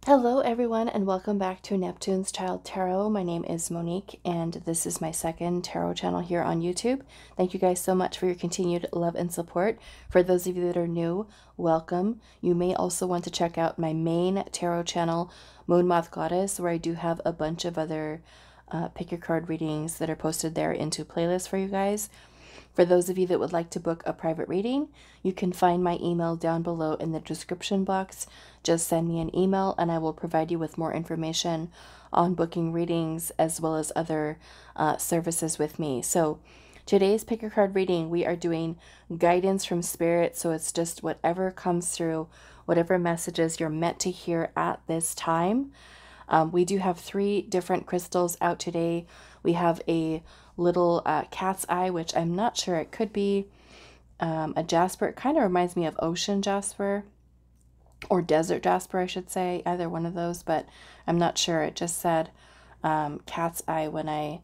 Hello everyone and welcome back to Neptune's Child Tarot. My name is Monique and this is my second tarot channel here on YouTube. Thank you guys so much for your continued love and support. For those of you that are new, welcome. You may also want to check out my main tarot channel, Moon Moth Goddess, where I do have a bunch of other pick your card readings that are posted there into playlists for you guys. For those of you that would like to book a private reading, you can find my email down below in the description box. Just send me an email and I will provide you with more information on booking readings as well as other services with me. So today's pick your card reading, we are doing guidance from spirit. So it's just whatever comes through, whatever messages you're meant to hear at this time. We do have 3 different crystals out today. We have a little cat's eye, which I'm not sure, it could be a jasper. It kind of reminds me of ocean jasper or desert jasper, I should say, either one of those, but I'm not sure. It just said cat's eye when I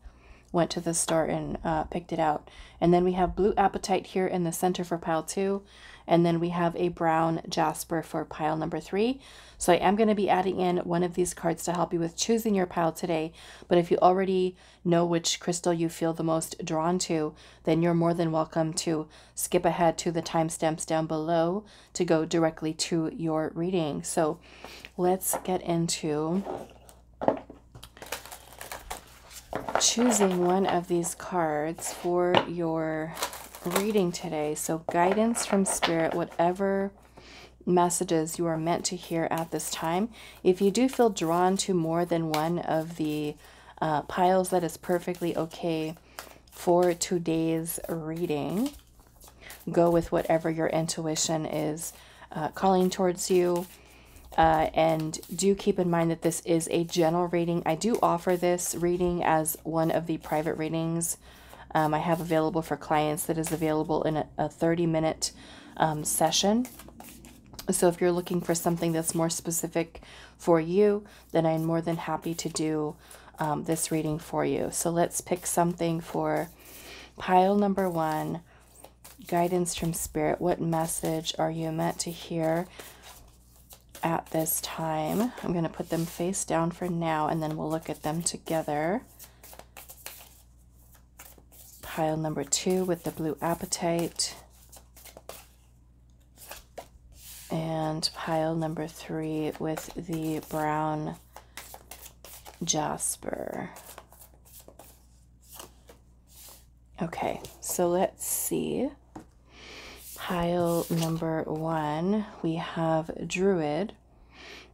went to the store and picked it out. And then we have blue apatite here in the center for pile 2. And then we have a brown jasper for pile number 3. So I am going to be adding in one of these cards to help you with choosing your pile today. But if you already know which crystal you feel the most drawn to, then you're more than welcome to skip ahead to the timestamps down below to go directly to your reading. So let's get into choosing one of these cards for your reading today. So guidance from spirit, whatever messages you are meant to hear at this time. If you do feel drawn to more than one of the piles, that is perfectly okay for today's reading. Go with whatever your intuition is calling towards you. And do keep in mind that this is a general reading. I do offer this reading as one of the private readings I have available for clients that is available in a 30-minute session. So if you're looking for something that's more specific for you, then I'm more than happy to do this reading for you. So let's pick something for pile number 1, guidance from spirit. What message are you meant to hear at this time? I'm going to put them face down for now and then we'll look at them together. Pile number 2 with the blue apatite. And pile number 3 with the brown jasper. Okay, so let's see. Pile number 1, we have Druid,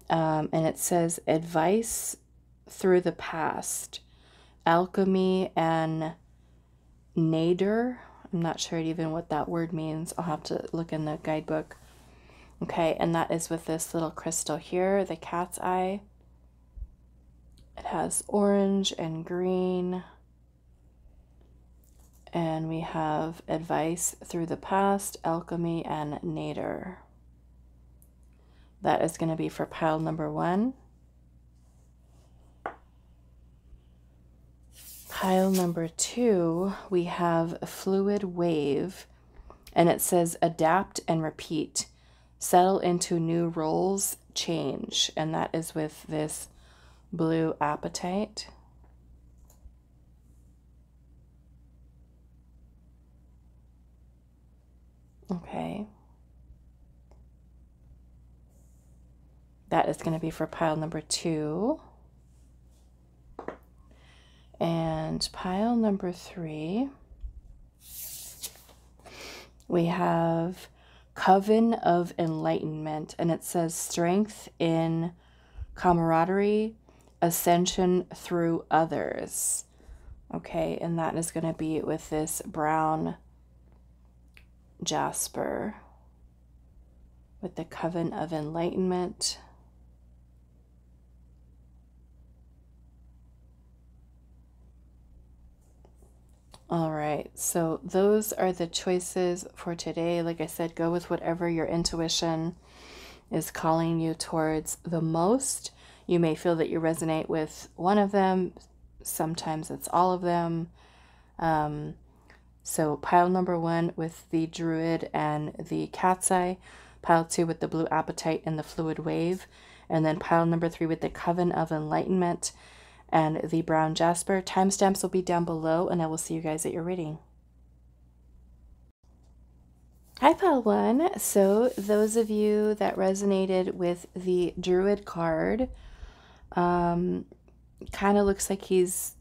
and it says advice through the past, alchemy and nadir. I'm not sure even what that word means. I'll have to look in the guidebook. Okay, and that is with this little crystal here, the cat's eye. It has orange and green. And we have advice through the past, alchemy, and nadir. That is going to be for pile number 1. Pile number 2, we have fluid wave, and it says adapt and repeat. Settle into new roles, change. And that is with this blue apatite. Okay. That is going to be for pile number 2. And pile number 3, we have Coven of Enlightenment, and it says strength in camaraderie, ascension through others. Okay, and that is going to be with this brown jasper with the Coven of Enlightenment. All right, so those are the choices for today. Like I said, go with whatever your intuition is calling you towards the most. You may feel that you resonate with one of them. Sometimes it's all of them. So pile number 1 with the Druid and the cat's eye. Pile 2 with the blue apatite and the fluid wave. And then pile number 3 with the Coven of Enlightenment and the brown Jasper. Timestamps will be down below, and I will see you guys at your reading. Hi, pile 1. So those of you that resonated with the Druid card, kind of looks like he's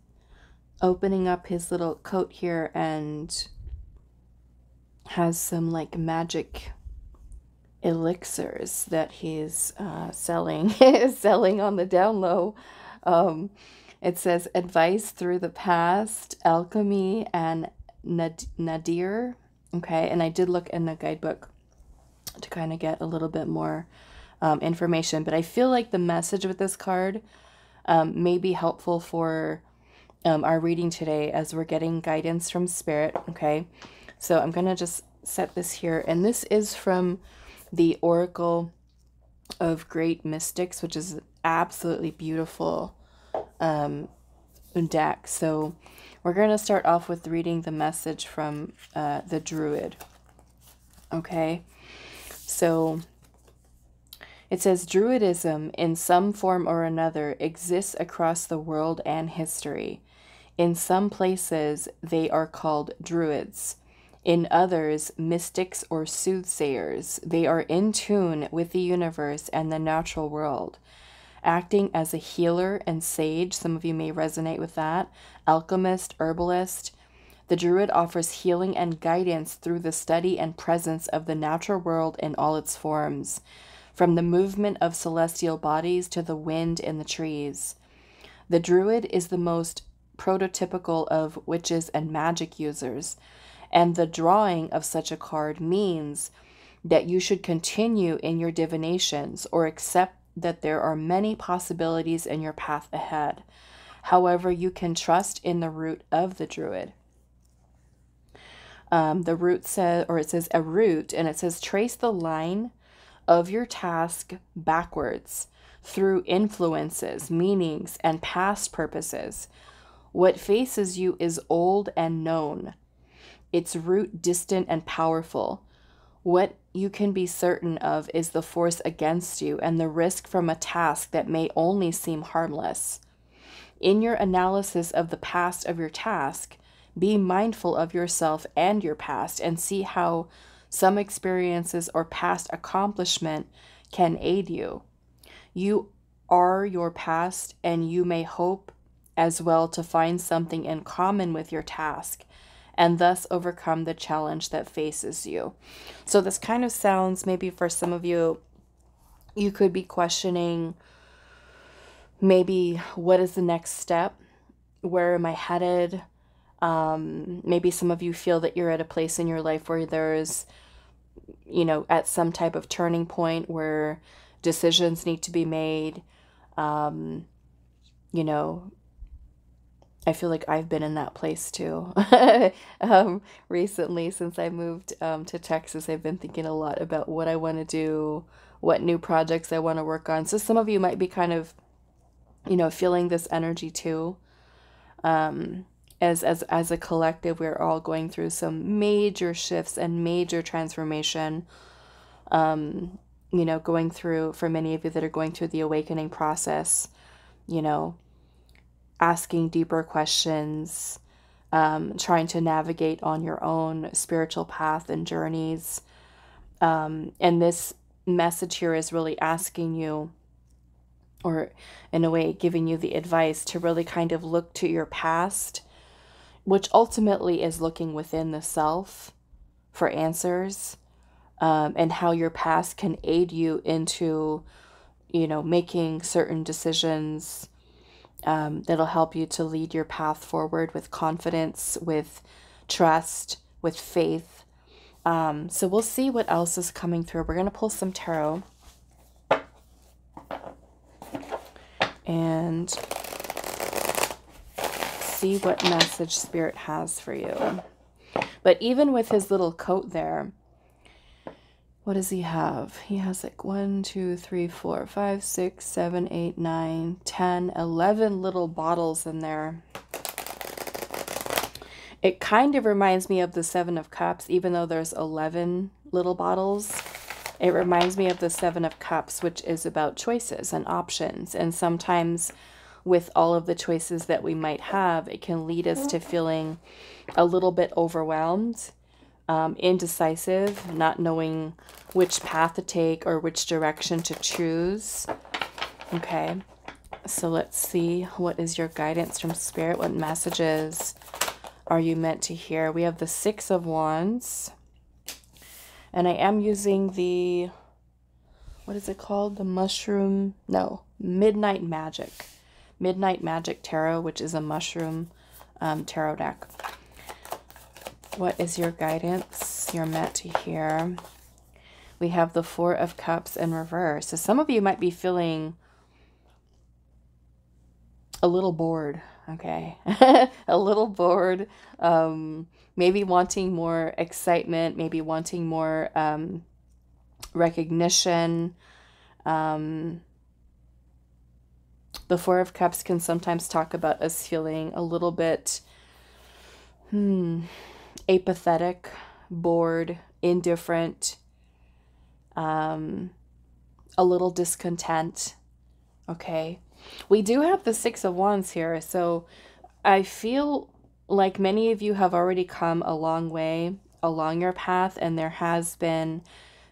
opening up his little coat here and has some like magic elixirs that he's selling selling on the down low. It says advice through the past, alchemy, and nadir. Okay, and I did look in the guidebook to kind of get a little bit more information, but I feel like the message with this card may be helpful for our reading today as we're getting guidance from Spirit. Okay, so I'm gonna just set this here, and this is from the Oracle of Great Mystics, which is absolutely beautiful deck. So we're going to start off with reading the message from the Druid. Okay, so it says, Druidism in some form or another exists across the world and history. In some places they are called Druids. In others, mystics or soothsayers. They are in tune with the universe and the natural world, acting as a healer and sage. Some of you may resonate with that. Alchemist, herbalist. The Druid offers healing and guidance through the study and presence of the natural world in all its forms, from the movement of celestial bodies to the wind in the trees. The Druid is the most prototypical of witches and magic users, and the drawing of such a card means that you should continue in your divinations or accept that there are many possibilities in your path ahead. However, you can trust in the root of the Druid. The root says, or it says a root, and it says trace the line of your task backwards through influences, meanings, and past purposes. What faces you is old and known, its root distant and powerful. What you can be certain of is the force against you and the risk from a task that may only seem harmless. In your analysis of the past of your task, be mindful of yourself and your past and see how some experiences or past accomplishment can aid you. You are your past, and you may hope as well to find something in common with your task and thus overcome the challenge that faces you. So this kind of sounds, maybe for some of you, you could be questioning maybe what is the next step? Where am I headed? Maybe some of you feel that you're at a place in your life where there's, you know, at some type of turning point where decisions need to be made. You know, I feel like I've been in that place too. Recently, since I moved to Texas, I've been thinking a lot about what I want to do, what new projects I want to work on. So some of you might be kind of, you know, feeling this energy too. As a collective, we're all going through some major shifts and major transformation. You know, going through, for many of you that are going through the awakening process, you know, asking deeper questions, trying to navigate on your own spiritual path and journeys. And this message here is really asking you, or in a way giving you the advice to really kind of look to your past, which ultimately is looking within the self for answers, and how your past can aid you into, you know, making certain decisions that'll help you to lead your path forward with confidence, with trust, with faith. So we'll see what else is coming through. We're going to pull some tarot and see what message Spirit has for you. But even with his little coat there, what does he have? He has like 1, 2, 3, 4, 5, 6, 7, 8, 9, 10, 11 little bottles in there. It kind of reminds me of the 7 of Cups, even though there's 11 little bottles. It reminds me of the Seven of Cups, which is about choices and options. And sometimes with all of the choices that we might have, it can lead us to feeling a little bit overwhelmed, indecisive, not knowing which path to take or which direction to choose. Okay, so let's see, what is your guidance from Spirit? What messages are you meant to hear? We have the Six of Wands. And I am using the, what is it called? The mushroom, no, Midnight Magic. Midnight Magic Tarot, which is a mushroom tarot deck. What is your guidance you're meant to hear? We have the Four of Cups in reverse. So some of you might be feeling a little bored, okay? A little bored, maybe wanting more excitement, maybe wanting more recognition. The Four of Cups can sometimes talk about us feeling a little bit apathetic, bored, indifferent, a little discontent, okay? We do have the Six of Wands here, so I feel like many of you have already come a long way along your path, and there has been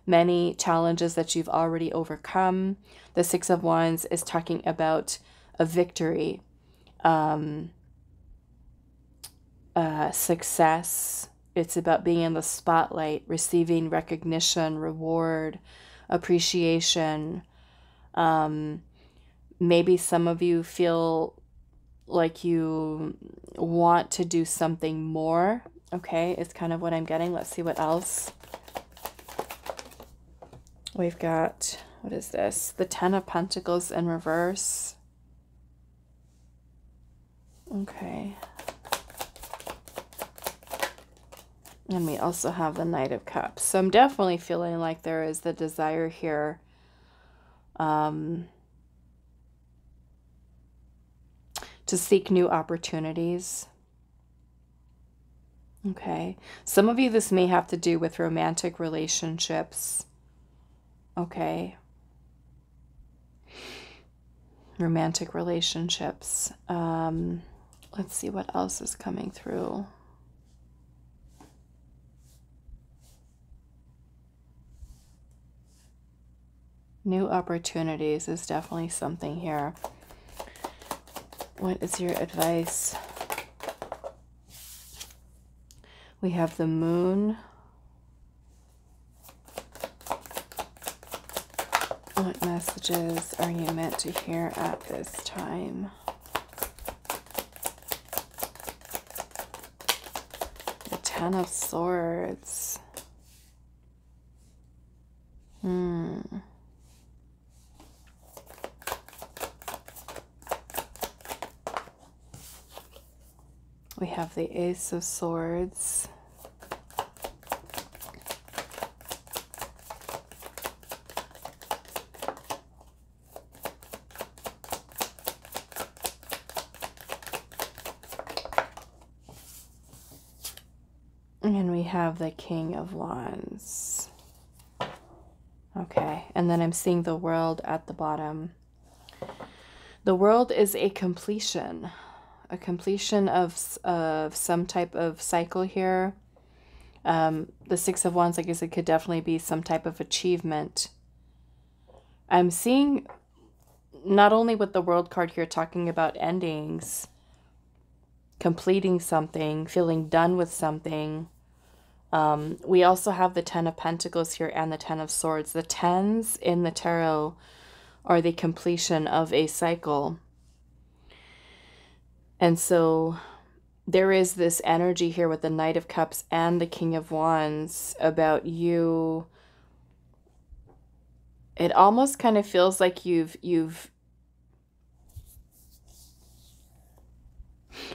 many challenges that you've already overcome. The Six of Wands is talking about a victory, success. It's about being in the spotlight, receiving recognition, reward, appreciation. Maybe some of you feel like you want to do something more. Okay, it's kind of what I'm getting. Let's see what else. We've got, what is this? The Ten of Pentacles in reverse. Okay. And we also have the Knight of Cups. So I'm definitely feeling like there is the desire here to seek new opportunities. Okay. Some of you, this may have to do with romantic relationships. Okay. Romantic relationships. Let's see what else is coming through. New opportunities is definitely something here. What is your advice? We have the Moon. What messages are you meant to hear at this time? The Ten of Swords. We have the Ace of Swords. And we have the King of Wands. Okay, and then I'm seeing the World at the bottom. The World is a completion of some type of cycle here. The Six of Wands, I guess it could definitely be some type of achievement. I'm seeing not only with the World card here talking about endings, completing something, feeling done with something. We also have the Ten of Pentacles here and the Ten of Swords. The tens in the tarot are the completion of a cycle. And so there is this energy here with the Knight of Cups and the King of Wands about you. It almost kind of feels like you've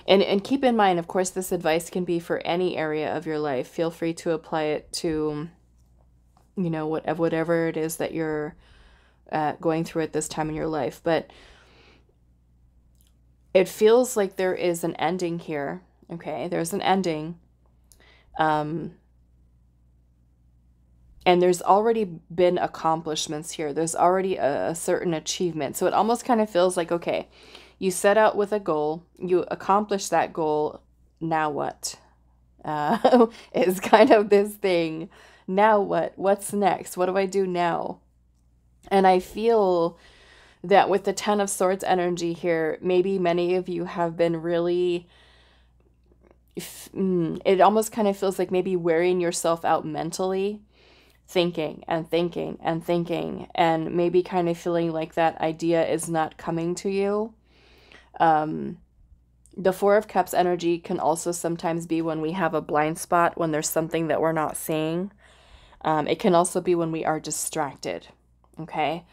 and keep in mind, of course, this advice can be for any area of your life. Feel free to apply it to, you know, whatever it is that you're going through at this time in your life. But it feels like there is an ending here. Okay, there's an ending. And there's already been accomplishments here. There's already a certain achievement. So it almost kind of feels like, okay, you set out with a goal, you accomplish that goal, now what? Is kind of this thing. Now what? What's next? What do I do now? And I feel that with the Ten of Swords energy here, maybe many of you have been really, it almost kind of feels like maybe wearing yourself out mentally, thinking and thinking and thinking, and maybe kind of feeling like that idea is not coming to you. The Four of Cups energy can also sometimes be when we have a blind spot, when there's something that we're not seeing. It can also be when we are distracted, okay?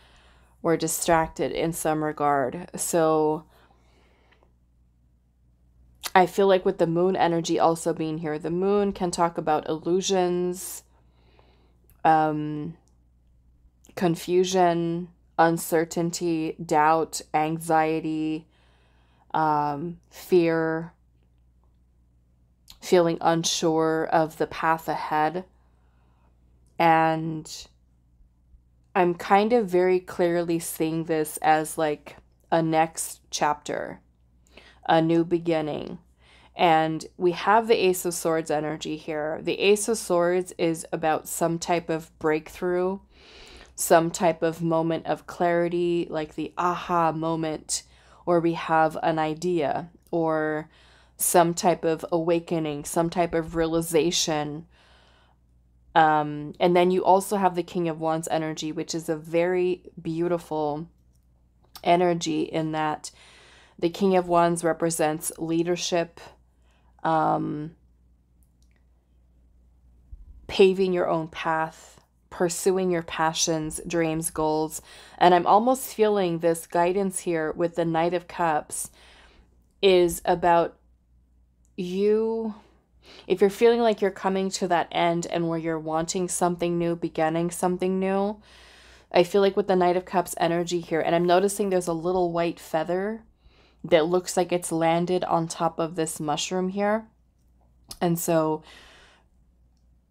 We're distracted in some regard. So I feel like with the moon energy also being here, the moon can talk about illusions, confusion, uncertainty, doubt, anxiety, fear, feeling unsure of the path ahead. And I'm kind of very clearly seeing this as like a next chapter, a new beginning. And we have the Ace of Swords energy here. The Ace of Swords is about some type of breakthrough, some type of moment of clarity, like the aha moment, or we have an idea, or some type of awakening, some type of realization. And then you also have the King of Wands energy, which is a very beautiful energy in that the King of Wands represents leadership, paving your own path, pursuing your passions, dreams, goals. And I'm almost feeling this guidance here with the Knight of Cups is about you. If you're feeling like you're coming to that end and where you're wanting something new, beginning something new, I feel like with the Knight of Cups energy here, and I'm noticing there's a little white feather that looks like it's landed on top of this mushroom here. And so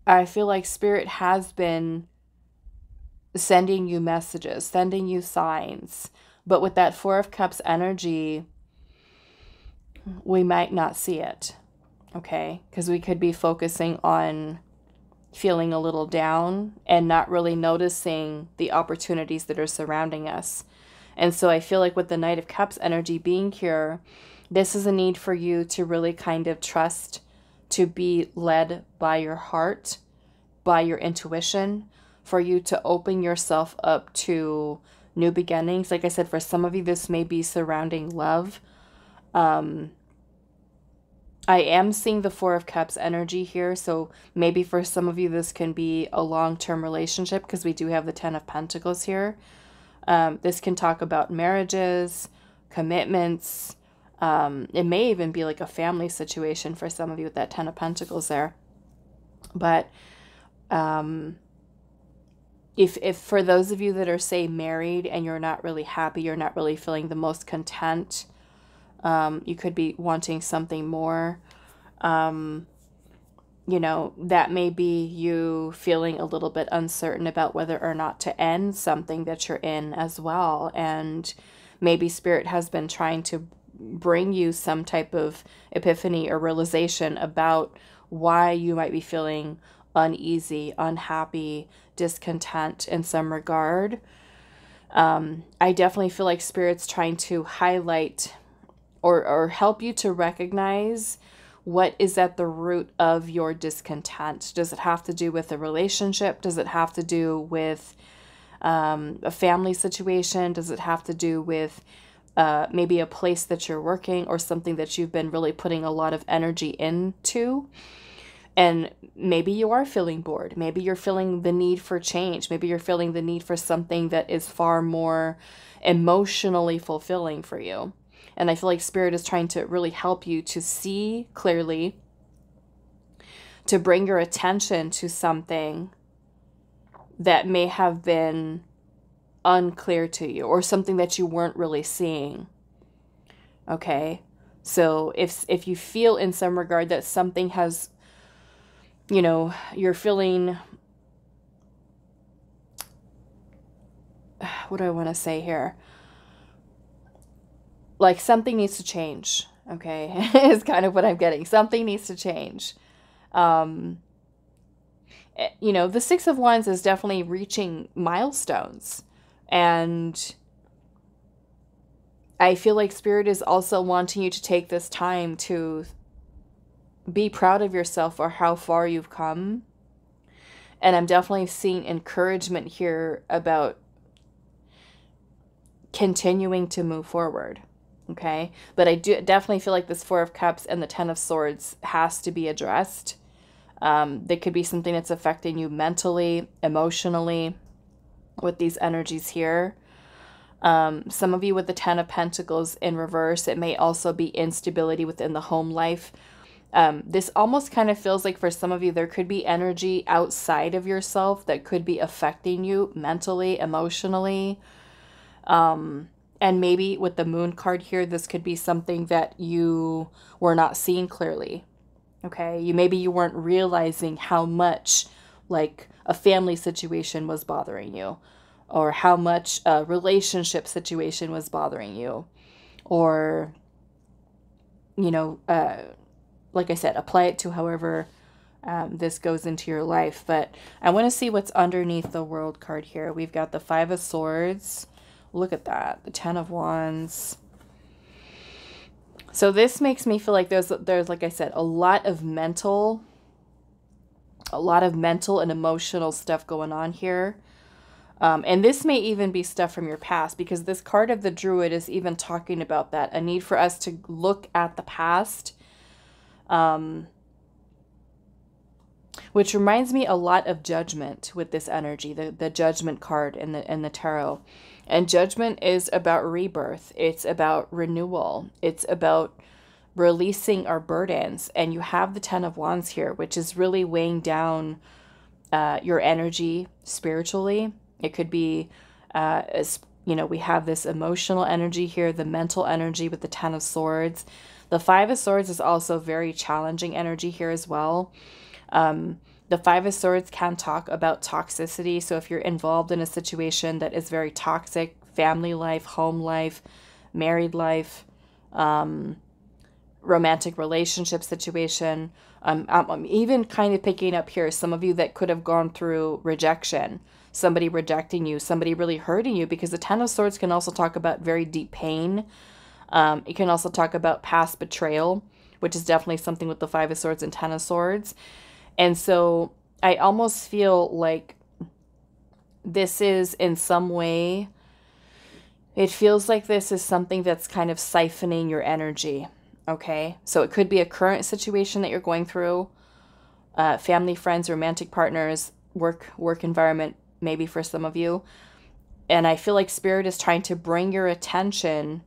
I feel like Spirit has been sending you messages, sending you signs. But with that Four of Cups energy, we might not see it, okay? Because we could be focusing on feeling a little down and not really noticing the opportunities that are surrounding us. And so I feel like with the Knight of Cups energy being here, this is a need for you to really kind of trust, to be led by your heart, by your intuition, for you to open yourself up to new beginnings. Like I said, for some of you, this may be surrounding love. I am seeing the Four of Cups energy here. So maybe for some of you, this can be a long-term relationship because we do have the Ten of Pentacles here. This can talk about marriages, commitments. It may even be like a family situation for some of you with that Ten of Pentacles there. But if for those of you that are, say, married and you're not really happy, you're not really feeling the most content, you could be wanting something more. You know, that may be you feeling a little bit uncertain about whether or not to end something that you're in as well. And maybe Spirit has been trying to bring you some type of epiphany or realization about why you might be feeling uneasy, unhappy, discontent in some regard. I definitely feel like Spirit's trying to highlight or help you to recognize what is at the root of your discontent. Does it have to do with a relationship? Does it have to do with a family situation? Does it have to do with maybe a place that you're working or something that you've been really putting a lot of energy into? And maybe you are feeling bored. Maybe you're feeling the need for change. Maybe you're feeling the need for something that is far more emotionally fulfilling for you. And I feel like Spirit is trying to really help you to see clearly, to bring your attention to something that may have been unclear to you or something that you weren't really seeing. Okay? So if you feel in some regard that something has, you know, you're feeling what do I want to say here? Like something needs to change, okay? Is kind of what I'm getting. Something needs to change. You know, the Six of Wands is definitely reaching milestones. And I feel like Spirit is also wanting you to take this time to be proud of yourself for how far you've come. And I'm definitely seeing encouragement here about continuing to move forward. Okay. But I do definitely feel like this Four of Cups and the Ten of Swords has to be addressed. There could be something that's affecting you mentally, emotionally with these energies here. Some of you with the Ten of Pentacles in reverse, it may also be instability within the home life. This almost kind of feels like for some of you, there could be energy outside of yourself that could be affecting you mentally, emotionally. And maybe with the Moon card here, this could be something that you were not seeing clearly. Okay. Maybe you weren't realizing how much like a family situation was bothering you, or how much a relationship situation was bothering you, or, you know, like I said, apply it to however this goes into your life. But I want to see what's underneath the World card here. We've got the Five of Swords. Look at that. The Ten of Wands. So this makes me feel like there's like I said, a lot of mental and emotional stuff going on here. And this may even be stuff from your past, because this card of the Druid is even talking about that. A need for us to look at the past. Which reminds me a lot of Judgment with this energy, the Judgment card in the tarot. And Judgment is about rebirth. It's about renewal. It's about releasing our burdens. And you have the Ten of Wands here, which is really weighing down your energy spiritually. It could be, you know, we have this emotional energy here, the mental energy with the Ten of Swords. The Five of Swords is also very challenging energy here as well. The Five of Swords can talk about toxicity. So if you're involved in a situation that is very toxic, family life, home life, married life, romantic relationship situation, I'm even kind of picking up here some of you that could have gone through rejection, somebody rejecting you, somebody really hurting you, because the Ten of Swords can also talk about very deep pain. It can also talk about past betrayal, which is definitely something with the Five of Swords and Ten of Swords. And so I almost feel like this is in some way, it feels like this is something that's kind of siphoning your energy. Okay. So it could be a current situation that you're going through, family, friends, romantic partners, work environment, maybe for some of you. And I feel like Spirit is trying to bring your attention,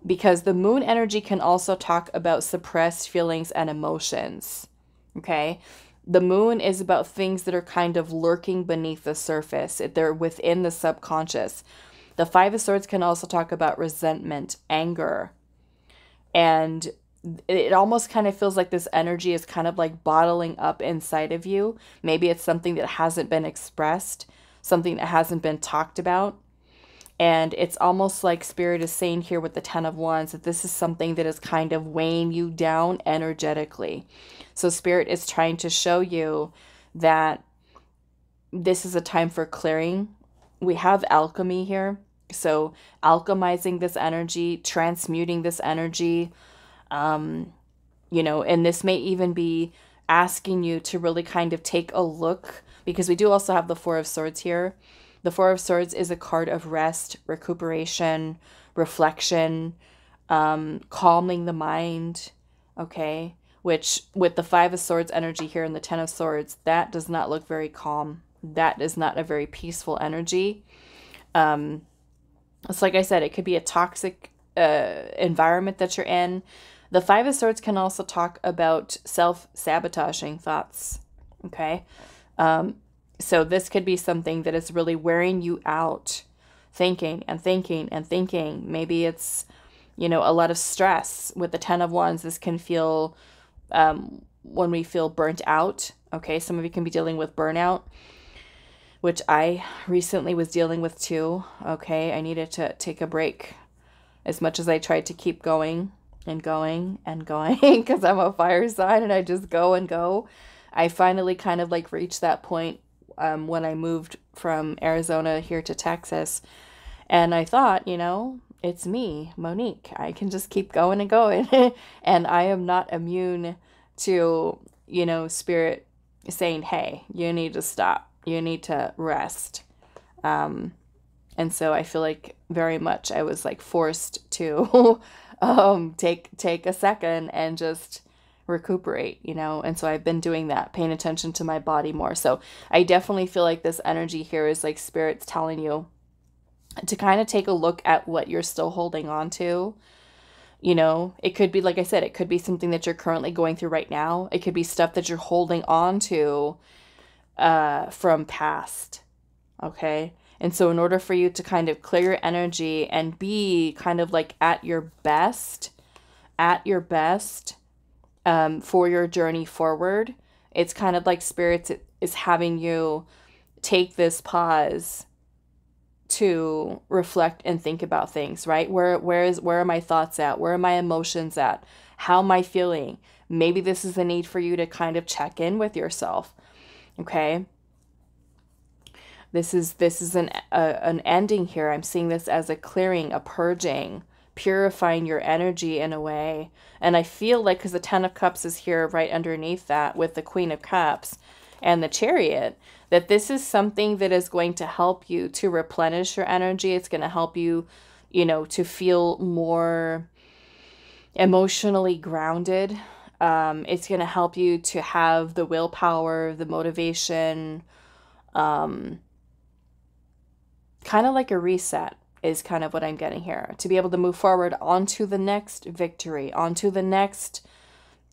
because the Moon energy can also talk about suppressed feelings and emotions. Okay. The Moon is about things that are kind of lurking beneath the surface. They're within the subconscious. The Five of Swords can also talk about resentment, anger. And it almost kind of feels like this energy is kind of like bottling up inside of you. Maybe it's something that hasn't been expressed, something that hasn't been talked about. And it's almost like Spirit is saying here with the Ten of Wands that this is something that is kind of weighing you down energetically. So Spirit is trying to show you that this is a time for clearing. We have alchemy here. So alchemizing this energy, transmuting this energy, you know, and this may even be asking you to really kind of take a look, because we do also have the Four of Swords here. The Four of Swords is a card of rest, recuperation, reflection, calming the mind, okay? Which with the Five of Swords energy here and the Ten of Swords, that does not look very calm. That is not a very peaceful energy. It's like I said, it could be a toxic environment that you're in. The Five of Swords can also talk about self-sabotaging thoughts, okay? So this could be something that is really wearing you out, thinking and thinking and thinking. Maybe it's, you know, a lot of stress. With the Ten of Wands, this can feel, when we feel burnt out, okay? Some of you can be dealing with burnout. which I recently was dealing with too. Okay, I needed to take a break. As much as I tried to keep going and going and going, because I'm a fire sign and I just go and go, I finally kind of like reached that point when I moved from Arizona here to Texas. And I thought, it's me, Monique. I can just keep going and going. And I am not immune to, spirit saying, hey, you need to stop. You need to rest. And so I feel like very much I was like forced to take a second and just recuperate, And so I've been doing that, paying attention to my body more. So I definitely feel like this energy here is like spirits telling you to kind of take a look at what you're still holding on to. It could be, like I said, it could be something that you're currently going through right now. It could be stuff that you're holding on to from past. Okay. And so in order for you to kind of clear your energy and be kind of like at your best for your journey forward, it's kind of like spirits is having you take this pause to reflect and think about things, right? Where are my thoughts at? Where are my emotions at? How am I feeling? Maybe this is a need for you to kind of check in with yourself. Okay. This is an ending here. I'm seeing this as a clearing, a purging, purifying your energy in a way. And I feel like, because the Ten of Cups is here right underneath that with the Queen of Cups and the Chariot, that this is something that is going to help you to replenish your energy. It's going to help you, to feel more emotionally grounded. It's going to help you to have the willpower, the motivation, kind of like a reset is kind of what I'm getting here, to be able to move forward onto the next victory, onto the next,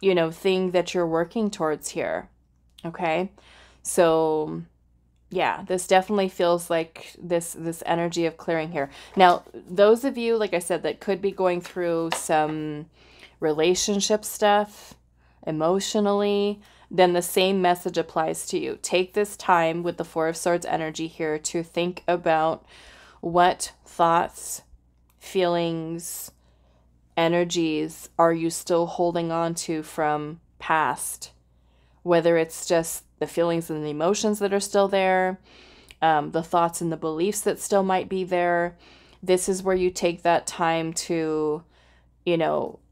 thing that you're working towards here. Okay. So yeah, this definitely feels like this energy of clearing here. Now, those of you, like I said, that could be going through some relationship stuff emotionally, then the same message applies to you. Take this time with the Four of Swords energy here to think about what thoughts, feelings, energies are you still holding on to from past, whether it's just the feelings and the emotions that are still there, the thoughts and the beliefs that still might be there. This is where you take that time to,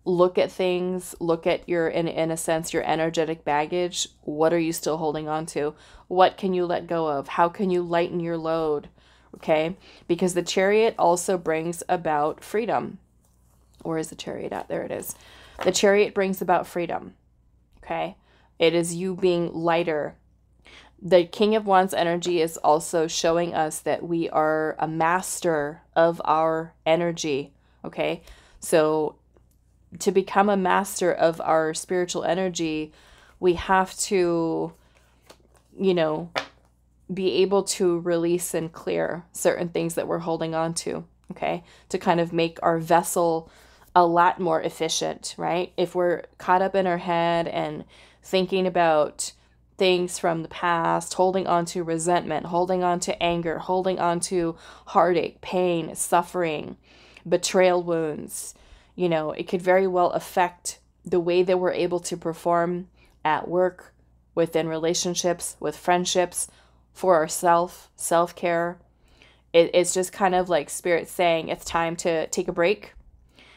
look at things, look at your, in a sense, your energetic baggage. What are you still holding on to? What can you let go of? How can you lighten your load? Okay. Because the Chariot also brings about freedom. Where is the Chariot at? There it is. The Chariot brings about freedom. Okay. It is you being lighter. The King of Wands energy is also showing us that we are a master of our energy. Okay. So to become a master of our spiritual energy, we have to, be able to release and clear certain things that we're holding on to, okay? To kind of make our vessel a lot more efficient, right? If we're caught up in our head and thinking about things from the past, holding on to resentment, holding on to anger, holding on to heartache, pain, suffering, betrayal wounds, it could very well affect the way that we're able to perform at work, within relationships, with friendships, for ourselves, self-care. It's just kind of like Spirit saying it's time to take a break.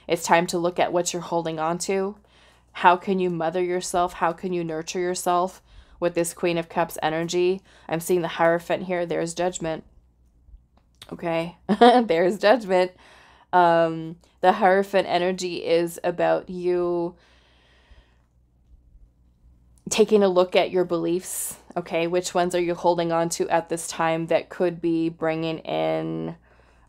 It's time to look at what you're holding on to. How can you mother yourself? How can you nurture yourself with this Queen of Cups energy? I'm seeing the Hierophant here. There's Judgment. Okay, there's Judgment. The Hierophant energy is about you taking a look at your beliefs. Okay, which ones are you holding on to at this time that could be bringing in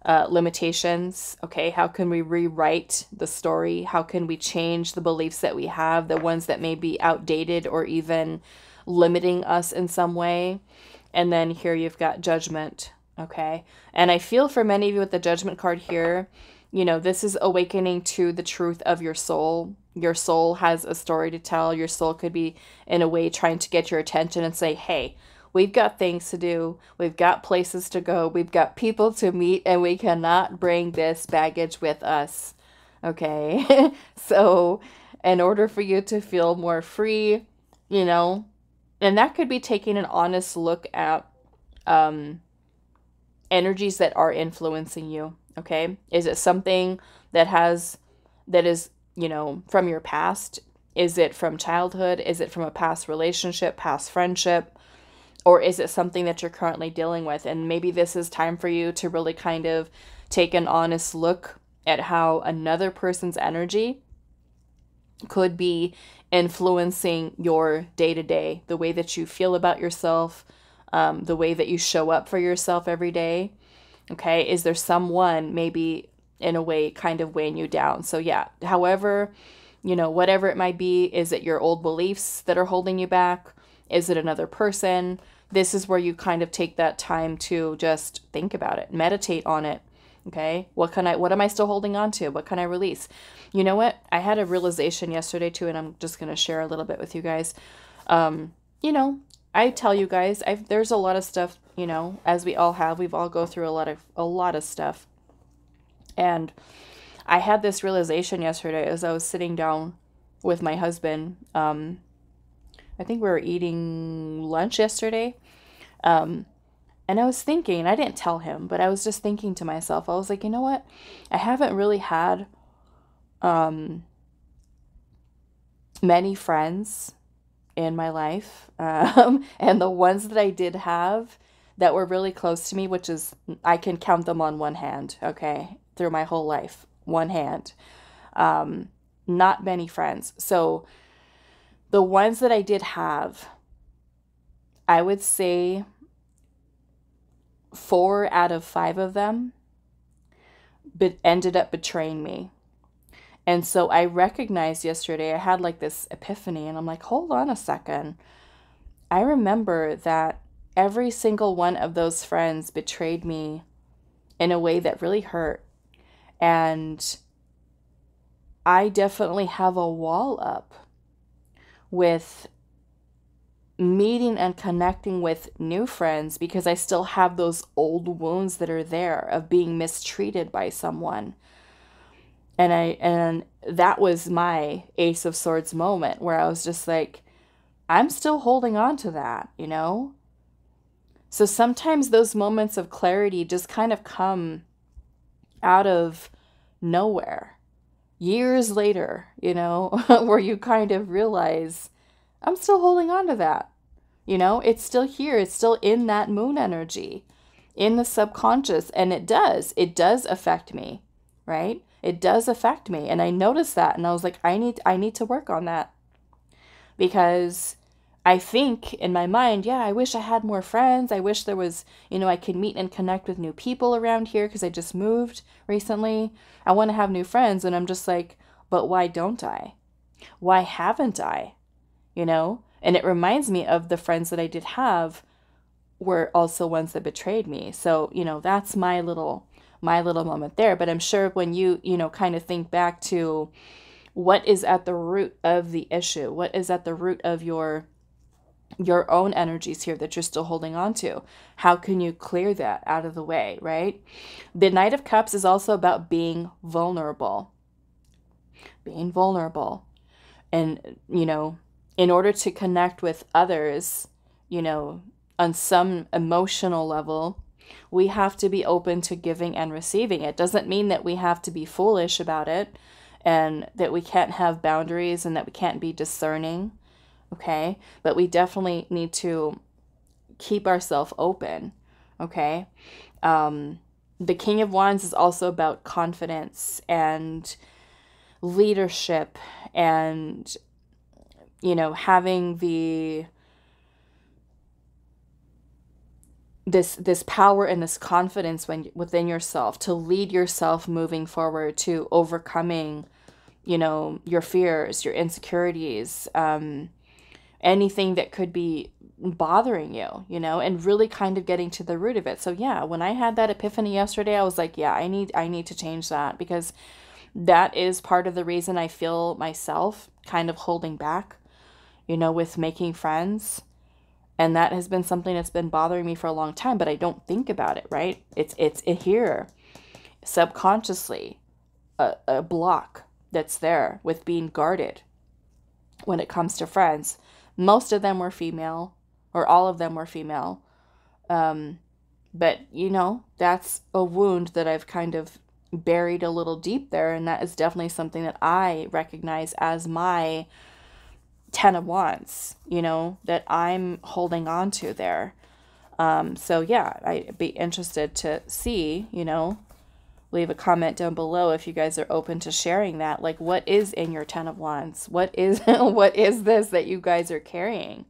limitations? Okay, how can we rewrite the story? How can we change the beliefs that we have, the ones that may be outdated or even limiting us in some way? And then here you've got Judgment. Okay, and I feel for many of you with the Judgment card here, this is awakening to the truth of your soul. Your soul has a story to tell. Your soul could be, in a way, trying to get your attention and say, hey, We've got things to do. We've got places to go. We've got people to meet, and we cannot bring this baggage with us. Okay? So, in order for you to feel more free, you know, and that could be taking an honest look at energies that are influencing you. Okay? Is it something that is, you know, from your past? Is it from childhood? Is it from a past relationship, past friendship? Or is it something that you're currently dealing with? And maybe this is time for you to really kind of take an honest look at how another person's energy could be influencing your day-to-day, the way that you feel about yourself, the way that you show up for yourself every day. Okay, is there someone maybe in a way kind of weighing you down? So yeah, however, you know, whatever it might be, is it your old beliefs that are holding you back? Is it another person? This is where you kind of take that time to just think about it, meditate on it. Okay, what am I still holding on to? What can I release? You know what? I had a realization yesterday too, and I'm just going to share a little bit with you guys. You know, I tell you guys, there's a lot of stuff, you know, as we all have, we've all go through a lot of stuff. And I had this realization yesterday as I was sitting down with my husband. I think we were eating lunch yesterday. And I was thinking, I didn't tell him, but I was just thinking to myself, I was like, you know what? I haven't really had many friends in my life. And the ones that I did have that were really close to me, which is, I can count them on one hand, okay, through my whole life, one hand. Not many friends. So the ones that I did have, I would say 4 out of 5 of them ended up betraying me. And so I recognized yesterday, I had like this epiphany, and I'm like, hold on a second. I remember that every single one of those friends betrayed me in a way that really hurt. And I definitely have a wall up with meeting and connecting with new friends because I still have those old wounds that are there of being mistreated by someone. And that was my Ace of Swords moment where I was just like, I'm still holding on to that, you know? So sometimes those moments of clarity just kind of come out of nowhere. Years later, you know, where you kind of realize, I'm still holding on to that. You know, it's still here. It's still in that moon energy, in the subconscious. And it does affect me, right? It does affect me. And I noticed that. And I was like, I need to work on that. Because I think in my mind, yeah, I wish I had more friends. I wish there was, you know, I could meet and connect with new people around here because I just moved recently. I want to have new friends. And I'm just like, but why don't I? Why haven't I? You know? And it reminds me of the friends that I did have were also ones that betrayed me. So, you know, that's my little moment there. But I'm sure when you know, kind of think back to what is at the root of the issue, what is at the root of your own energies here that you're still holding on to, how can you clear that out of the way, right? The Knight of Cups is also about being vulnerable. Being vulnerable. And, you know, in order to connect with others, you know, on some emotional level, we have to be open to giving and receiving. It doesn't mean that we have to be foolish about it and that we can't have boundaries and that we can't be discerning, okay? But we definitely need to keep ourselves open, okay? The King of Wands is also about confidence and leadership and, you know, having this power and this confidence within yourself to lead yourself moving forward, to overcoming, you know, your fears, your insecurities, anything that could be bothering you, you know, and really kind of getting to the root of it. So yeah, when I had that epiphany yesterday, I was like, yeah, I need to change that, because that is part of the reason I feel myself kind of holding back, you know, with making friends. And that has been something that's been bothering me for a long time, but I don't think about it, right? It's in here, subconsciously, a block that's there with being guarded when it comes to friends. Most of them were female, or all of them were female. But, you know, that's a wound that I've kind of buried a little deep there, and that is definitely something that I recognize as my 10 of Wands, you know, that I'm holding on to there. So yeah, I'd be interested to see, you know, leave a comment down below if you guys are open to sharing that. Like, what is in your 10 of Wands? What is what is this that you guys are carrying?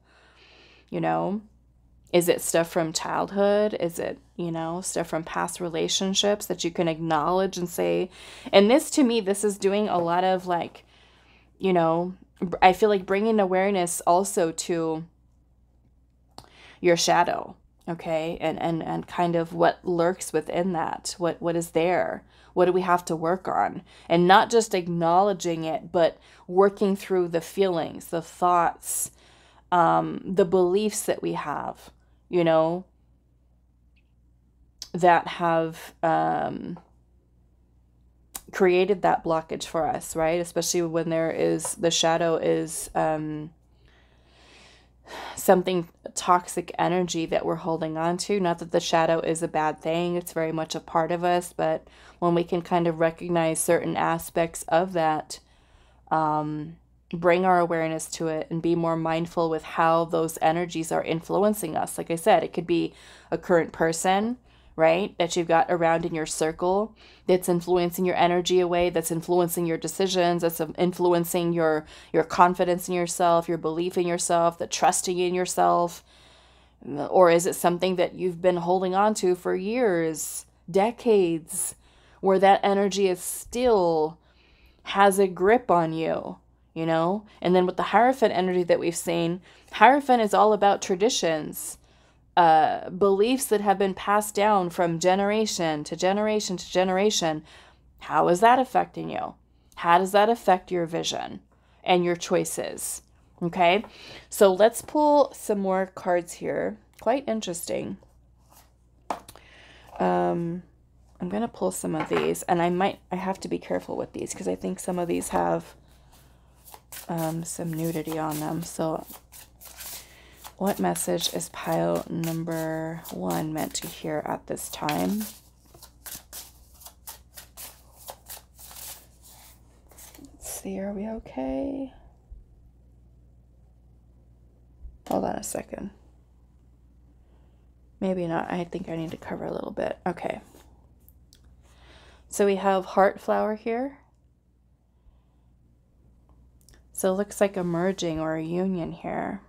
You know, is it stuff from childhood? Is it, you know, stuff from past relationships that you can acknowledge and say? And this, to me, this is doing a lot of, like, you know, I feel like bringing awareness also to your shadow, okay? And kind of what lurks within that. What is there? What do we have to work on? And not just acknowledging it, but working through the feelings, the thoughts, the beliefs that we have, you know, that have created that blockage for us, right? Especially when there is, the shadow is something toxic energy that we're holding on to. Not that the shadow is a bad thing, it's very much a part of us, but when we can kind of recognize certain aspects of that, bring our awareness to it and be more mindful with how those energies are influencing us. Like I said, it could be a current person, right, that you've got around in your circle that's influencing your energy away, that's influencing your decisions, that's influencing your confidence in yourself, your belief in yourself, the trusting in yourself. Or is it something that you've been holding on to for years, decades, where that energy is still has a grip on you, you know? And then with the Hierophant energy that we've seen, Hierophant is all about traditions, beliefs that have been passed down from generation to generation to generation. How is that affecting you? How does that affect your vision and your choices? Okay, so let's pull some more cards here. Quite interesting. I'm going to pull some of these, and I have to be careful with these because I think some of these have some nudity on them. So what message is pile number 1 meant to hear at this time? Let's see, are we okay? Hold on a second. Maybe not. I think I need to cover a little bit. Okay. So we have heart flower here. So it looks like a merging or a union here.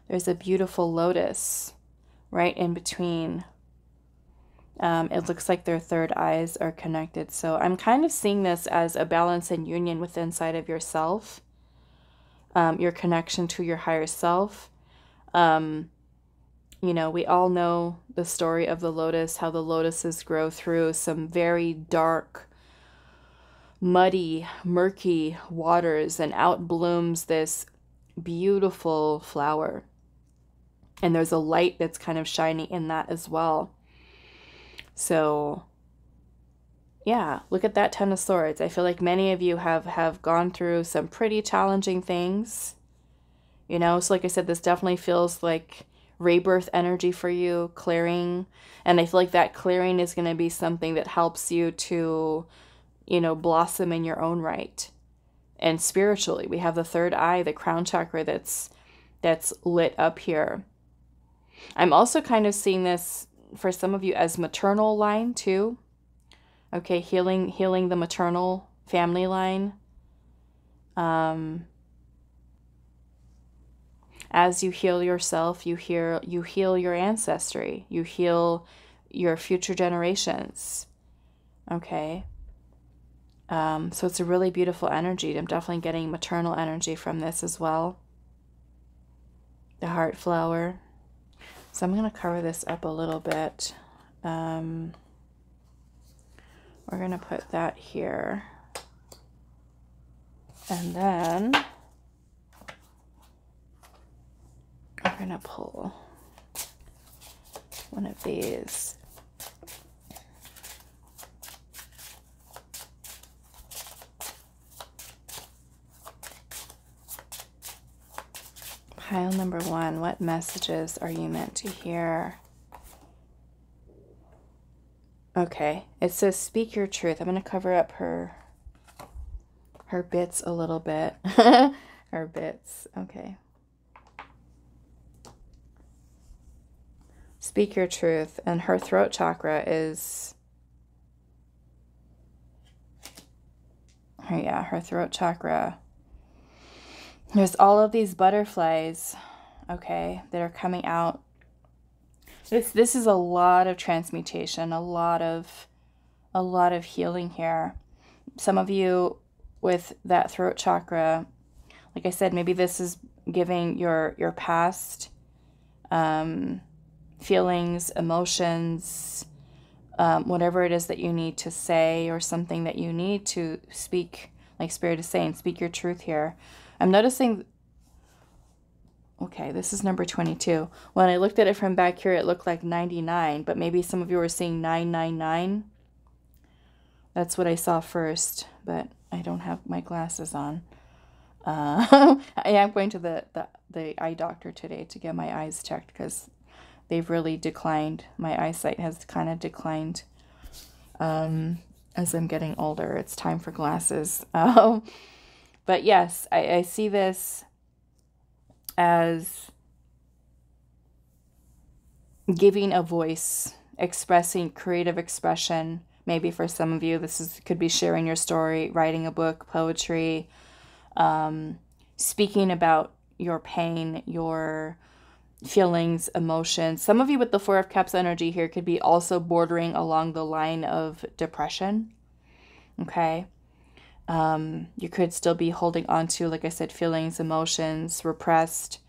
There's a beautiful lotus right in between. It looks like their third eyes are connected. So I'm kind of seeing this as a balance and union within inside of yourself. Your connection to your higher self. You know, we all know the story of the lotus, how the lotuses grow through some very dark, muddy, murky waters, and out blooms this beautiful flower. And there's a light that's kind of shining in that as well. So yeah, look at that 10 of Swords. I feel like many of you have gone through some pretty challenging things. You know, so like I said, this definitely feels like rebirth energy for you, clearing. And I feel like that clearing is going to be something that helps you to, you know, blossom in your own right. And spiritually, we have the third eye, the crown chakra that's lit up here. I'm also kind of seeing this for some of you as maternal line too. Okay, healing the maternal family line. As you heal yourself, you heal your ancestry. You heal your future generations. Okay. So it's a really beautiful energy. I'm definitely getting maternal energy from this as well. The heart flower. So I'm going to cover this up a little bit. We're going to put that here. And then, We're going to pull one of these. Pile number 1, what messages are you meant to hear? Okay, it says speak your truth. I'm going to cover up her bits a little bit. Her bits, okay. Speak your truth. And her throat chakra is, yeah, her throat chakra. There's all of these butterflies, okay, that are coming out. This is a lot of transmutation, a lot of healing here. Some of you with that throat chakra, like I said, maybe this is giving your past feelings, emotions, whatever it is that you need to say, or something that you need to speak, like Spirit is saying, speak your truth here. I'm noticing, okay, this is number 22. When I looked at it from back here, it looked like 99, but maybe some of you were seeing 999. That's what I saw first, but I don't have my glasses on. I am going to the eye doctor today to get my eyes checked because they've really declined. My eyesight has kind of declined as I'm getting older. It's time for glasses. But yes, I see this as giving a voice, expressing creative expression. Maybe for some of you, could be sharing your story, writing a book, poetry, speaking about your pain, your feelings, emotions. Some of you with the Four of Cups energy here could be also bordering along the line of depression. Okay. You could still be holding on to, like I said, feelings, emotions, repressed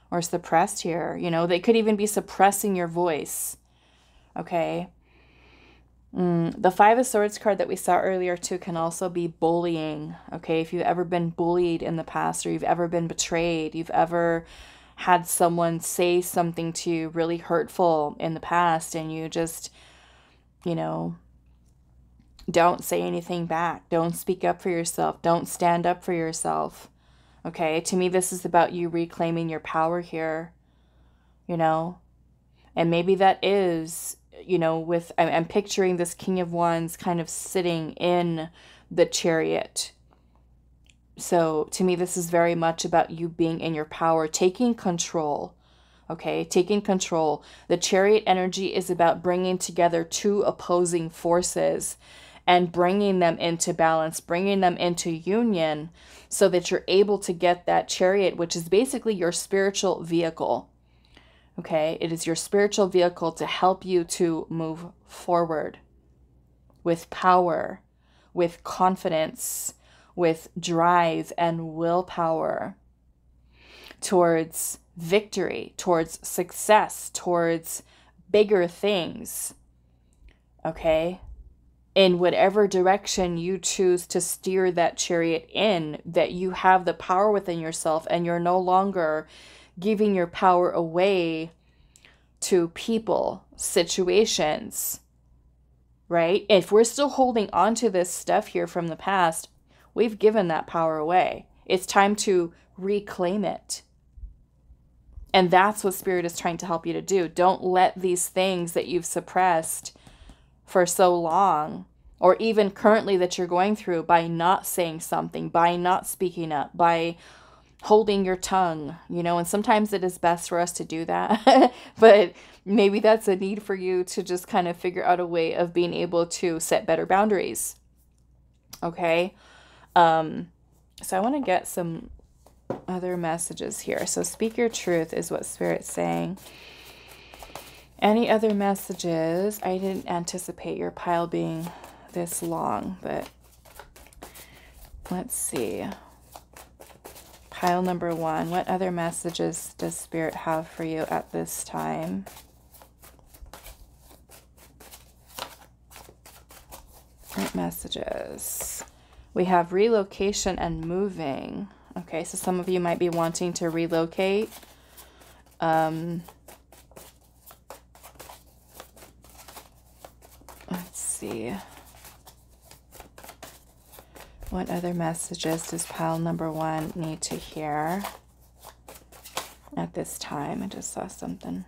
or suppressed here. You know, they could even be suppressing your voice. Okay. The Five of Swords card that we saw earlier too can also be bullying. Okay. If you've ever been bullied in the past, or you've ever been betrayed, you've ever had someone say something to you really hurtful in the past, and you just, you know, don't say anything back. Don't speak up for yourself. Don't stand up for yourself. Okay. To me, this is about you reclaiming your power here, you know, and maybe that is, you know, I'm picturing this King of Wands kind of sitting in the Chariot. So to me, this is very much about you being in your power, taking control. Okay, taking control. The Chariot energy is about bringing together two opposing forces and bringing them into balance, bringing them into union so that you're able to get that Chariot, which is basically your spiritual vehicle. Okay, it is your spiritual vehicle to help you to move forward with power, with confidence, with drive and willpower towards victory, towards success, towards bigger things. Okay, in whatever direction you choose to steer that Chariot in, that you have the power within yourself and you're no longer giving your power away to people, situations, right? If we're still holding on to this stuff here from the past, we've given that power away. It's time to reclaim it. And that's what Spirit is trying to help you to do. Don't let these things that you've suppressed for so long, or even currently that you're going through, by not saying something, by not speaking up, by holding your tongue, you know, and sometimes it is best for us to do that, but maybe that's a need for you to just kind of figure out a way of being able to set better boundaries. Okay. So I want to get some other messages here. So speak your truth is what Spirit's saying. Any other messages? I didn't anticipate your pile being this long, but let's see. Pile number 1. What other messages does Spirit have for you at this time? What messages? We have relocation and moving. Okay, so some of you might be wanting to relocate. Let's see. What other messages does pile number 1 need to hear at this time? I just saw something.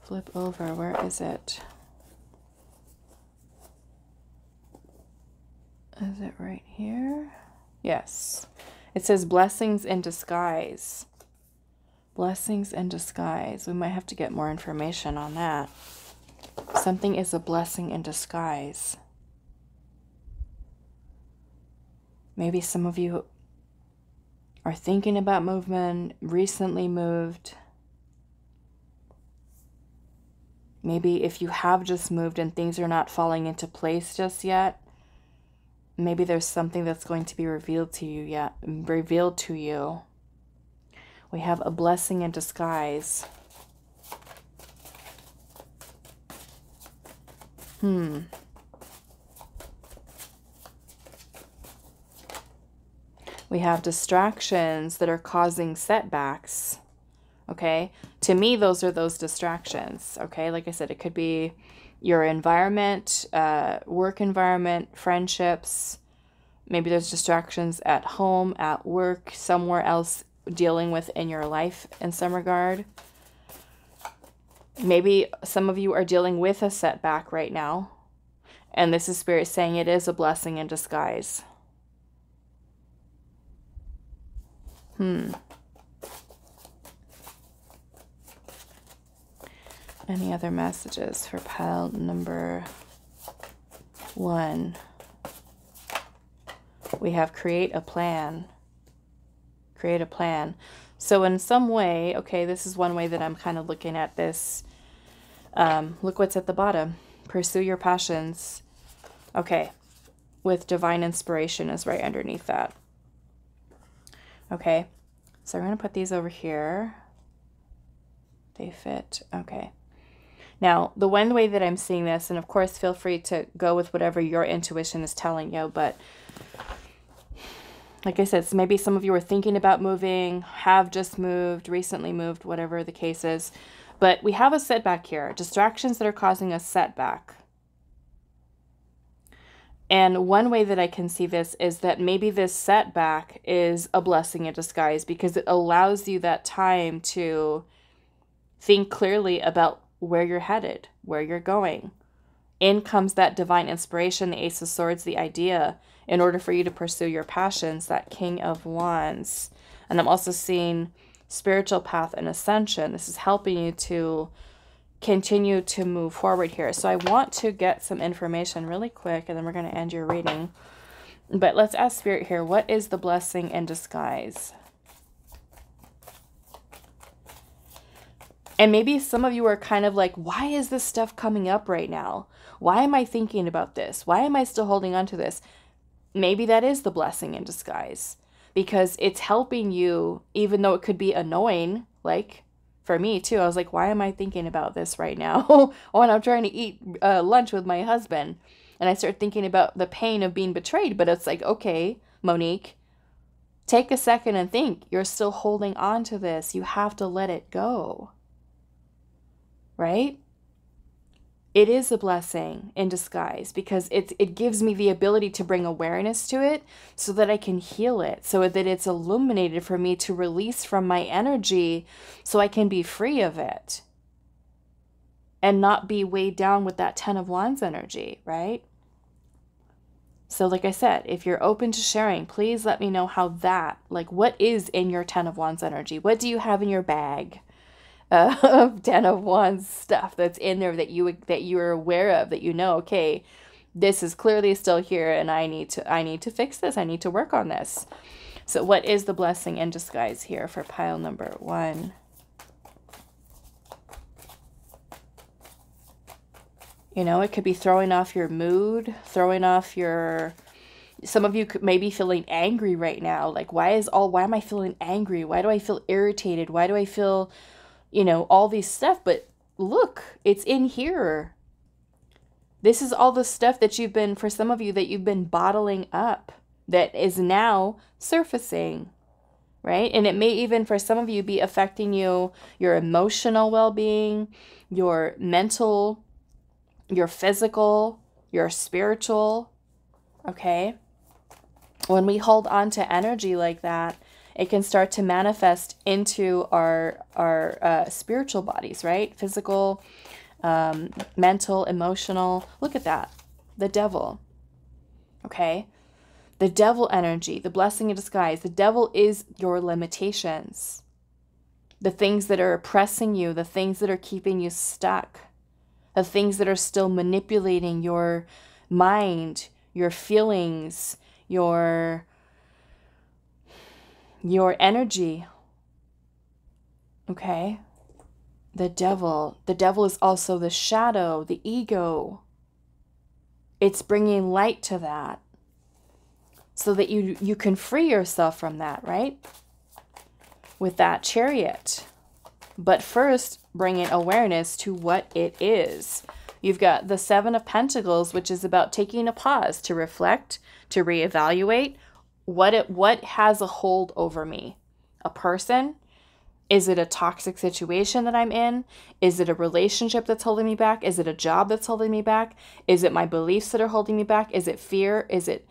Flip over. Where is it? Is it right here? Yes. It says blessings in disguise. Blessings in disguise. We might have to get more information on that. Something is a blessing in disguise. Maybe some of you are thinking about movement, recently moved. Maybe if you have just moved and things are not falling into place just yet, maybe there's something that's going to be revealed to you yet, revealed to you. We have a blessing in disguise. We have distractions that are causing setbacks. Okay, to me, those are those distractions. Okay, like I said, it could be your environment, work environment, friendships. Maybe there's distractions at home, at work, somewhere else dealing with in your life in some regard. Maybe some of you are dealing with a setback right now, and this is Spirit saying it is a blessing in disguise. Any other messages for pile number 1? We have create a plan. Create a plan. So in some way, okay, this is one way that I'm kind of looking at this. Look what's at the bottom. Pursue your passions. Okay, with divine inspiration is right underneath that. Okay, so I'm going to put these over here. They fit. Okay. Now, the one way that I'm seeing this, and of course, feel free to go with whatever your intuition is telling you, but like I said, so maybe some of you are thinking about moving, have just moved, recently moved, whatever the case is. But we have a setback here, distractions that are causing a setback. And one way that I can see this is that maybe this setback is a blessing in disguise because it allows you that time to think clearly about where you're headed, where you're going. In comes that divine inspiration, the Ace of Swords, the idea, in order for you to pursue your passions, that King of Wands. And I'm also seeing spiritual path and ascension. This is helping you to continue to move forward here. So I want to get some information really quick, and then we're going to end your reading. But let's ask Spirit here, what is the blessing in disguise? And maybe some of you are kind of like, why is this stuff coming up right now? Why am I thinking about this? Why am I still holding on to this? Maybe that is the blessing in disguise, because it's helping you, even though it could be annoying. Like for me too, I was like, why am I thinking about this right now when I'm trying to eat lunch with my husband? And I start thinking about the pain of being betrayed. But it's like, okay, Monique, take a second and think. You're still holding on to this. You have to let it go. Right? It is a blessing in disguise because it gives me the ability to bring awareness to it so that I can heal it, so that it's illuminated for me to release from my energy so I can be free of it and not be weighed down with that 10 of Wands energy, right? So like I said, if you're open to sharing, please let me know how that, like what is in your 10 of Wands energy? What do you have in your bag? Of 10 of Wands stuff that's in there that you're aware of, that you know, okay, this is clearly still here and I need to fix this. I need to work on this. So what is the blessing in disguise here for pile number 1? You know, it could be throwing off your mood, throwing off your, some of you may be feeling angry right now. Like, why am I feeling angry? Why do I feel irritated? Why do I feel, you know, all these stuff? But look, it's in here. This is all the stuff that you've been, for some of you, that you've been bottling up, that is now surfacing. right? And it may even, for some of you, be affecting you, your emotional well-being, your mental, your physical, your spiritual, okay? When we hold on to energy like that, it can start to manifest into our spiritual bodies, right? Physical, mental, emotional. Look at that. The devil, okay? The devil energy, the blessing in disguise. The devil is your limitations. The things that are oppressing you, the things that are keeping you stuck, the things that are still manipulating your mind, your feelings, your energy. Okay? The devil is also the shadow, the ego. It's bringing light to that so that you can free yourself from that, right? With that Chariot. But first, bring in awareness to what it is. You've got the Seven of Pentacles, which is about taking a pause to reflect, to reevaluate what has a hold over me. A person? Is it a toxic situation that I'm in? Is it a relationship that's holding me back? Is it a job that's holding me back? Is it my beliefs that are holding me back? Is it fear? Is it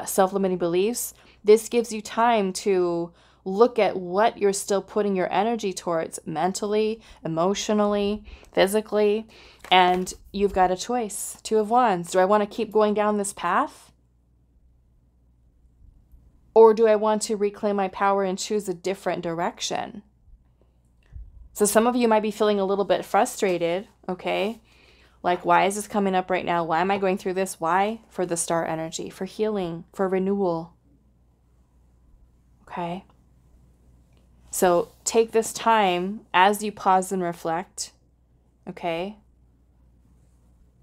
self-limiting beliefs? This gives you time to look at what you're still putting your energy towards mentally, emotionally, physically, and you've got a choice. Two of Wands. Do I want to keep going down this path? Or do I want to reclaim my power and choose a different direction? So some of you might be feeling a little bit frustrated, okay? Like, why is this coming up right now? Why am I going through this? Why? For the star energy, for healing, for renewal. Okay? So take this time as you pause and reflect, okay?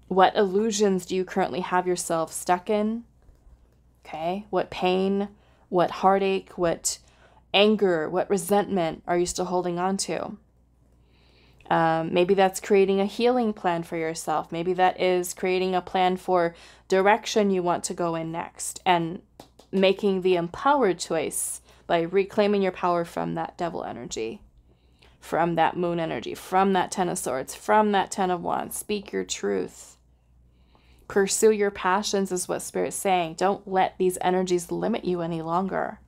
What illusions do you currently have yourself stuck in? Okay? What pain, what heartache, what anger, what resentment are you still holding on to? Maybe that's creating a healing plan for yourself. Maybe that is creating a plan for direction you want to go in next and making the empowered choice by reclaiming your power from that devil energy, from that moon energy, from that Ten of Swords, from that Ten of Wands. Speak your truth. Pursue your passions is what Spirit's saying. Don't let these energies limit you any longer.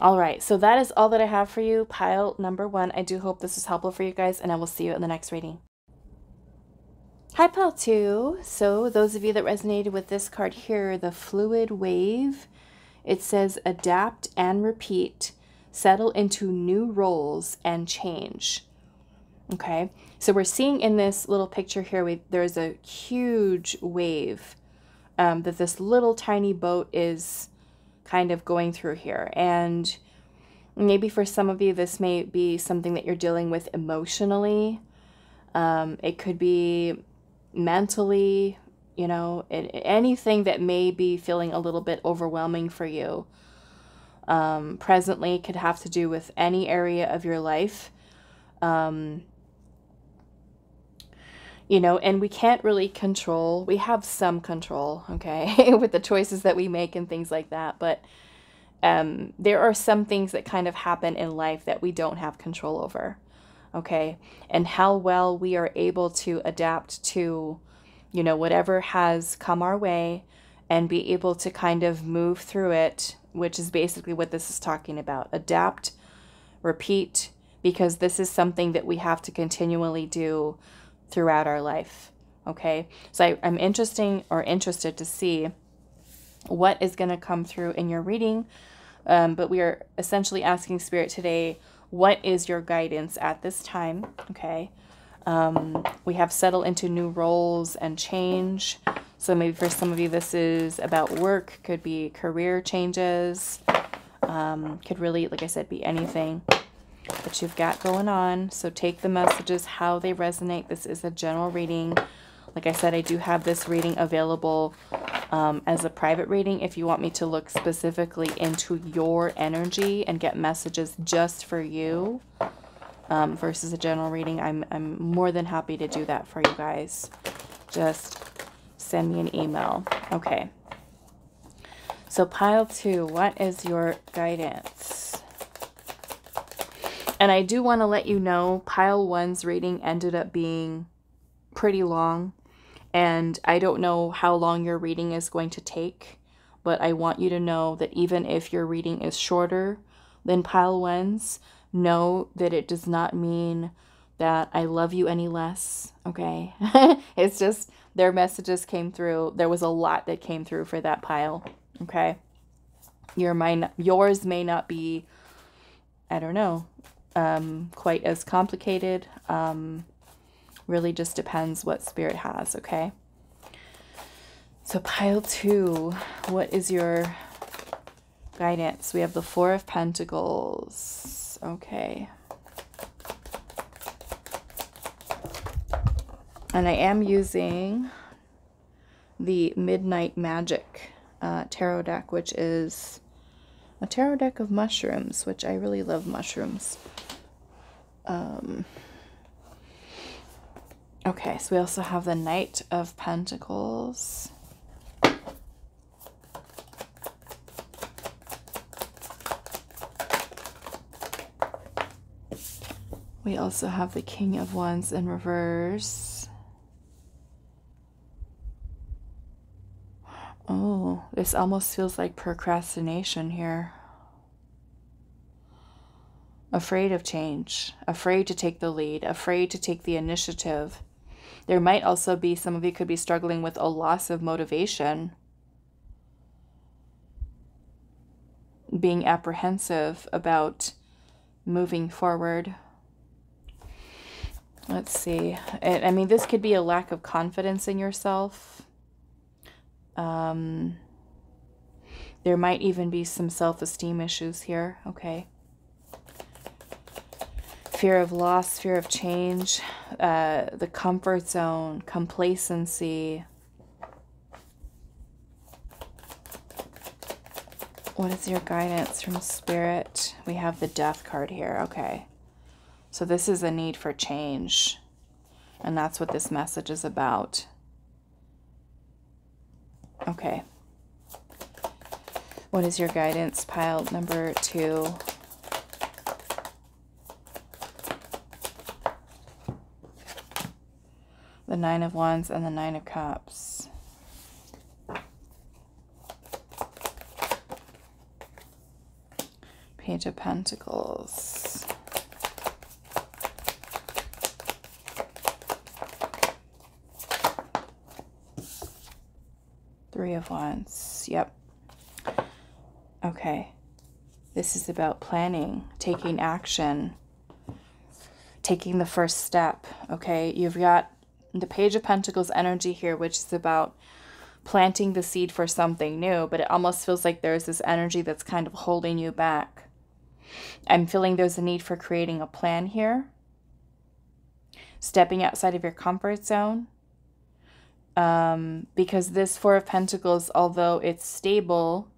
All right, so that is all that I have for you, pile number 1. I do hope this is helpful for you guys, and I will see you in the next reading. Hi, pile 2. So those of you that resonated with this card here, the Fluid Wave, it says adapt and repeat, settle into new roles and change. Okay, so we're seeing in this little picture here, there's a huge wave that this little tiny boat is kind of going through here. And maybe for some of you, this may be something that you're dealing with emotionally. It could be mentally, you know, anything that may be feeling a little bit overwhelming for you. Presently could have to do with any area of your life. You know, and we can't really control, we have some control, okay, with the choices that we make and things like that. But there are some things that kind of happen in life that we don't have control over, okay? And how well we are able to adapt to, you know, whatever has come our way and be able to kind of move through it, which is basically what this is talking about. Adapt, repeat, because this is something that we have to continually do throughout our life. Okay, so I'm interested to see what is going to come through in your reading, but we are essentially asking Spirit today, what is your guidance at this time? Okay, we have settled into new roles and change. So maybe for some of you this is about work, could be career changes, could really, like I said, be anything that you've got going on. So take the messages how they resonate. This is a general reading. Like I said, I do have this reading available as a private reading if you want me to look specifically into your energy and get messages just for you, versus a general reading. I'm more than happy to do that for you guys. Just send me an email. Okay, so pile 2, what is your guidance? And I do want to let you know, pile 1's reading ended up being pretty long. And I don't know how long your reading is going to take. But I want you to know that even if your reading is shorter than pile 1's, know that it does not mean that I love you any less, okay? It's just their messages came through. There was a lot that came through for that pile, okay? Yours may not be, I don't know, quite as complicated. Really just depends what Spirit has, okay? So pile 2, what is your guidance? We have the 4 of Pentacles, okay. And I am using the Midnight Magic tarot deck, which is a tarot deck of mushrooms, which I really love mushrooms. Okay, so we also have the Knight of Pentacles. We also have the King of Wands in reverse. Oh, this almost feels like procrastination here. Afraid of change, afraid to take the lead, afraid to take the initiative. There might also be, some of you could be struggling with a loss of motivation. Being apprehensive about moving forward. Let's see. I mean, this could be a lack of confidence in yourself. There might even be some self-esteem issues here. Okay. Fear of loss, fear of change, the comfort zone, complacency. What is your guidance from Spirit? We have the Death card here. Okay. So this is a need for change. And that's what this message is about. Okay. What is your guidance? Pile number 2. The 9 of Wands and the 9 of Cups. Page of Pentacles. Three of Wands. Yep. Okay. This is about planning, taking action, taking the first step. Okay. You've got the Page of Pentacles energy here, which is about planting the seed for something new, but it almost feels like there's this energy that's kind of holding you back. I'm feeling there's a need for creating a plan here. Stepping outside of your comfort zone. Because this 4 of Pentacles, although it's stable,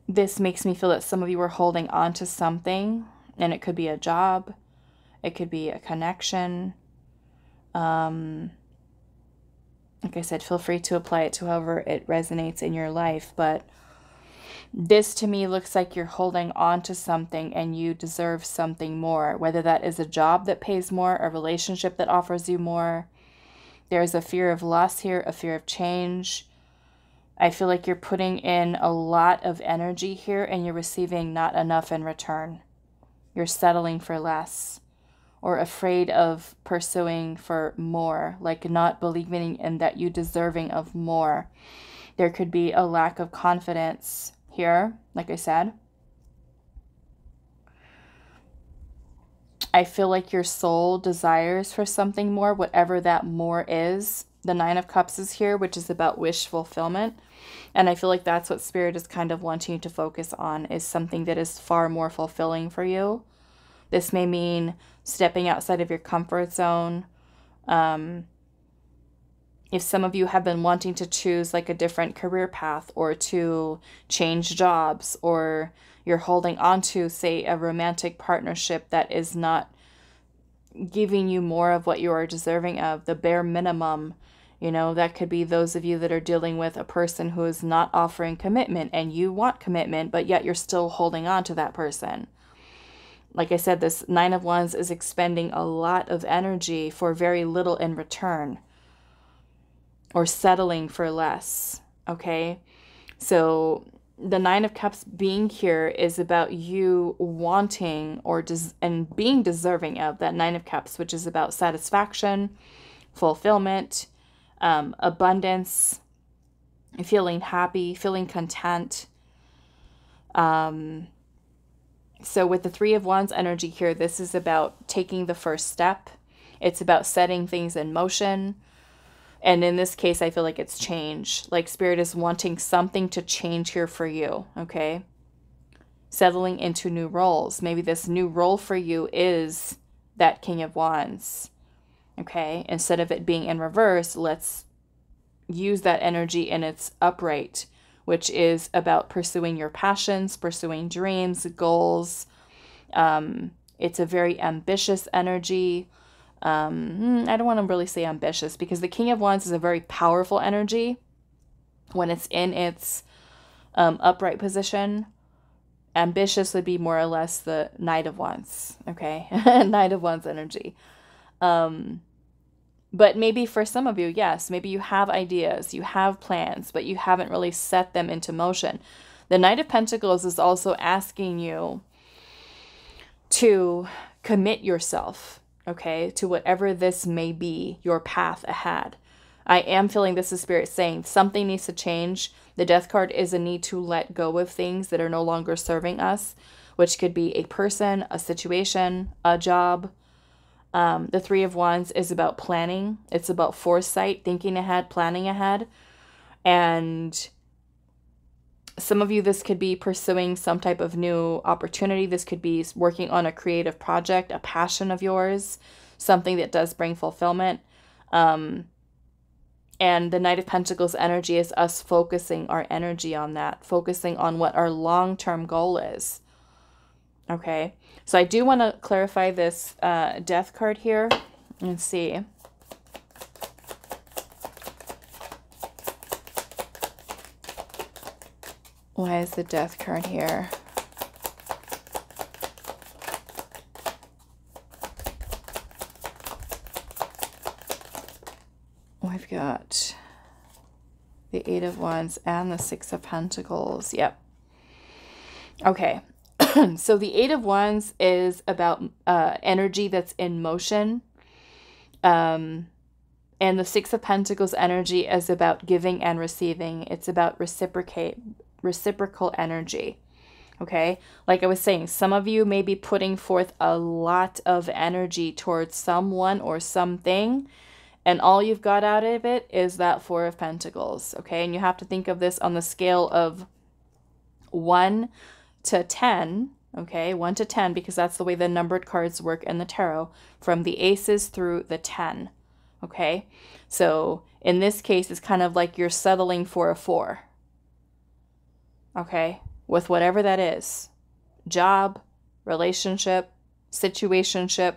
this makes me feel that some of you are holding on to something, and it could be a job, it could be a connection. Like I said, feel free to apply it to however it resonates in your life, but this to me looks like you're holding on to something and you deserve something more, whether that is a job that pays more, a relationship that offers you more. There's a fear of loss here, a fear of change. I feel like you're putting in a lot of energy here and you're receiving not enough in return. You're settling for less or afraid of pursuing for more, like not believing in that you deserving of more. There could be a lack of confidence here, like I said. I feel like your soul desires for something more, whatever that more is. The 9 of Cups is here, which is about wish fulfillment. And I feel like that's what Spirit is kind of wanting you to focus on, is something that is far more fulfilling for you. This may mean stepping outside of your comfort zone. If some of you have been wanting to choose like a different career path or to change jobs, or you're holding on to, say, a romantic partnership that is not giving you more of what you are deserving of, the bare minimum You know, that could be those of you that are dealing with a person who is not offering commitment and you want commitment, but yet you're still holding on to that person. Like I said, this Nine of Wands is expending a lot of energy for very little in return, or settling for less. Okay? So the Nine of Cups being here is about you wanting and being deserving of that Nine of Cups, which is about satisfaction, fulfillment, abundance, feeling happy, feeling content. So with the Three of Wands energy here, this is about taking the first step. It's about setting things in motion. And in this case, I feel like it's change. Like Spirit is wanting something to change here for you, okay? Settling into new roles. Maybe this new role for you is that King of Wands, okay? Instead of it being in reverse, let's use that energy in its upright, which is about pursuing your passions, pursuing dreams, goals. It's a very ambitious energy. I don't want to really say ambitious, because the King of Wands is a very powerful energy when it's in its upright position. Ambitious would be more or less the Knight of Wands, okay? Knight of Wands energy. But maybe for some of you, yes, maybe you have ideas, you have plans, but you haven't really set them into motion. The Knight of Pentacles is also asking you to commit yourself, okay, to whatever this may be, your path ahead. I am feeling this is Spirit saying something needs to change. The Death card is a need to let go of things that are no longer serving us, which could be a person, a situation, a job. The Three of Wands is about planning. It's about foresight, thinking ahead, planning ahead. And some of you, this could be pursuing some type of new opportunity. This could be working on a creative project, a passion of yours, something that does bring fulfillment. And the Knight of Pentacles energy is us focusing our energy on that, focusing on what our long-term goal is. Okay, so I do want to clarify this Death card here and see. Why is the Death card here? We've got the Eight of Wands and the Six of Pentacles. Yep. Okay. So the Eight of Wands is about energy that's in motion. And the Six of Pentacles energy is about giving and receiving. It's about reciprocal energy. Okay? Like I was saying, some of you may be putting forth a lot of energy towards someone or something, and all you've got out of it is that Four of Pentacles. Okay? And you have to think of this on the scale of 1 to 10, okay, 1 to 10, because that's the way the numbered cards work in the tarot, from the aces through the 10, okay? So in this case, it's kind of like you're settling for a 4, okay, with whatever that is, job, relationship, situationship,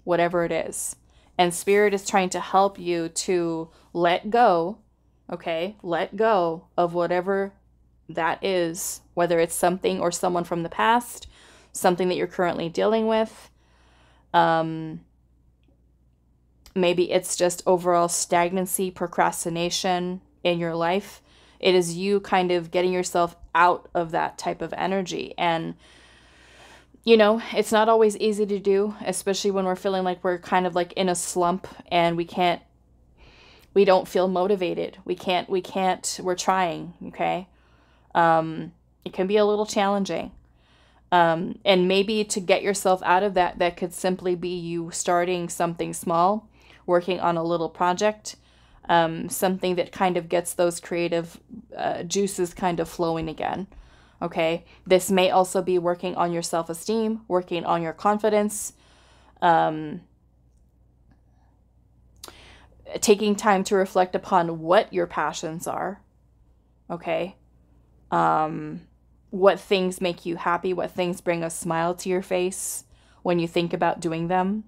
whatever it is. And Spirit is trying to help you to let go, okay, let go of whatever that is, whether it's something or someone from the past, something that you're currently dealing with. Maybe it's just overall stagnancy, procrastination in your life. It is you kind of getting yourself out of that type of energy. And, you know, it's not always easy to do, especially when we're feeling like we're kind of like in a slump and we don't feel motivated. We're trying, okay? It can be a little challenging. And maybe to get yourself out of that, that could simply be you starting something small, working on a little project, something that kind of gets those creative juices kind of flowing again. Okay. This may also be working on your self-esteem, working on your confidence, taking time to reflect upon what your passions are. Okay. What things make you happy, what things bring a smile to your face when you think about doing them.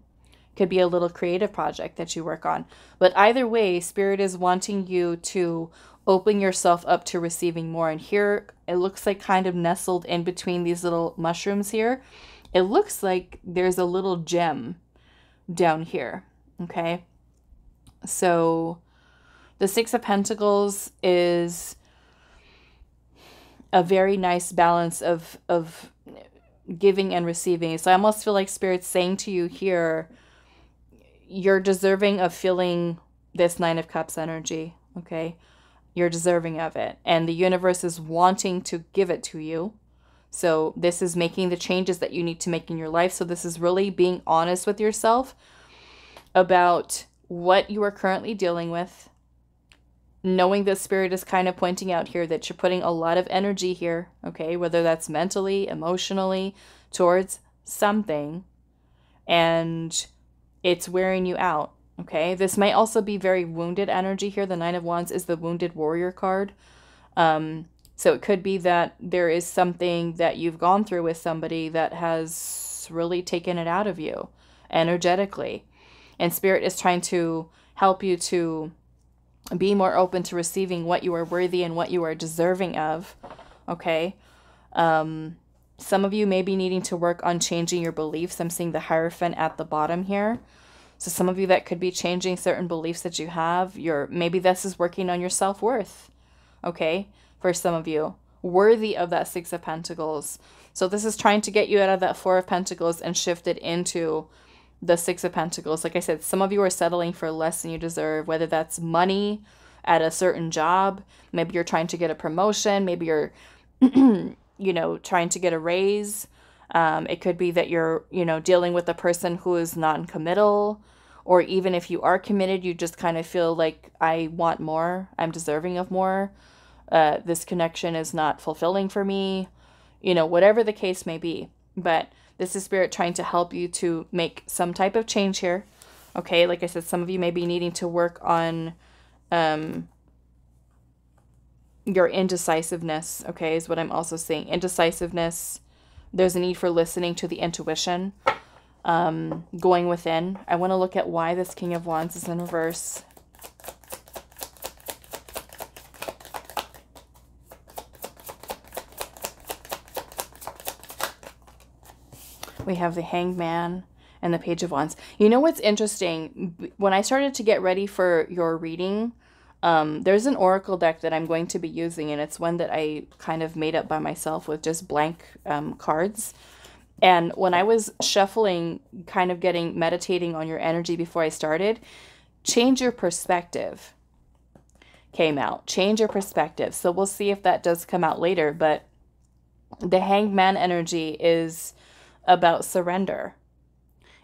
Could be a little creative project that you work on. But either way, Spirit is wanting you to open yourself up to receiving more. And here it looks like kind of nestled in between these little mushrooms here, it looks like there's a little gem down here. Okay. So the Six of Pentacles is a very nice balance of giving and receiving. So I almost feel like Spirit's saying to you here, you're deserving of feeling this Nine of Cups energy. Okay. You're deserving of it. And the universe is wanting to give it to you. So this is making the changes that you need to make in your life. So this is really being honest with yourself about what you are currently dealing with. Knowing that Spirit is kind of pointing out here that you're putting a lot of energy here, okay? Whether that's mentally, emotionally, towards something. And it's wearing you out, okay? This might also be very wounded energy here. The Nine of Wands is the Wounded Warrior card. So it could be that there is something that you've gone through with somebody that has really taken it out of you energetically. And Spirit is trying to help you to be more open to receiving what you are worthy and what you are deserving of, okay? Some of you may be needing to work on changing your beliefs. I'm seeing the Hierophant at the bottom here. So some of you, that could be changing certain beliefs that you have. Maybe this is working on your self-worth, okay? For some of you, worthy of that Six of Pentacles. So this is trying to get you out of that Four of Pentacles and shift it into the Six of Pentacles. Like I said, some of you are settling for less than you deserve, whether that's money at a certain job. Maybe you're trying to get a promotion. Maybe you're, trying to get a raise. It could be that you're, dealing with a person who is non-committal, or even if you are committed, you just kind of feel like, I want more. I'm deserving of more. This connection is not fulfilling for me, whatever the case may be. But this is Spirit trying to help you to make some type of change here. Okay, like I said, some of you may be needing to work on your indecisiveness, okay, is what I'm also seeing. Indecisiveness, there's a need for listening to the intuition, going within. I want to look at why this King of Wands is in reverse. We have the Hanged Man and the Page of Wands. You know what's interesting? When I started to get ready for your reading, there's an oracle deck that I'm going to be using, and it's one that I kind of made up by myself with just blank cards. And when I was shuffling, kind of meditating on your energy before I started, change your perspective came out. Change your perspective. So we'll see if that does come out later. But the Hanged Man energy is about surrender.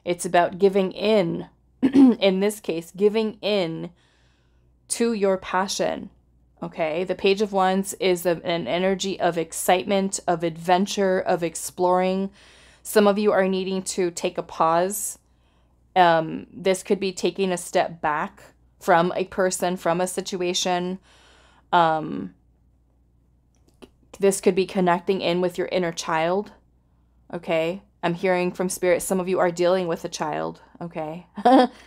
It's about giving in, in this case, giving in to your passion, okay? The Page of Wands is an energy of excitement, of adventure, of exploring. Some of you are needing to take a pause. This could be taking a step back from a person, from a situation. This could be connecting in with your inner child, okay? I'm hearing from Spirit, some of you are dealing with a child, okay?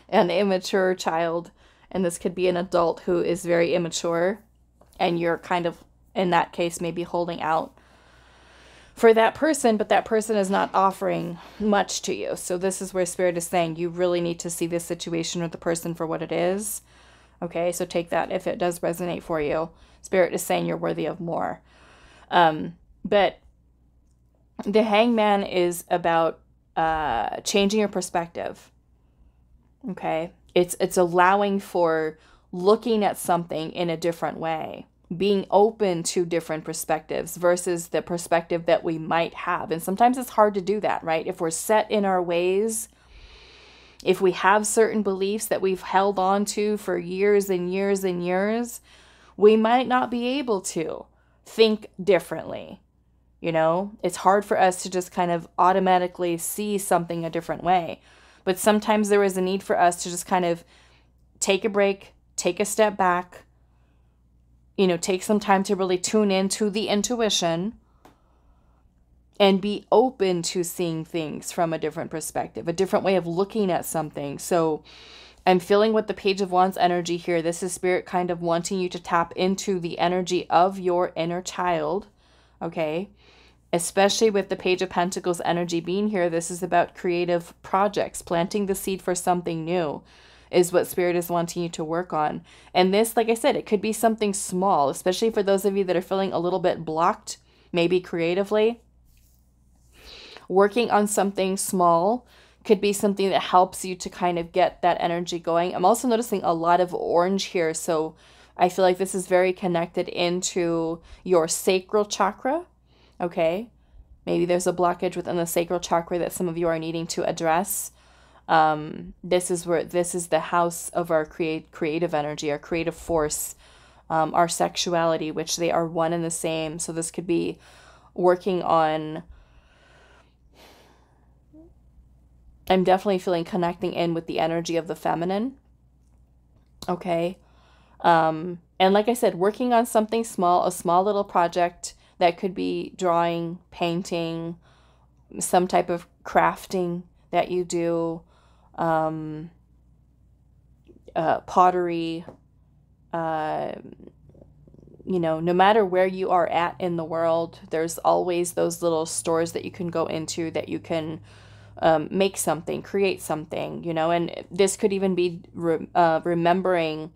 An immature child. And this could be an adult who is very immature. And you're kind of, in that case, maybe holding out for that person. But that person is not offering much to you. So this is where Spirit is saying you really need to see this situation or the person for what it is. Okay, so take that if it does resonate for you. Spirit is saying you're worthy of more. But the Hangman is about changing your perspective. Okay, it's allowing for looking at something in a different way, being open to different perspectives versus the perspective that we might have. And sometimes it's hard to do that, right? If we're set in our ways, if we have certain beliefs that we've held on to for years and years and years, we might not be able to think differently. It's hard for us to just kind of automatically see something a different way. But sometimes there is a need for us to just kind of take a break, take a step back, take some time to really tune into the intuition and be open to seeing things from a different perspective, a different way of looking at something. So I'm feeling with the Page of Wands energy here, this is Spirit kind of wanting you to tap into the energy of your inner child, okay? Especially with the Page of Pentacles energy being here, this is about creative projects, planting the seed for something new is what Spirit is wanting you to work on. And this, like I said, it could be something small, especially for those of you that are feeling a little bit blocked, maybe creatively. Working on something small could be something that helps you to kind of get that energy going. I'm also noticing a lot of orange here, so I feel like this is very connected into your sacral chakra, okay? Maybe there's a blockage within the sacral chakra that some of you are needing to address. This is the house of our creative energy, our creative force, our sexuality, which they are one and the same. So this could be working on, I'm definitely feeling connecting in with the energy of the feminine. Okay. And like I said, working on something small, a small little project that could be drawing, painting, some type of crafting that you do, pottery, you know, no matter where you are at in the world, there's always those little stores that you can go into that you can make something, create something, you know, and this could even be remembering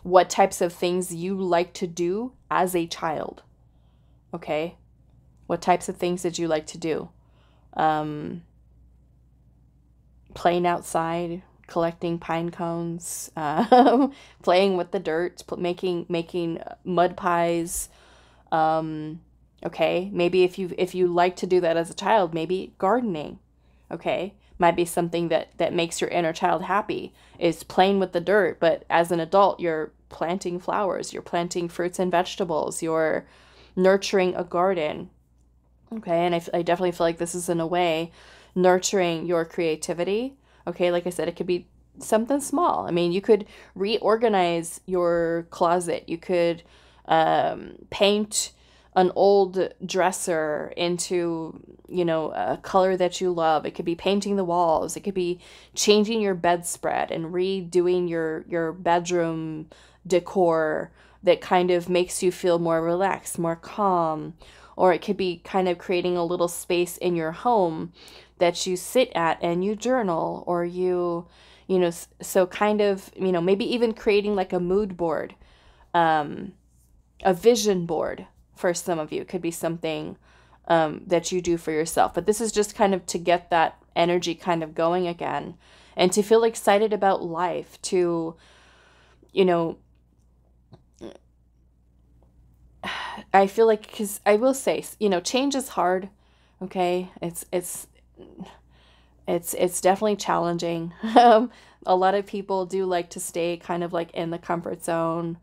what types of things you like to do as a child. Okay. What types of things did you like to do? Playing outside, collecting pine cones, playing with the dirt, making mud pies. Okay. Maybe if you like to do that as a child, maybe gardening. Okay, might be something that makes your inner child happy, is playing with the dirt. But as an adult, you're planting flowers, you're planting fruits and vegetables, you're nurturing a garden. Okay, and I definitely feel like this is in a way nurturing your creativity. Okay, like I said, it could be something small. I mean, you could reorganize your closet. You could paint an old dresser into, you know, a color that you love. It could be painting the walls. It could be changing your bedspread and redoing your bedroom decor that kind of makes you feel more relaxed, more calm. Or it could be kind of creating a little space in your home that you sit at and you journal, or you know, so kind of, you know, maybe even creating like a mood board, a vision board. For some of you, it could be something that you do for yourself. But this is just kind of to get that energy kind of going again and to feel excited about life, to, you know, I feel like, because I will say, you know, change is hard. Okay. It's definitely challenging. A lot of people do like to stay kind of like in the comfort zone,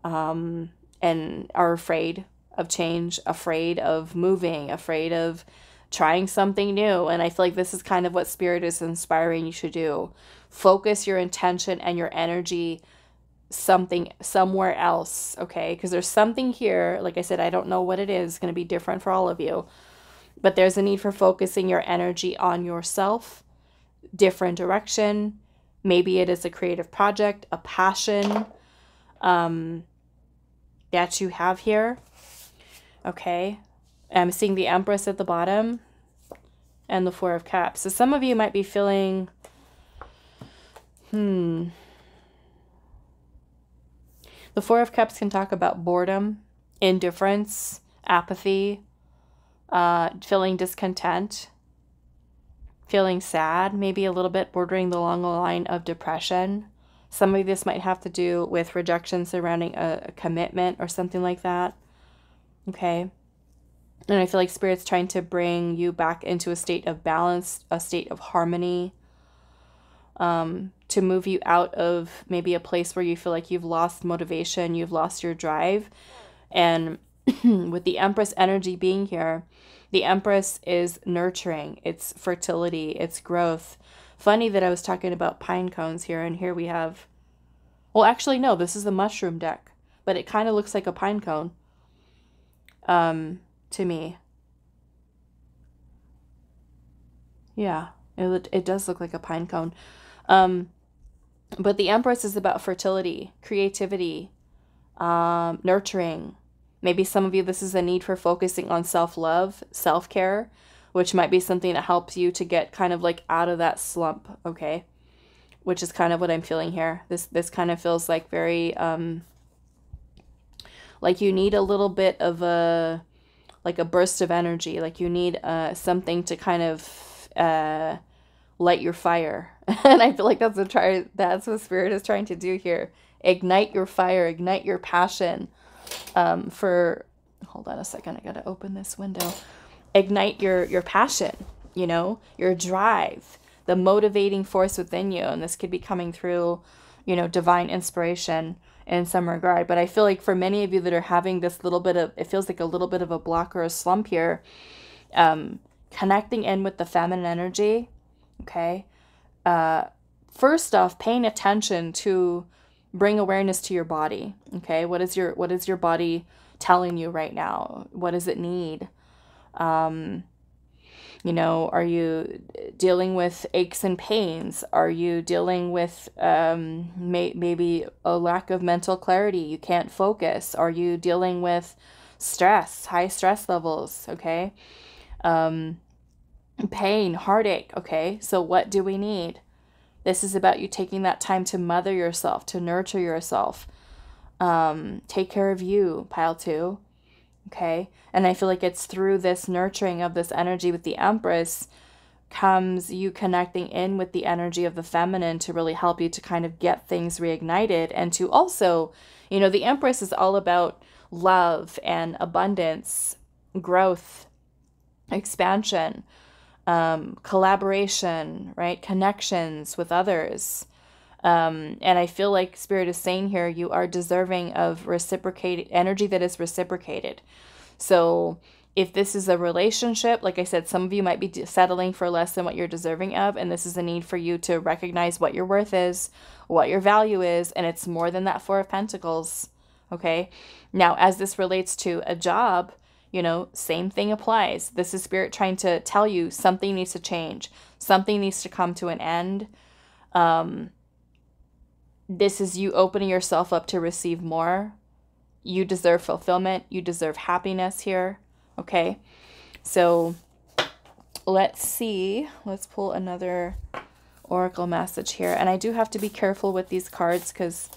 and are afraid of change, afraid of moving, afraid of trying something new. And I feel like this is kind of what Spirit is inspiring you to do. Focus your intention and your energy somewhere else, okay? Because there's something here, like I said, I don't know what it is. It's going to be different for all of you. But there's a need for focusing your energy on yourself, different direction. Maybe it is a creative project, a passion that you have here. Okay, I'm seeing the Empress at the bottom and the Four of Cups. So some of you might be feeling, the Four of Cups can talk about boredom, indifference, apathy, feeling discontent, feeling sad, maybe a little bit bordering along the line of depression. Some of this might have to do with rejection surrounding a commitment or something like that. Okay. And I feel like Spirit's trying to bring you back into a state of balance, a state of harmony, to move you out of maybe a place where you feel like you've lost motivation, you've lost your drive. And with the Empress energy being here, the Empress is nurturing, it's fertility, it's growth. Funny that I was talking about pine cones here, and here we have, well, actually, no, this is the mushroom deck, but it kind of looks like a pine cone. To me. Yeah, it does look like a pine cone. But the Empress is about fertility, creativity, nurturing. Maybe some of you, this is a need for focusing on self-love, self-care, which might be something that helps you to get kind of like out of that slump, okay? Which is kind of what I'm feeling here. This kind of feels like very, like you need a little bit of like a burst of energy. Like you need something to kind of light your fire. And I feel like that's what Spirit is trying to do here. Ignite your fire, ignite your passion. Hold on a second, I gotta open this window. Ignite your passion, you know, your drive, the motivating force within you. And this could be coming through, you know, divine inspiration in some regard. But I feel like for many of you that are having this little bit of, it feels like a little bit of a block or a slump here, connecting in with the feminine energy, okay? First off, paying attention to bring awareness to your body, okay? What is your body telling you right now? What does it need? You know, are you dealing with aches and pains? Are you dealing with maybe a lack of mental clarity? You can't focus. Are you dealing with stress, high stress levels? Okay. Pain, heartache. Okay. So what do we need? This is about you taking that time to mother yourself, to nurture yourself. Take care of you, pile 2. Okay. And I feel like it's through this nurturing of this energy with the Empress comes you connecting in with the energy of the feminine to really help you to kind of get things reignited. And to also, you know, the Empress is all about love and abundance, growth, expansion, collaboration, right? Connections with others. And I feel like Spirit is saying here, you are deserving of reciprocated energy that is reciprocated. So if this is a relationship, like I said, some of you might be settling for less than what you're deserving of. And this is a need for you to recognize what your worth is, what your value is. And it's more than that 4 of Pentacles. Okay. Now, as this relates to a job, you know, same thing applies. This is Spirit trying to tell you something needs to change. Something needs to come to an end. This is you opening yourself up to receive more. You deserve fulfillment. You deserve happiness here. Okay. So let's see. Let's pull another oracle message here. And I do have to be careful with these cards because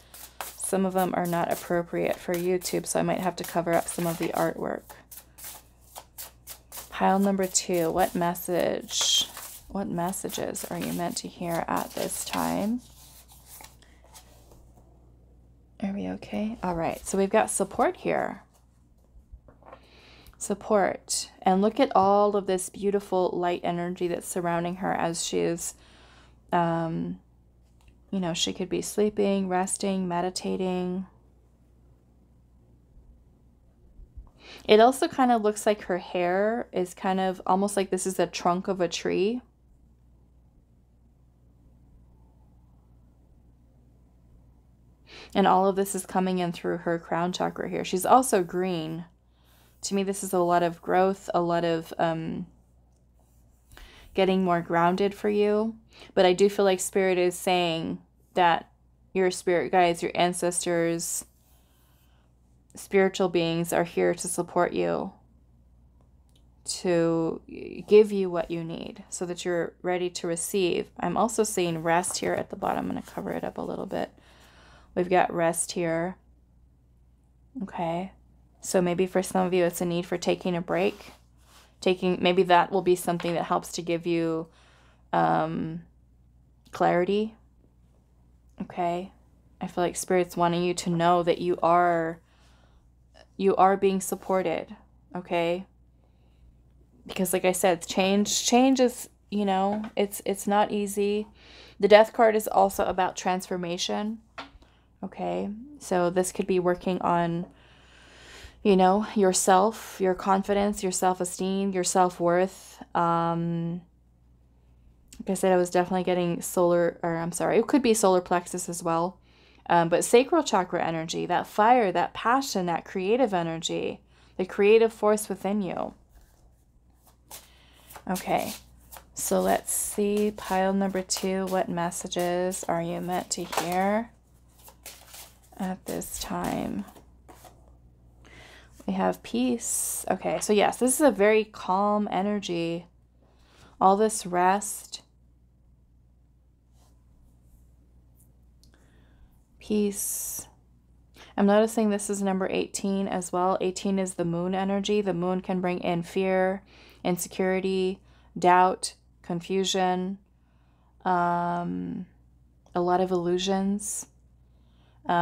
some of them are not appropriate for YouTube. So I might have to cover up some of the artwork. Pile number 2. What messages are you meant to hear at this time? Are we okay? All right. So we've got support here. Support. And look at all of this beautiful light energy that's surrounding her as she is, you know, she could be sleeping, resting, meditating. It also kind of looks like her hair is kind of almost like this is a trunk of a tree. And all of this is coming in through her crown chakra here. She's also green. To me, this is a lot of growth, a lot of getting more grounded for you. But I do feel like Spirit is saying that your spirit guides, your ancestors, spiritual beings are here to support you, to give you what you need so that you're ready to receive. I'm also seeing rest here at the bottom. I'm going to cover it up a little bit. We've got rest here. Okay. So maybe for some of you, it's a need for taking a break. Maybe that will be something that helps to give you clarity. Okay. I feel like Spirit's wanting you to know that you are being supported. Okay. Because like I said, change is, you know, it's not easy. The Death card is also about transformation. Okay, so this could be working on, you know, yourself, your confidence, your self-esteem, your self-worth. Like I said, I was definitely getting it could be solar plexus as well. But sacral chakra energy, that fire, that passion, that creative energy, the creative force within you. Okay, So let's see, pile number 2, what messages are you meant to hear at this time? We have peace. Okay, so yes, this is a very calm energy. All this rest, peace. I'm noticing this is number 18 as well. 18 is the moon energy. The moon can bring in fear, insecurity, doubt, confusion, a lot of illusions.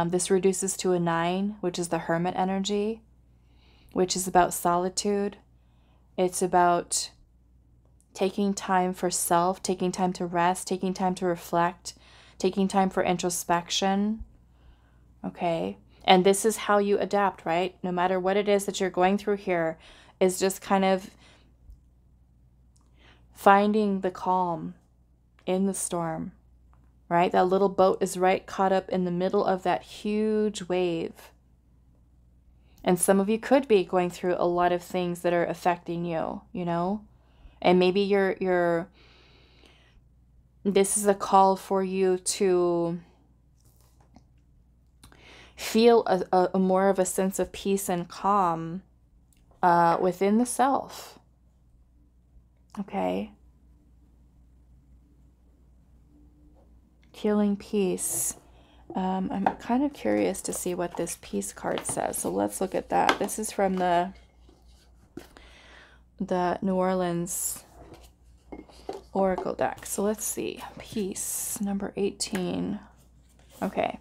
This reduces to a 9, which is the hermit energy, which is about solitude. It's about taking time for self, taking time to rest, taking time to reflect, taking time for introspection. Okay. And this is how you adapt, right? No matter what it is that you're going through here, is just kind of finding the calm in the storm, right? That little boat is right caught up in the middle of that huge wave. And some of you could be going through a lot of things that are affecting you, you know? And maybe this is a call for you to feel a more of a sense of peace and calm within the self. Okay. Healing peace. I'm kind of curious to see what this peace card says. So let's look at that. This is from the New Orleans Oracle deck. So let's see. Peace, number 18. Okay.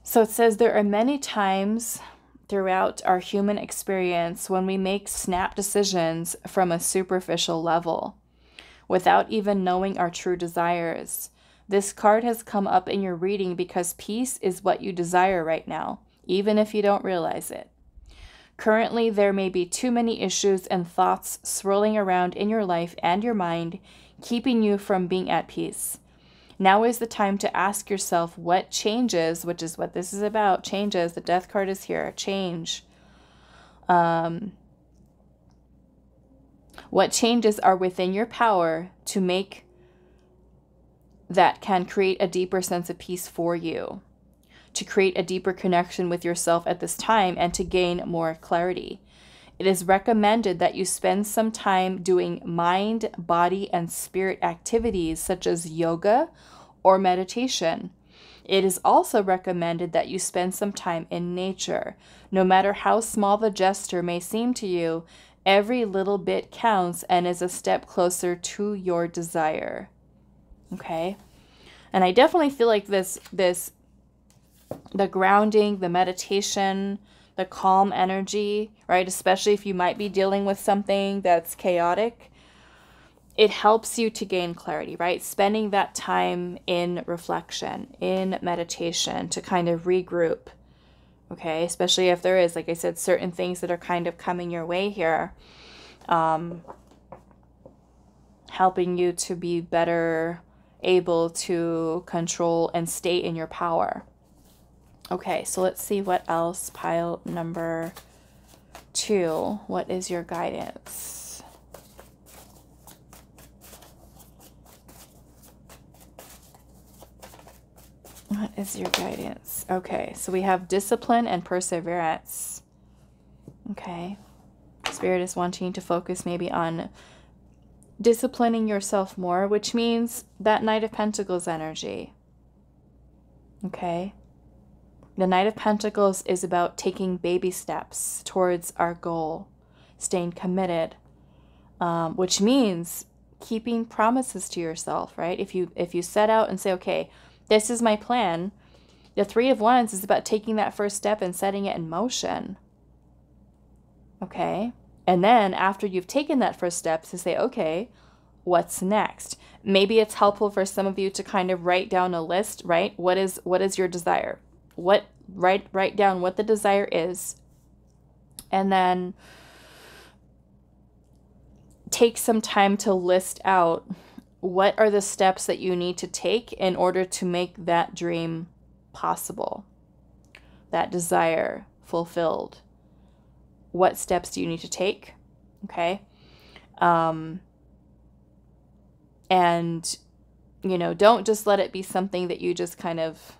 So it says there are many times throughout our human experience when we make snap decisions from a superficial level without even knowing our true desires. This card has come up in your reading because peace is what you desire right now, even if you don't realize it. Currently, there may be too many issues and thoughts swirling around in your life and your mind, keeping you from being at peace. Now is the time to ask yourself what changes, which is what this is about, changes. The death card is here, change. What changes are within your power to make that can create a deeper sense of peace for you, to create a deeper connection with yourself at this time, and to gain more clarity. It is recommended that you spend some time doing mind, body, and spirit activities such as yoga or meditation. It is also recommended that you spend some time in nature. No matter how small the gesture may seem to you, every little bit counts and is a step closer to your desire. Okay? And I definitely feel like the grounding, the meditation, the calm energy, right? Especially if you might be dealing with something that's chaotic, it helps you to gain clarity, right? Spending that time in reflection, in meditation, to kind of regroup, okay? Especially if there is, like I said, certain things that are kind of coming your way here, helping you to be better able to control and stay in your power. Okay, so let's see what else. Pile number 2. What is your guidance? What is your guidance? Okay, so we have discipline and perseverance. Okay. Spirit is wanting to focus maybe on disciplining yourself more, which means that Knight of Pentacles energy. Okay. The Knight of Pentacles is about taking baby steps towards our goal, staying committed, which means keeping promises to yourself, right? If you set out and say, okay, this is my plan, the Three of Wands is about taking that first step and setting it in motion. Okay? And then after you've taken that first step to say, okay, what's next? Maybe it's helpful for some of you to kind of write down a list, right? What is your desire? Write down what the desire is, and then take some time to list out what are the steps that you need to take in order to make that dream possible, that desire fulfilled. What steps do you need to take? Okay. And, you know, don't just let it be something that you just kind of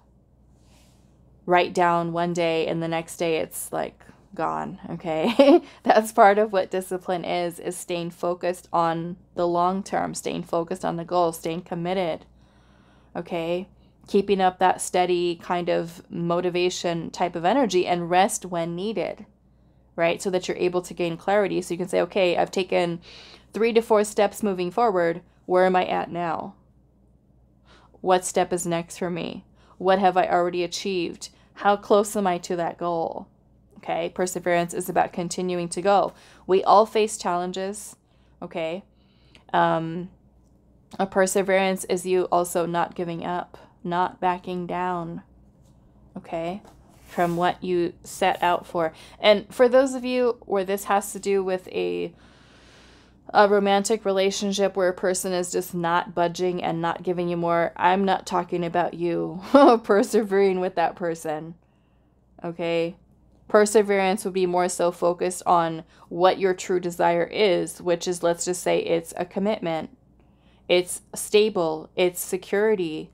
write down one day and the next day it's like gone. Okay. That's part of what discipline is staying focused on the long term, staying focused on the goal, staying committed. Okay. Keeping up that steady kind of motivation type of energy, and rest when needed, right? So that you're able to gain clarity. So you can say, okay, I've taken 3 to 4 steps moving forward. Where am I at now? What step is next for me? What have I already achieved? How close am I to that goal? Okay. Perseverance is about continuing to go. We all face challenges. Okay. A perseverance is you also not giving up, not backing down, okay, from what you set out for. And for those of you where this has to do with a romantic relationship where a person is just not budging and not giving you more, I'm not talking about you persevering with that person, okay? Perseverance would be more so focused on what your true desire is, which is, let's just say it's a commitment. It's stable. It's security.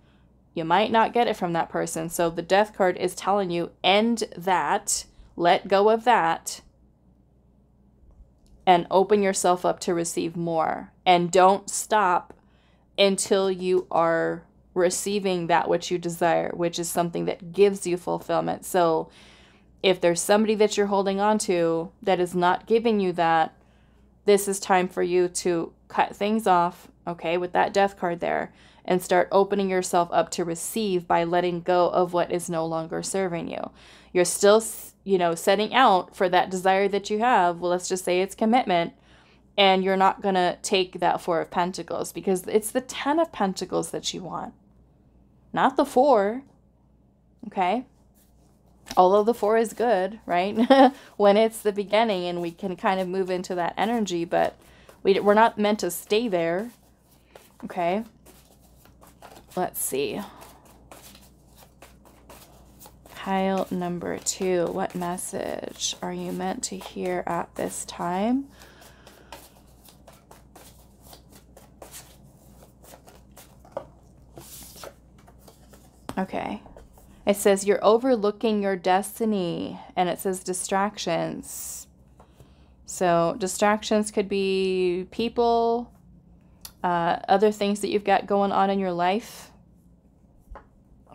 You might not get it from that person. So the Death card is telling you, end that, let go of that, and open yourself up to receive more. And don't stop until you are receiving that which you desire, which is something that gives you fulfillment. So if there's somebody that you're holding on to that is not giving you that, this is time for you to cut things off, okay, with that Death card there, and start opening yourself up to receive by letting go of what is no longer serving you. You're still, you know, setting out for that desire that you have. Well, let's just say it's commitment, and you're not going to take that 4 of Pentacles because it's the 10 of Pentacles that you want, not the 4, okay? Although the 4 is good, right? When it's the beginning and we can kind of move into that energy, but we're not meant to stay there. Okay. Let's see. Pile number 2. What message are you meant to hear at this time? Okay. It says you're overlooking your destiny, and it says distractions. So distractions could be people, other things that you've got going on in your life.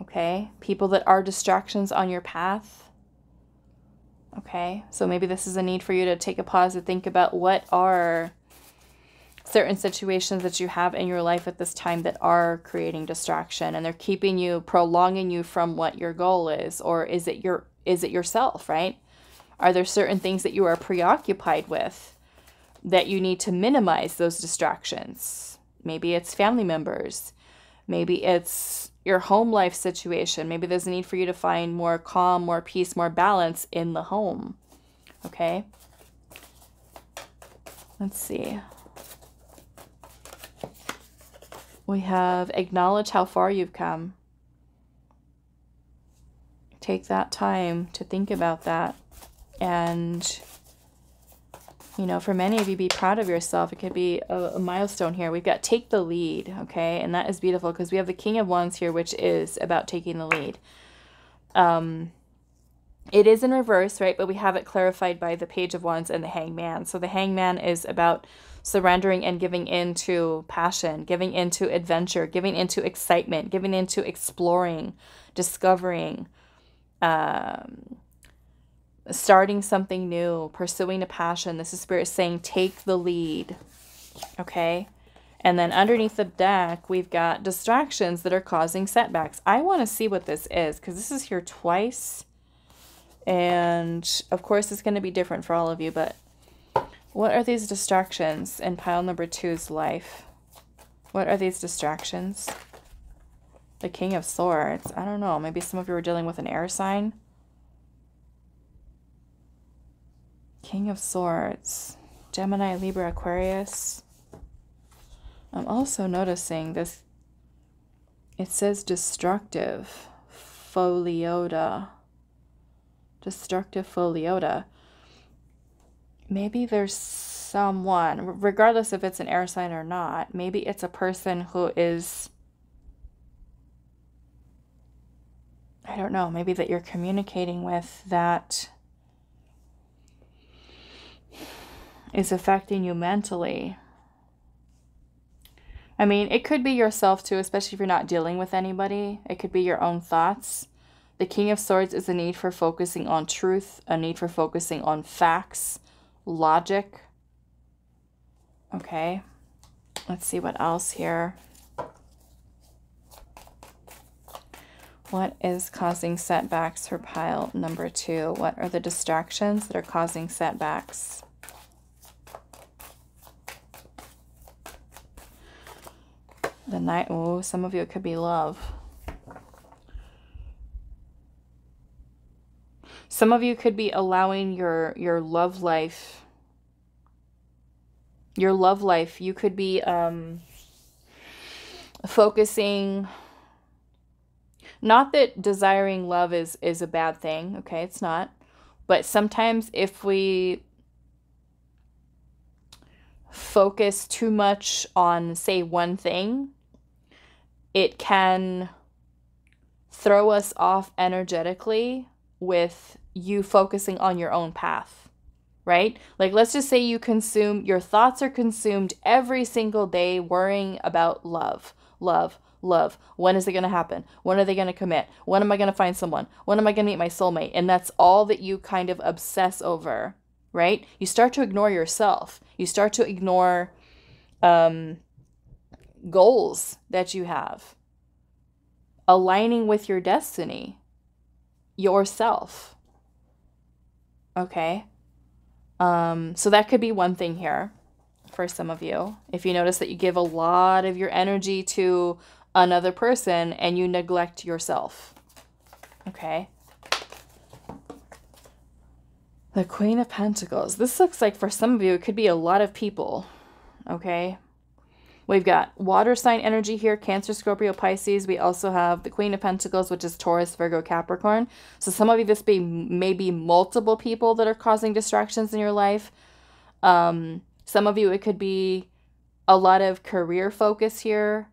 Okay. People that are distractions on your path. Okay. So maybe this is a need for you to take a pause and think about what are certain situations that you have in your life at this time that are creating distraction, and they're keeping you, prolonging you from what your goal is. Or is it yourself, right? Are there certain things that you are preoccupied with that you need to minimize those distractions? Maybe it's family members. Maybe it's your home life situation. Maybe there's a need for you to find more calm, more peace, more balance in the home. Okay. Let's see. We have acknowledge how far you've come. Take that time to think about that. And, you know, for many of you, be proud of yourself. It could be a milestone here. We've got take the lead, okay? And that is beautiful because we have the King of Wands here, which is about taking the lead. It is in reverse, right? But we have it clarified by the Page of Wands and the Hangman. So the Hangman is about surrendering and giving into passion, giving into adventure, giving into excitement, giving into exploring, discovering, starting something new, pursuing a passion. This is Spirit saying, take the lead. Okay. And then underneath the deck, we've got distractions that are causing setbacks. I want to see what this is because this is here twice. And of course, it's going to be different for all of you, but what are these distractions in pile number 2's life? What are these distractions? The King of Swords. I don't know. Maybe some of you are dealing with an air sign. King of Swords. Gemini, Libra, Aquarius. I'm also noticing this. It says destructive. Foliota. Destructive Foliota. Maybe there's someone, regardless if it's an air sign or not, maybe it's a person who is, I don't know, maybe that you're communicating with that is affecting you mentally. I mean, it could be yourself too, especially if you're not dealing with anybody. It could be your own thoughts. The King of Swords is a need for focusing on truth, a need for focusing on facts, logic. Okay, let's see what else here. What is causing setbacks for pile number 2? What are the distractions that are causing setbacks? The Knight. Oh, some of you, it could be love. Some of you could be allowing your love life. Your love life. You could be focusing. Not that desiring love is a bad thing. Okay, it's not. But sometimes if we focus too much on, say, one thing, it can throw us off energetically with you focusing on your own path, right? Like, let's just say your thoughts are consumed every single day worrying about love. When is it going to happen? When are they going to commit? When am I going to find someone? When am I going to meet my soulmate? And that's all that you kind of obsess over, right? You start to ignore yourself. You start to ignore goals that you have. Aligning with your destiny. Yourself. Okay? So that could be one thing here for some of you. If you notice that you give a lot of your energy to another person and you neglect yourself. Okay? The Queen of Pentacles. This looks like for some of you, it could be a lot of people. Okay? We've got water sign energy here, Cancer, Scorpio, Pisces. We also have the Queen of Pentacles, which is Taurus, Virgo, Capricorn. So some of you, this may be multiple people that are causing distractions in your life. Some of you, it could be a lot of career focus here.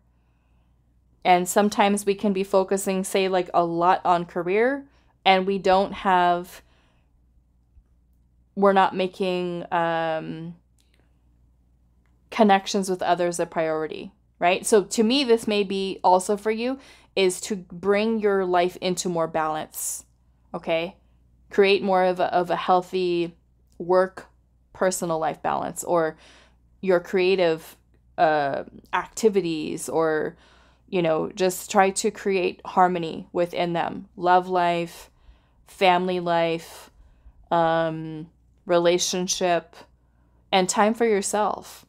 And sometimes we can be focusing, say, like a lot on career, and we're not making connections with others a priority, right? So to me, this may be also for you is to bring your life into more balance, okay? Create more of a healthy work, personal life balance, or your creative activities, or, you know, just try to create harmony within them. Love life, family life, relationship, and time for yourself.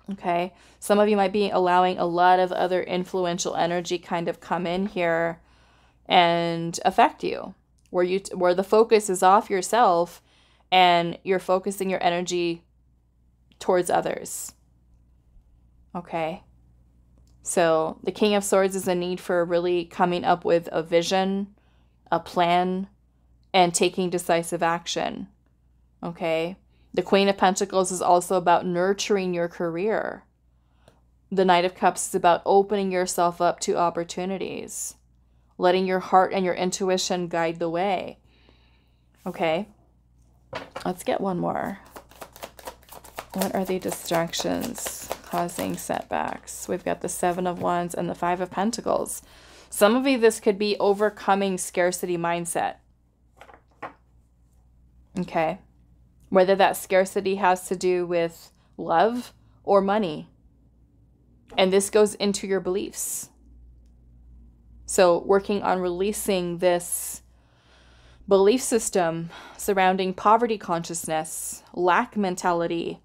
Okay, some of you might be allowing a lot of other influential energy kind of come in here and affect you, where the focus is off yourself and you're focusing your energy towards others. Okay, so the King of Swords is a need for really coming up with a vision, a plan, and taking decisive action. Okay. The Queen of Pentacles is also about nurturing your career. The Knight of Cups is about opening yourself up to opportunities, letting your heart and your intuition guide the way. Okay, let's get one more. What are the distractions causing setbacks? We've got the Seven of Wands and the Five of Pentacles. Some of you, this could be overcoming scarcity mindset. Okay. Whether that scarcity has to do with love or money. And this goes into your beliefs. So working on releasing this belief system surrounding poverty consciousness, lack mentality.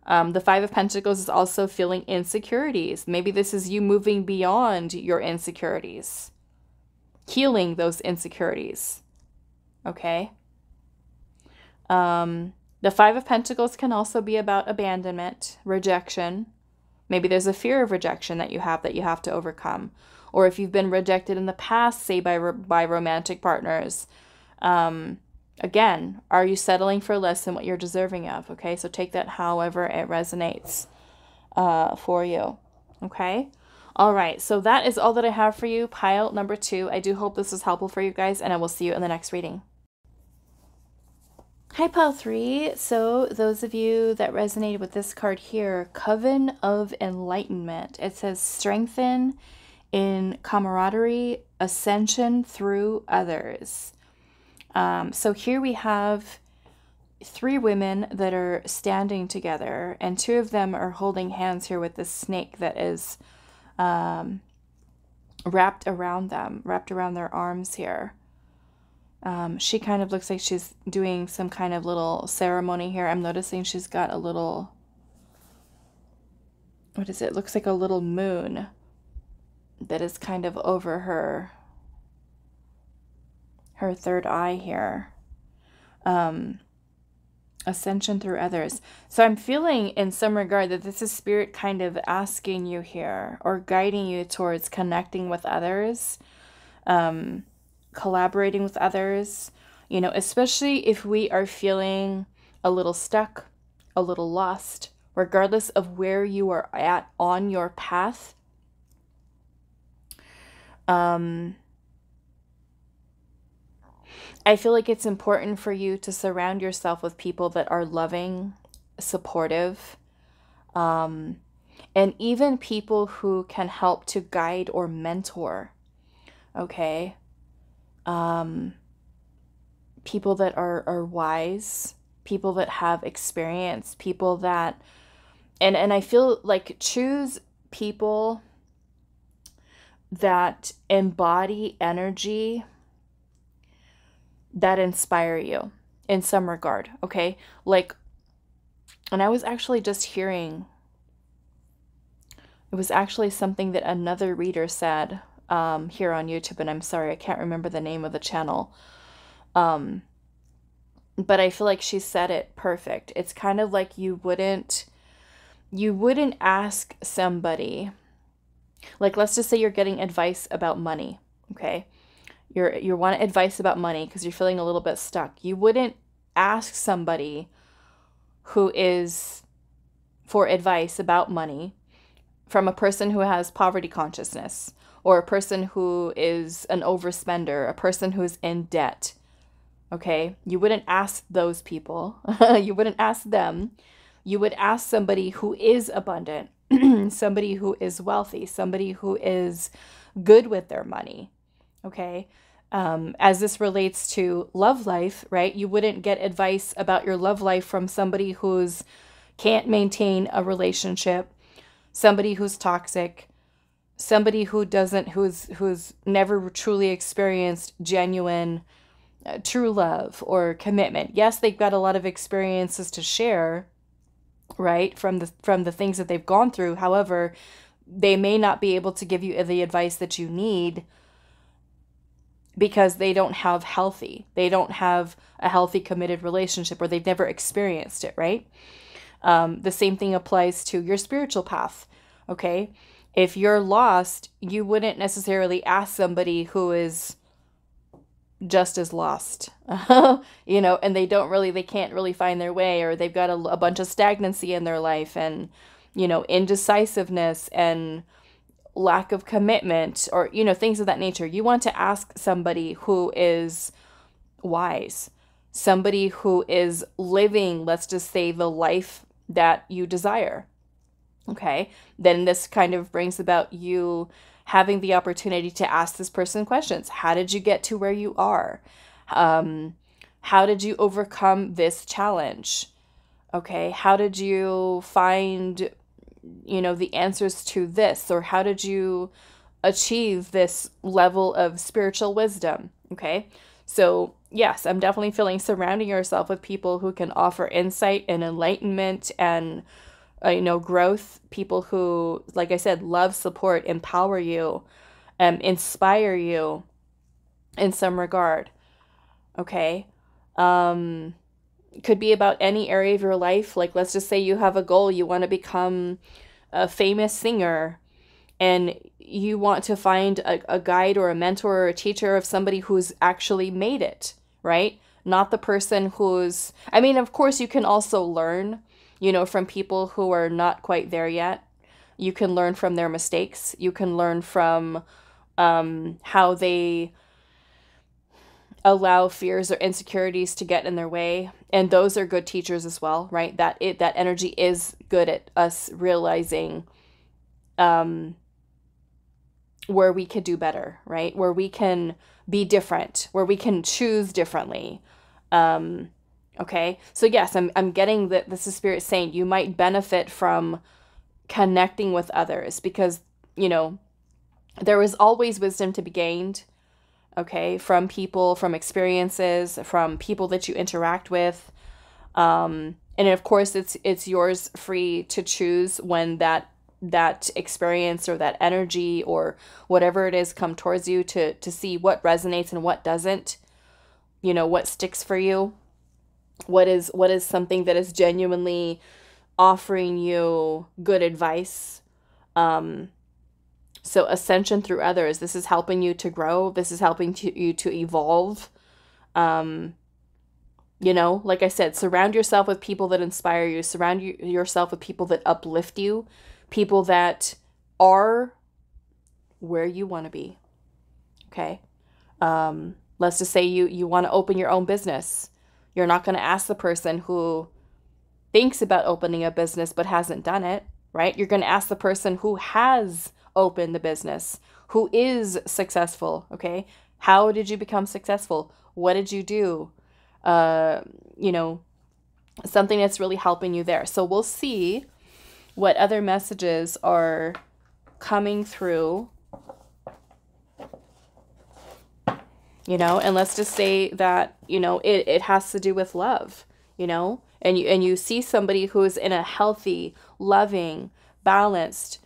The Five of Pentacles is also feeling insecurities. Maybe this is you moving beyond your insecurities. Healing those insecurities. Okay? The Five of Pentacles can also be about abandonment, rejection. Maybe there's a fear of rejection that you have to overcome. Or if you've been rejected in the past, say by romantic partners, Again, are you settling for less than what you're deserving of? Okay, so take that however it resonates for you. Okay, all right, so that is all that I have for you, pile number 2. I do hope this was helpful for you guys, and I will see you in the next reading. Hi, pile 3. So those of you that resonated with this card here, Coven of Enlightenment. It says strengthen in camaraderie, ascension through others. So here we have 3 women that are standing together, and 2 of them are holding hands here with this snake that is wrapped around their arms here. She kind of looks like she's doing some kind of little ceremony here. I'm noticing she's got a little, what is it? Looks like a little moon that is kind of over her third eye here. Ascension through others. So I'm feeling in some regard that this is spirit kind of asking you here, or guiding you towards connecting with others, collaborating with others, you know, especially if we are feeling a little stuck, a little lost, regardless of where you are at on your path. I feel like it's important for you to surround yourself with people that are loving, supportive, and even people who can help to guide or mentor, okay? People that are wise, people that have experience, people that, and I feel like choose people that embody energy that inspire you in some regard, okay? Like, and I was actually just hearing, it was actually something that another reader said here on YouTube, and I'm sorry, I can't remember the name of the channel, but I feel like she said it perfect. It's kind of like you wouldn't ask somebody, like, let's just say you're getting advice about money, okay? You want advice about money because you're feeling a little bit stuck. You wouldn't ask somebody who is for advice about money from a person who has poverty consciousness, or a person who is an overspender, a person who's in debt. Okay? You wouldn't ask those people. You wouldn't ask them. You would ask somebody who is abundant, somebody who is wealthy, somebody who is good with their money. Okay, as this relates to love life, right? You wouldn't get advice about your love life from somebody who's can't maintain a relationship, somebody who's toxic, somebody who doesn't, who's never truly experienced genuine, true love or commitment. Yes, they've got a lot of experiences to share, right? From the things that they've gone through. However, they may not be able to give you the advice that you need, because they don't have a healthy committed relationship, or they've never experienced it, right? The same thing applies to your spiritual path, okay? If you're lost, you wouldn't necessarily ask somebody who is just as lost, you know, and they can't really find their way, or they've got a bunch of stagnancy in their life, and, you know, indecisiveness and lack of commitment, or, you know, things of that nature. You want to ask somebody who is wise, somebody who is living, let's just say, the life that you desire. Okay, then this kind of brings about you having the opportunity to ask this person questions. How did you get to where you are? How did you overcome this challenge? Okay, how did you find, you know, the answers to this, or how did you achieve this level of spiritual wisdom? Okay, so yes, I'm definitely feeling surrounding yourself with people who can offer insight and enlightenment and you know, growth, people who, like I said, love, support, empower you, inspire you in some regard. Okay, could be about any area of your life. Like, let's just say you have a goal, you want to become a famous singer, and you want to find a guide or a mentor or a teacher of somebody who's actually made it, right? Not the person who's, I mean, of course you can also learn, you know, from people who are not quite there yet. You can learn from their mistakes. You can learn from how they allow fears or insecurities to get in their way, and those are good teachers as well, right? That energy is good at us realizing where we could do better, right? Where we can be different, where we can choose differently. Okay, so yes, I'm getting that this is Spirit saying you might benefit from connecting with others, because, you know, there is always wisdom to be gained, okay, from people, from experiences, from people that you interact with. And of course, it's yours free to choose when that experience or that energy or whatever it is come towards you, to see what resonates and what doesn't, you know, what sticks for you, what is something that is genuinely offering you good advice. So ascension through others, this is helping you to grow. This is helping you to evolve. You know, like I said, surround yourself with people that inspire you. Surround yourself with people that uplift you. People that are where you want to be. Okay. Let's just say you want to open your own business. You're not going to ask the person who thinks about opening a business but hasn't done it, right? You're going to ask the person who has opened the business, who is successful, okay? How did you become successful? What did you do? You know, something that's really helping you there. So we'll see what other messages are coming through, you know, and let's just say that, you know, it has to do with love, you know, and you see somebody who is in a healthy, loving, balanced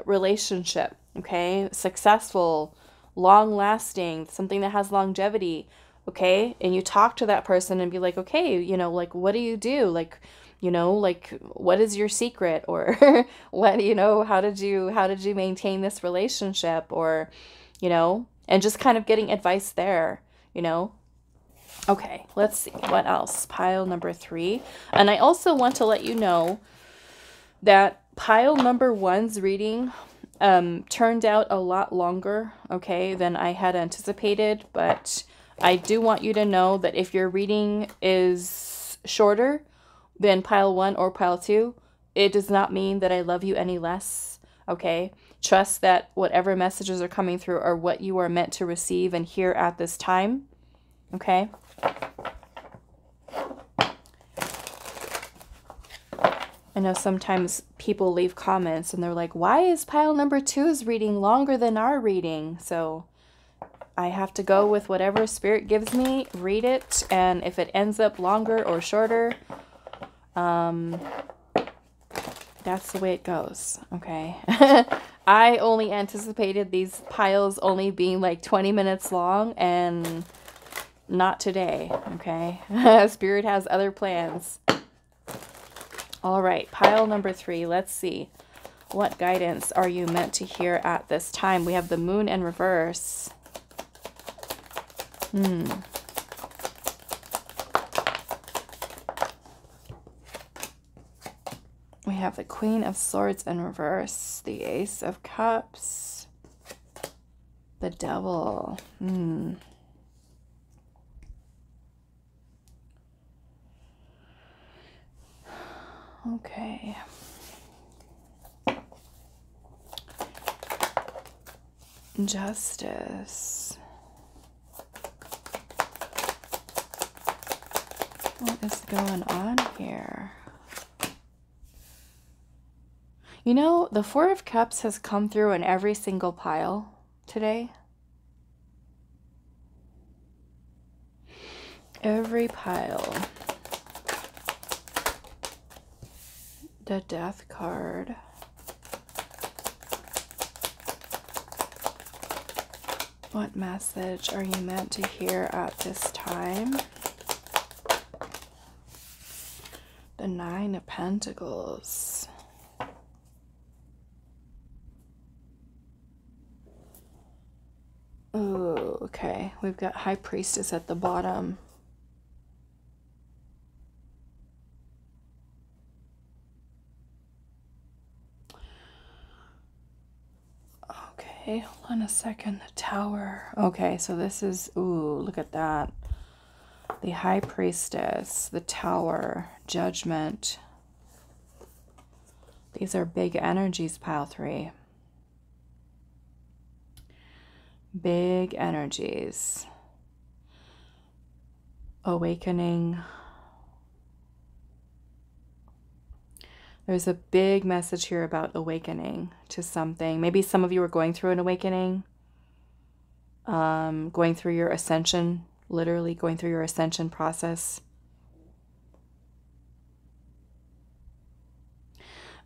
relationship, okay, successful, long lasting, something that has longevity, okay, and you talk to that person and be like, okay, you know, like, what do you do? Like, you know, like, what is your secret? Or what, you know, how did you maintain this relationship? Or, you know, and just kind of getting advice there, you know. Okay, let's see what else. Pile number 3. And I also want to let you know that pile number 1's reading turned out a lot longer, okay, than I had anticipated. But I do want you to know that if your reading is shorter than pile 1 or pile 2, it does not mean that I love you any less, okay? Trust that whatever messages are coming through are what you are meant to receive and hear at this time, okay? I know sometimes people leave comments and they're like, why is pile number 2's reading longer than our reading? So I have to go with whatever Spirit gives me, read it, and if it ends up longer or shorter, that's the way it goes, okay? I only anticipated these piles only being like 20 minutes long, and not today, okay? Spirit has other plans. All right, pile number 3. Let's see. What guidance are you meant to hear at this time? We have the moon in reverse. We have the Queen of Swords in reverse, the Ace of Cups, the Devil. Okay. Justice. What is going on here? You know, the Four of Cups has come through in every single pile today. Every pile. The Death card. What message are you meant to hear at this time? The Nine of Pentacles. Ooh, okay. We've got High Priestess at the bottom. Okay, hold on a second. The Tower. Okay, so this is, ooh, look at that. The High Priestess, the Tower, Judgment. These are big energies, pile 3. Big energies. Awakening. There's a big message here about awakening to something. Maybe some of you are going through an awakening. Going through your ascension. Literally going through your ascension process.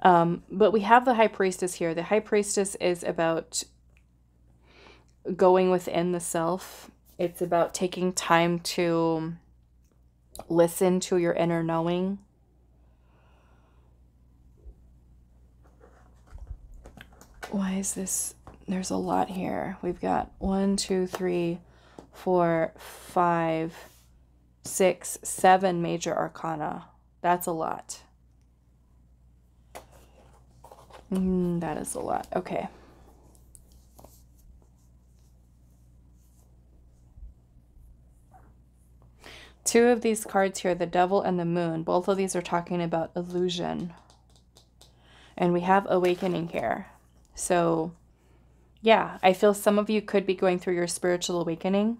But we have the High Priestess here. The High Priestess is about going within the self. It's about taking time to listen to your inner knowing. Why is this? There's a lot here. We've got 1, 2, 3, 4, 5, 6, 7 major arcana. That's a lot. That is a lot. Okay. Two of these cards here, the Devil and the Moon, both of these are talking about illusion. And we have awakening here. So, yeah, I feel some of you could be going through your spiritual awakening.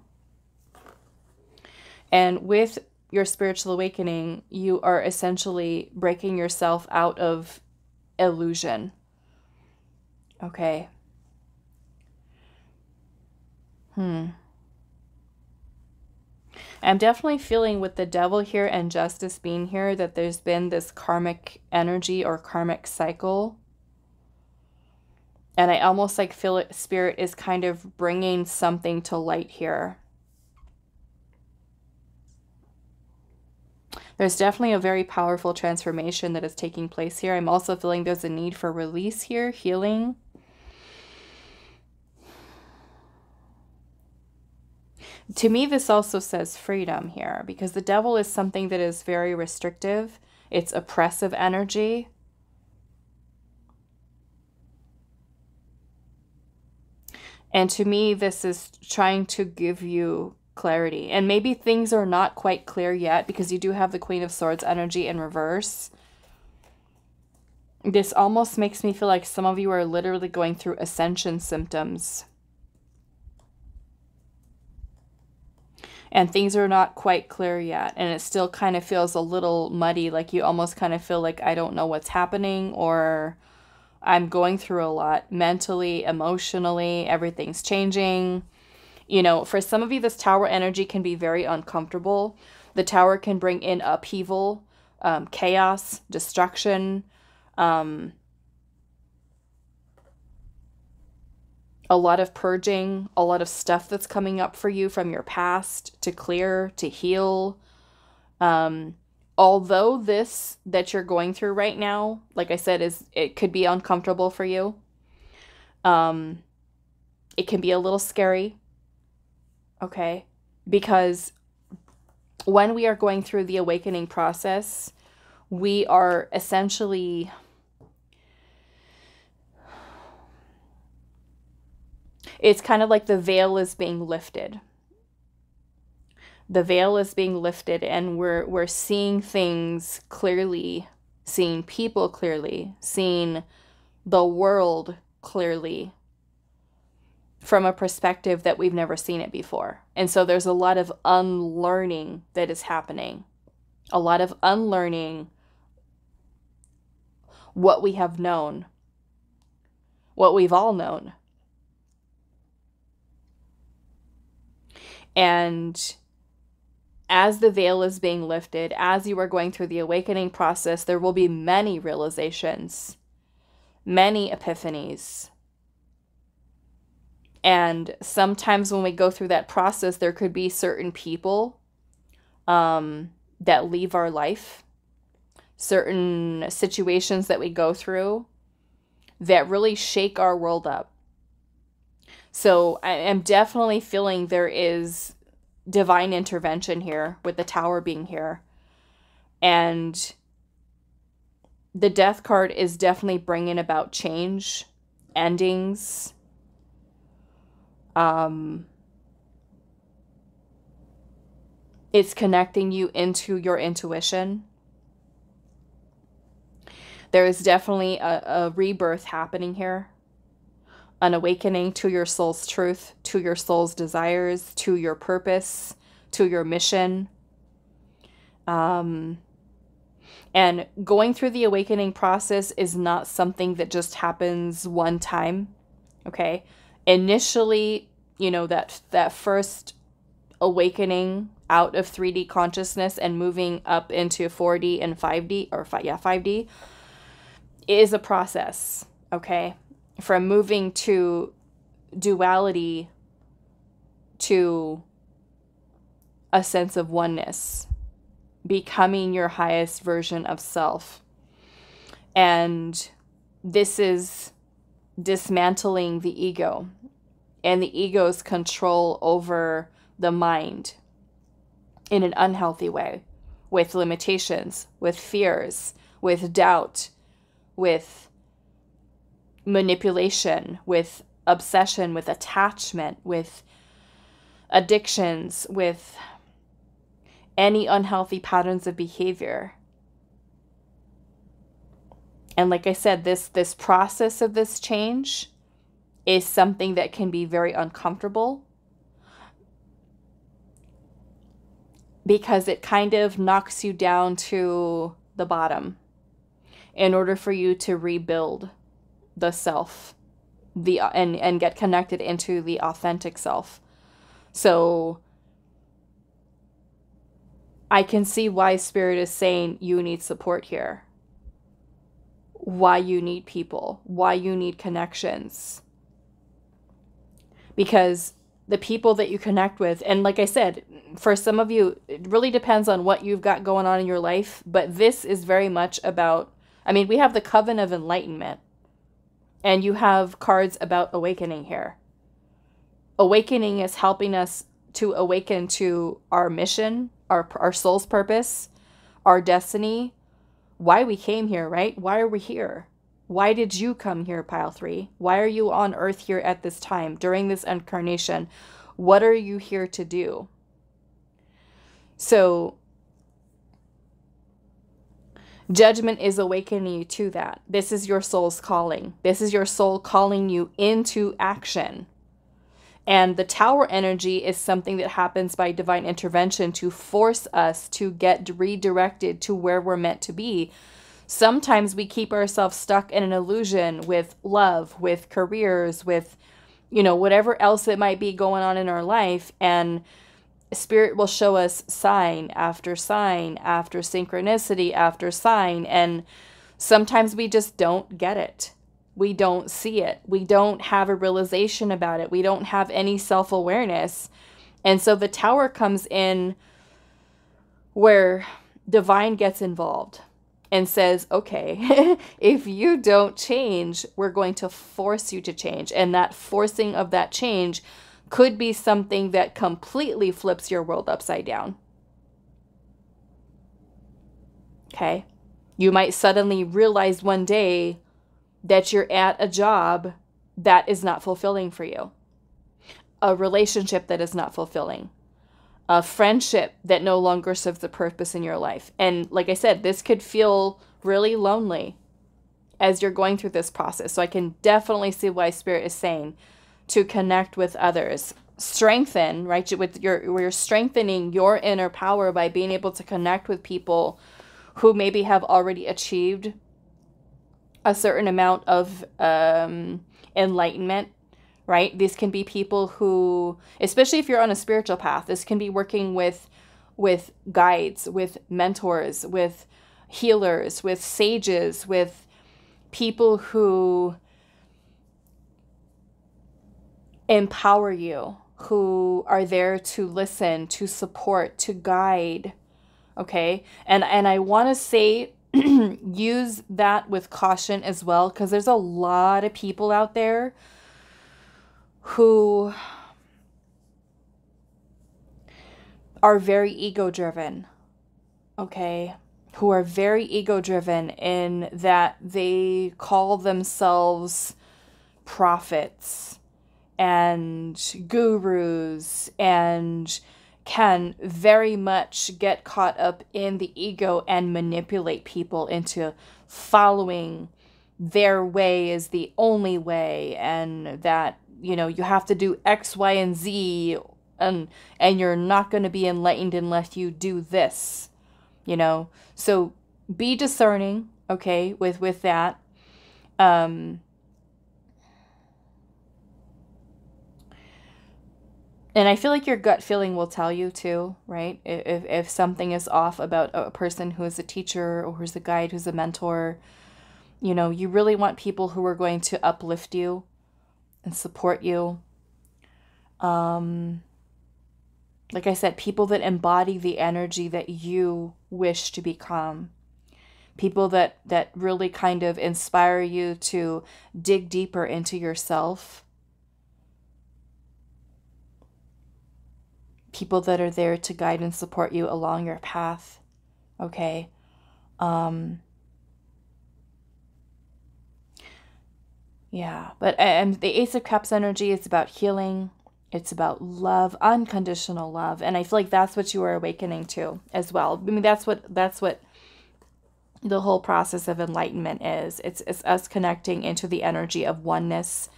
And with your spiritual awakening, you are essentially breaking yourself out of illusion. Okay. I'm definitely feeling with the Devil here and Justice being here that there's been this karmic energy or karmic cycle. And I almost like feel it, Spirit is kind of bringing something to light here. There's definitely a very powerful transformation that is taking place here. I'm also feeling there's a need for release here, healing. To me, this also says freedom here, because the Devil is something that is very restrictive. It's oppressive energy. And to me, this is trying to give you clarity. And maybe things are not quite clear yet because you do have the Queen of Swords energy in reverse. This almost makes me feel like some of you are literally going through ascension symptoms. And things are not quite clear yet. And it still kind of feels a little muddy, like you almost kind of feel like I don't know what's happening, or I'm going through a lot mentally, emotionally, everything's changing. You know, for some of you, this Tower energy can be very uncomfortable. The Tower can bring in upheaval, chaos, destruction, a lot of purging, a lot of stuff that's coming up for you from your past to clear, to heal. Although this that you're going through right now, like I said, it could be uncomfortable for you. It can be a little scary. Okay? Because when we are going through the awakening process, we are essentially it's kind of like the veil is being lifted. The veil is being lifted, and we're seeing things clearly, seeing people clearly, seeing the world clearly from a perspective that we've never seen it before. And so there's a lot of unlearning that is happening. A lot of unlearning what we have known, what we've all known. And as the veil is being lifted, as you are going through the awakening process, there will be many realizations, many epiphanies. And sometimes when we go through that process, there could be certain people that leave our life, certain situations that we go through that really shake our world up. So I am definitely feeling there is divine intervention here with the Tower being here. And the Death card is definitely bringing about change, endings, It's connecting you into your intuition. There is definitely a rebirth happening here. An awakening to your soul's truth, to your soul's desires, to your purpose, to your mission. And going through the awakening process is not something that just happens one time. Okay. Initially, you know, that first awakening out of 3D consciousness and moving up into 4D and 5D, or 5D, is a process. Okay. From moving to duality to a sense of oneness, becoming your highest version of self. And this is dismantling the ego and the ego's control over the mind in an unhealthy way, with limitations, with fears, with doubt, with manipulation, with obsession, with attachment, with addictions, with any unhealthy patterns of behavior. And like I said, this process of this change is something that can be very uncomfortable, because it kind of knocks you down to the bottom in order for you to rebuild the self, and get connected into the authentic self. So I can see why Spirit is saying you need support here, why you need people, why you need connections. Because the people that you connect with, and like I said, for some of you, it really depends on what you've got going on in your life, but this is very much about, I mean, we have the Coven of Enlightenment, and you have cards about awakening here. Awakening is helping us to awaken to our mission, our soul's purpose, our destiny, why we came here, right? Why are we here? Why did you come here, Pile 3? Why are you on Earth here at this time, during this incarnation? What are you here to do? So Judgment is awakening you to that. This is your soul's calling. This is your soul calling you into action. And the Tower energy is something that happens by divine intervention to force us to get redirected to where we're meant to be. Sometimes we keep ourselves stuck in an illusion with love, with careers, with, you know, whatever else it might be going on in our life. And Spirit will show us sign after synchronicity after sign. And sometimes we just don't get it. We don't see it. We don't have a realization about it. We don't have any self-awareness. And so the Tower comes in where divine gets involved and says, okay, if you don't change, we're going to force you to change. And that forcing of that change could be something that completely flips your world upside down. Okay? You might suddenly realize one day that you're at a job that is not fulfilling for you, a relationship that is not fulfilling, a friendship that no longer serves the purpose in your life. And like I said, this could feel really lonely as you're going through this process. So I can definitely see why Spirit is saying to connect with others, strengthen, right? You're strengthening your inner power by being able to connect with people who maybe have already achieved a certain amount of enlightenment, right? These can be people who, especially if you're on a spiritual path, this can be working with guides, with mentors, with healers, with sages, with people who empower you, who are there to listen, to support, to guide. Okay? And I want to say use that with caution as well, because there's a lot of people out there who are very ego-driven, okay? Who are very ego-driven in that they call themselves prophets and gurus and can very much get caught up in the ego and manipulate people into following their way is the only way, and that, you know, you have to do X, Y, and Z, and you're not going to be enlightened unless you do this, you know. So be discerning, okay, with that. And I feel like your gut feeling will tell you too, right? If something is off about a person who is a teacher or who's a guide, who's a mentor, you know, you really want people who are going to uplift you and support you. Like I said, people that embody the energy that you wish to become. People that really kind of inspire you to dig deeper into yourself. People that are there to guide and support you along your path. Okay. Yeah, but and the Ace of Cups energy is about healing. It's about love, unconditional love, and I feel like that's what you are awakening to as well. I mean, that's what the whole process of enlightenment is. It's us connecting into the energy of oneness,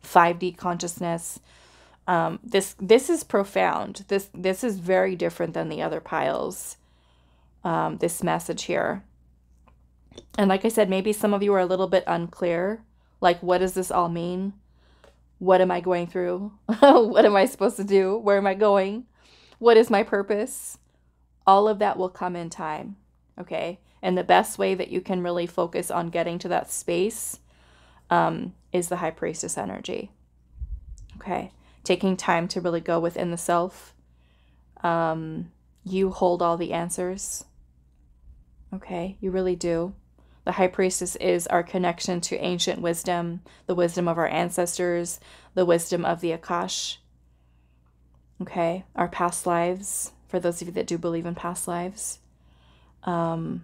5D consciousness. This is profound. This is very different than the other piles. This message here, and like I said, maybe some of you are a little bit unclear. Like, what does this all mean? What am I going through? What am I supposed to do? Where am I going? What is my purpose? All of that will come in time, okay? And the best way that you can really focus on getting to that space is the High Priestess energy, okay? Taking time to really go within the self. You hold all the answers, okay? You really do. The High Priestess is our connection to ancient wisdom, the wisdom of our ancestors, the wisdom of the Akash. Okay, our past lives, for those of you that do believe in past lives. Like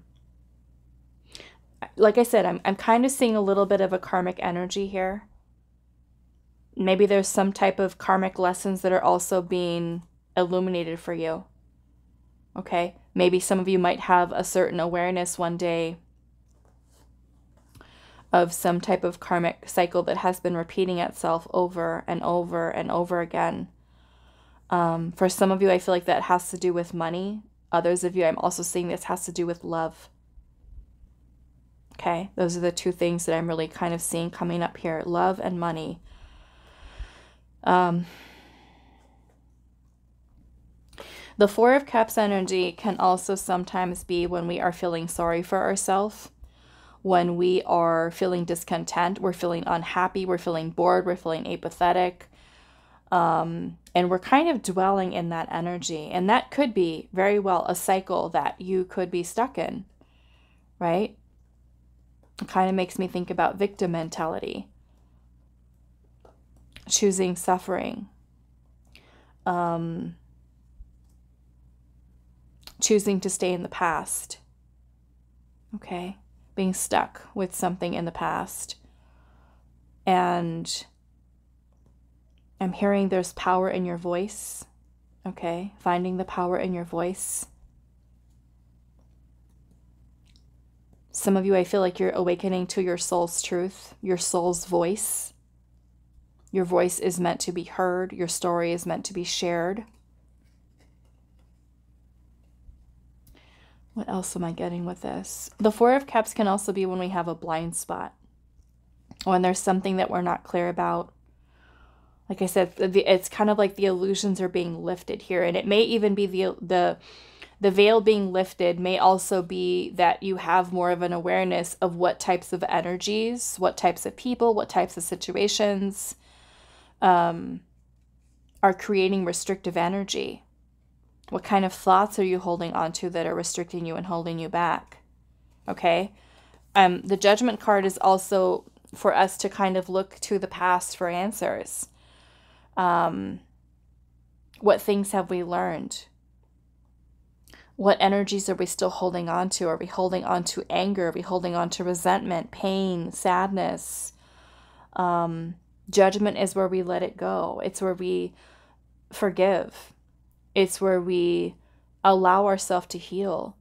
I said, I'm kind of seeing a little bit of a karmic energy here. Maybe there's some type of karmic lessons that are also being illuminated for you. Okay, maybe some of you might have a certain awareness one day of some type of karmic cycle that has been repeating itself over and over and over again. For some of you, I feel like that has to do with money. Others of you, I'm also seeing this has to do with love. Okay, those are the two things that I'm really kind of seeing coming up here. Love and money. The Four of Cups energy can also sometimes be when we are feeling sorry for ourselves. When we are feeling discontent, we're feeling unhappy, we're feeling bored, we're feeling apathetic, and we're kind of dwelling in that energy. And that could be very well a cycle that you could be stuck in, right? It kind of makes me think about victim mentality, choosing suffering, choosing to stay in the past, okay? Being stuck with something in the past. And I'm hearing there's power in your voice, okay? Finding the power in your voice. Some of you, I feel like you're awakening to your soul's truth, your soul's voice. Your voice is meant to be heard. Your story is meant to be shared. What else am I getting with this? The Four of Cups can also be when we have a blind spot. When there's something that we're not clear about. Like I said, it's kind of like the illusions are being lifted here. And it may even be the veil being lifted may also be that you have more of an awareness of what types of energies, what types of people, what types of situations are creating restrictive energy. What kind of thoughts are you holding on to that are restricting you and holding you back? Okay. The Judgment card is also for us to kind of look to the past for answers. What things have we learned? What energies are we still holding on to? Are we holding on to anger? Are we holding on to resentment, pain, sadness? Judgment is where we let it go. It's where we forgive. It's where we allow ourselves to heal,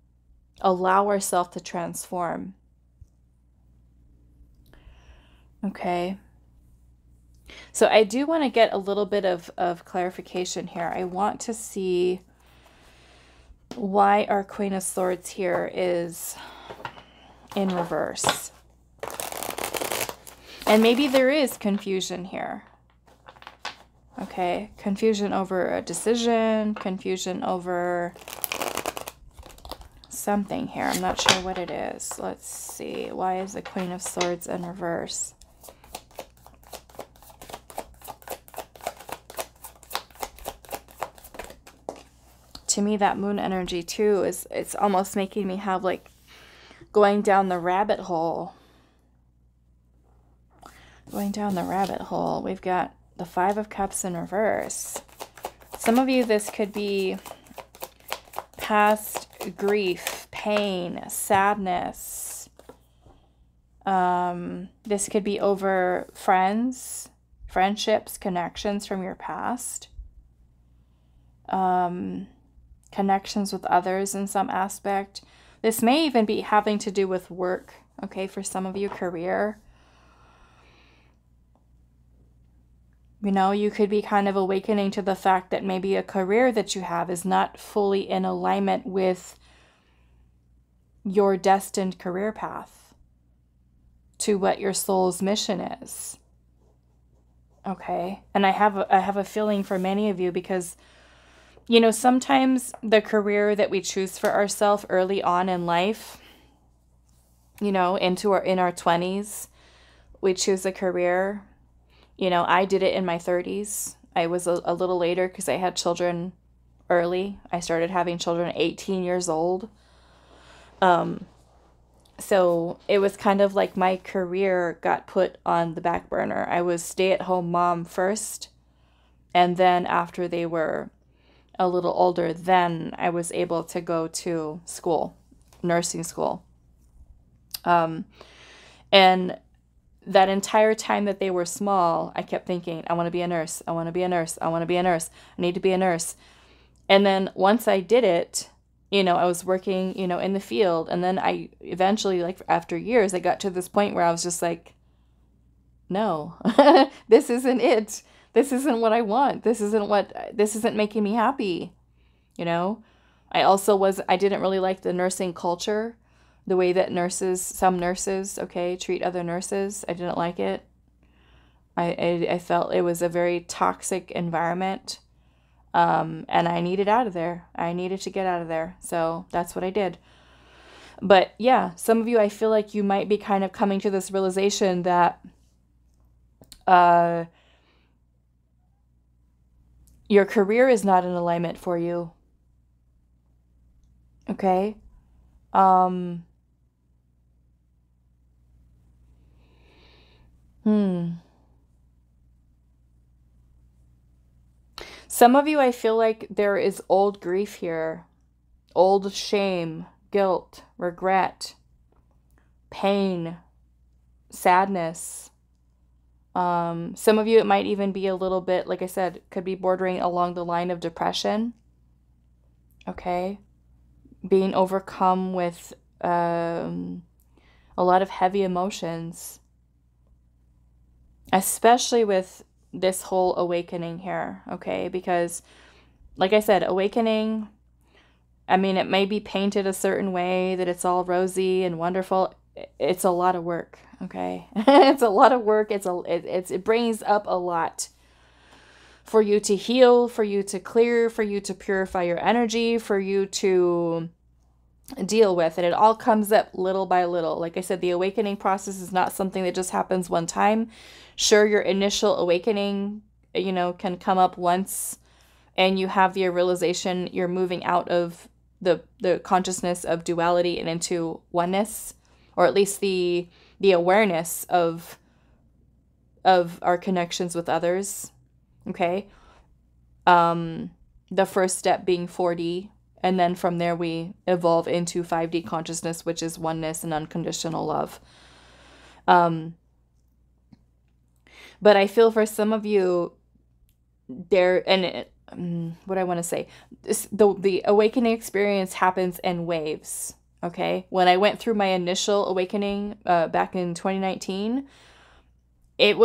allow ourselves to transform. Okay. So I do want to get a little bit of clarification here. I want to see why our Queen of Swords here is in reverse. And maybe there is confusion here. Okay, confusion over a decision, confusion over something here. I'm not sure what it is. Let's see. Why is the Queen of Swords in reverse? To me, that moon energy too it's almost making me have like going down the rabbit hole. Going down the rabbit hole. We've got the Five of Cups in reverse. Some of you, this could be past grief, pain, sadness. This could be over friendships, connections from your past. Connections with others in some aspect. This may even be having to do with work, okay, for some of you, career. You know, you could be kind of awakening to the fact that maybe a career that you have is not fully in alignment with your destined career path, to what your soul's mission is. Okay, and I have a feeling for many of you, because you know, sometimes the career that we choose for ourselves early on in life, you know, in our 20s, we choose a career. You know, I did it in my 30s. I was a little later because I had children early. I started having children at 18 years old. So it was kind of like my career got put on the back burner. I was stay-at-home mom first, and then after they were a little older, then I was able to go to school, nursing school. And that entire time that they were small, I kept thinking, I want to be a nurse. I want to be a nurse. I want to be a nurse. I need to be a nurse. And then once I did it, you know, I was working, you know, in the field. And then I eventually, like after years, I got to this point where I was just like, no, this isn't it. This isn't what I want. This isn't making me happy. You know, I didn't really like the nursing culture, the way that some nurses, okay, treat other nurses. I didn't like it. I felt it was a very toxic environment. And I needed out of there. I needed to get out of there. So that's what I did. But yeah, some of you, I feel like you might be kind of coming to this realization that, your career is not in alignment for you. Okay? Some of you, I feel like there is old grief here. Old shame, guilt, regret, pain, sadness. Some of you, it might even be a little bit, like I said, could be bordering along the line of depression. Okay. Being overcome with a lot of heavy emotions. Especially with this whole awakening here. Okay. Because, like I said, awakening, I mean, it may be painted a certain way that it's all rosy and wonderful. It's a lot of work. Okay. It's a lot of work. It brings up a lot for you to heal, for you to clear, for you to purify your energy, for you to deal with. And it all comes up little by little. Like I said, the awakening process is not something that just happens one time. Sure, your initial awakening, you know, can come up once and you have the realization you're moving out of the consciousness of duality and into oneness, or at least the awareness of our connections with others. Okay. The first step being 4D, and then from there we evolve into 5D consciousness, which is oneness and unconditional love. But I feel for some of you, there, and what I want to say, the awakening experience happens in waves. Okay, when I went through my initial awakening back in 2019, it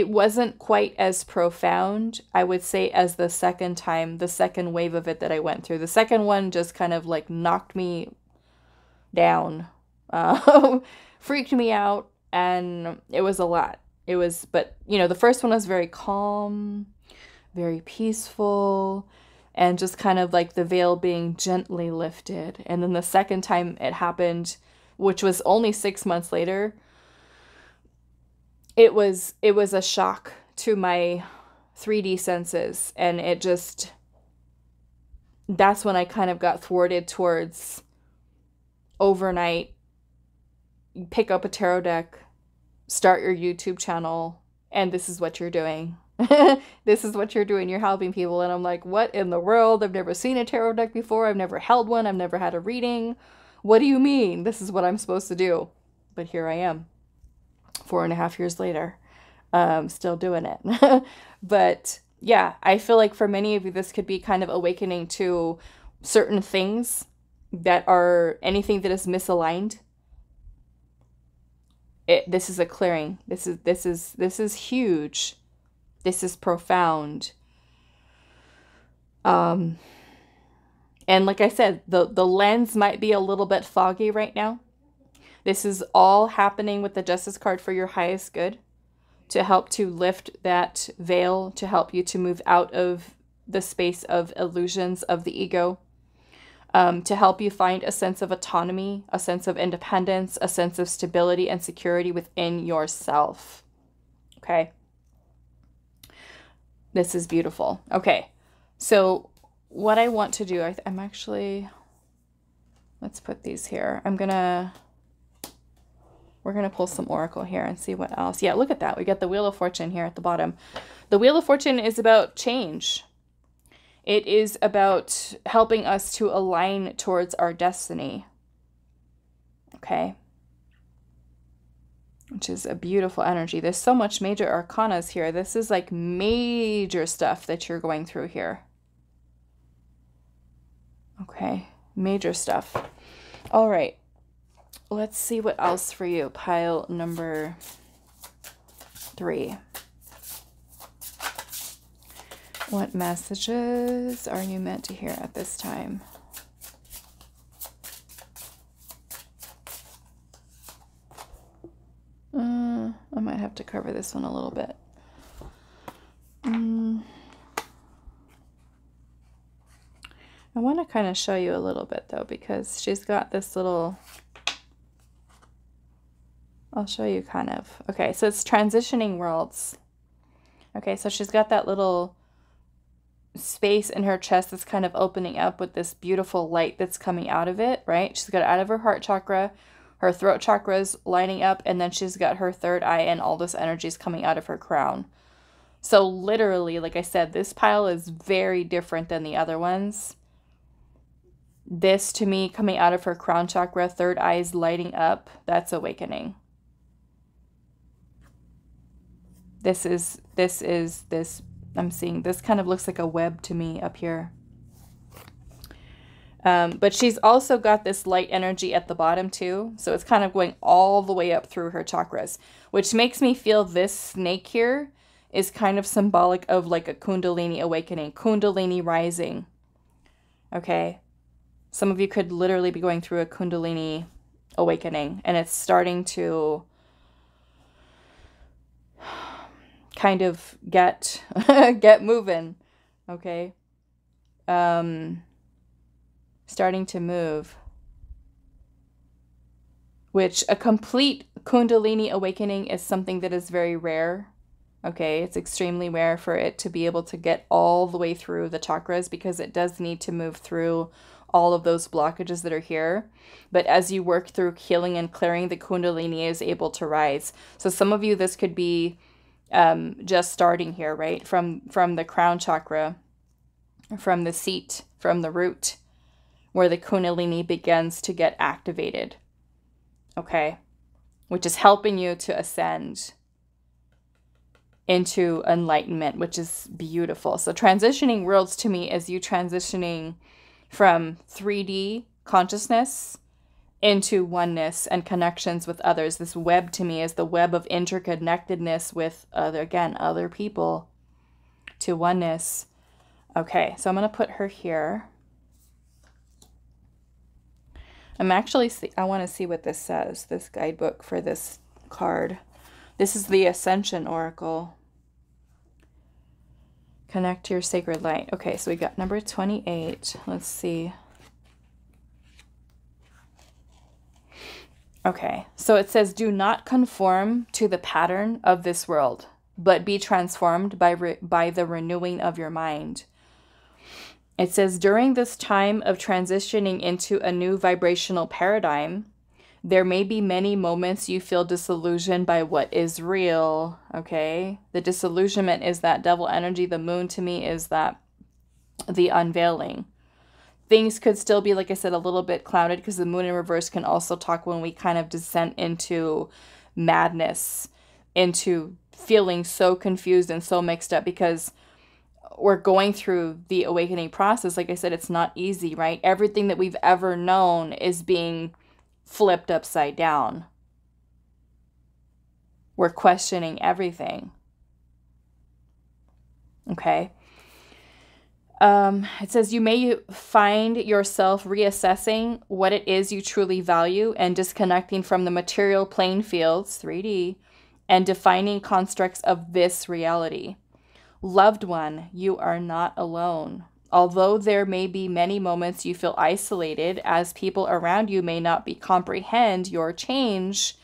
wasn't quite as profound, I would say, as the second wave of it that I went through. The second one just kind of like knocked me down, freaked me out, and it was a lot. But you know, the first one was very calm, very peaceful, and just kind of like the veil being gently lifted. And then the second time it happened, which was only 6 months later, it was a shock to my 3D senses. And that's when I kind of got thwarted towards overnight, pick up a tarot deck, start your YouTube channel, and this is what you're doing. This is what you're doing. You're helping people. And I'm like, what in the world? I've never seen a tarot deck before. I've never held one. I've never had a reading. What do you mean? This is what I'm supposed to do. But here I am, 4.5 years later, still doing it. But yeah, I feel like for many of you, this could be kind of awakening to certain things that are anything that is misaligned. This is a clearing. This is huge. This is profound. And like I said, the lens might be a little bit foggy right now. This is all happening with the Justice card for your highest good, to help to lift that veil, to help you to move out of the space of illusions of the ego, to help you find a sense of autonomy, a sense of independence, a sense of stability and security within yourself. Okay. This is beautiful. Okay. So what I want to do, I'm actually, let's put these here. We're going to pull some Oracle here and see what else. Yeah, look at that. We got the Wheel of Fortune here at the bottom. The Wheel of Fortune is about change. It is about helping us to align towards our destiny. Okay. Which is a beautiful energy. There's so much major arcanas here. This is like major stuff that you're going through here. Okay. Major stuff. All right. Let's see what else for you. Pile number 3. What messages are you meant to hear at this time? I might have to cover this one a little bit. I want to kind of show you a little bit though, because she's got this little... I'll show you kind of. Okay, so it's transitioning worlds. Okay, so she's got that little space in her chest that's kind of opening up with this beautiful light that's coming out of it, right? She's got it out of her heart chakra, her throat chakra's lining up, and then she's got her third eye and all this energy is coming out of her crown. So literally, like I said, this pile is very different than the other ones. This, to me, coming out of her crown chakra, third eye is lighting up, that's awakening. This, I'm seeing, this kind of looks like a web to me up here. But she's also got this light energy at the bottom too. So it's kind of going all the way up through her chakras, which makes me feel this snake here is kind of symbolic of like a Kundalini awakening, Kundalini rising. Okay. Some of you could literally be going through a Kundalini awakening, and it's starting to kind of get moving. Okay. Starting to move, which a complete Kundalini awakening is something that is very rare. Okay, it's extremely rare for it to be able to get all the way through the chakras, because it does need to move through all of those blockages that are here. But as you work through healing and clearing, the Kundalini is able to rise. So some of you, this could be just starting here, right? From the crown chakra, from the seat, from the root, where the Kundalini begins to get activated. Okay. Which is helping you to ascend. into enlightenment, which is beautiful. So transitioning worlds to me is you transitioning from 3D consciousness into oneness and connections with others. This web to me is the web of interconnectedness with other people to oneness. Okay, so I'm going to put her here. I want to see what this says, this guidebook for this card. This is the Ascension Oracle. Connect to your sacred light. Okay, so we got number 28. Let's see. Okay, so it says, do not conform to the pattern of this world, but be transformed by the renewing of your mind. It says, during this time of transitioning into a new vibrational paradigm, there may be many moments you feel disillusioned by what is real, okay? The disillusionment is that devil energy. The moon to me is that the unveiling. Things could still be, like I said, a little bit clouded because the moon in reverse can also talk when we kind of descend into madness, into feeling so confused and so mixed up because we're going through the awakening process. Like I said, it's not easy, right? Everything that we've ever known is being flipped upside down. We're questioning everything. Okay. It says you may find yourself reassessing what it is you truly value and disconnecting from the material plane fields, 3D, and defining constructs of this reality. Loved one, you are not alone. Although there may be many moments you feel isolated as people around you may not comprehend your change,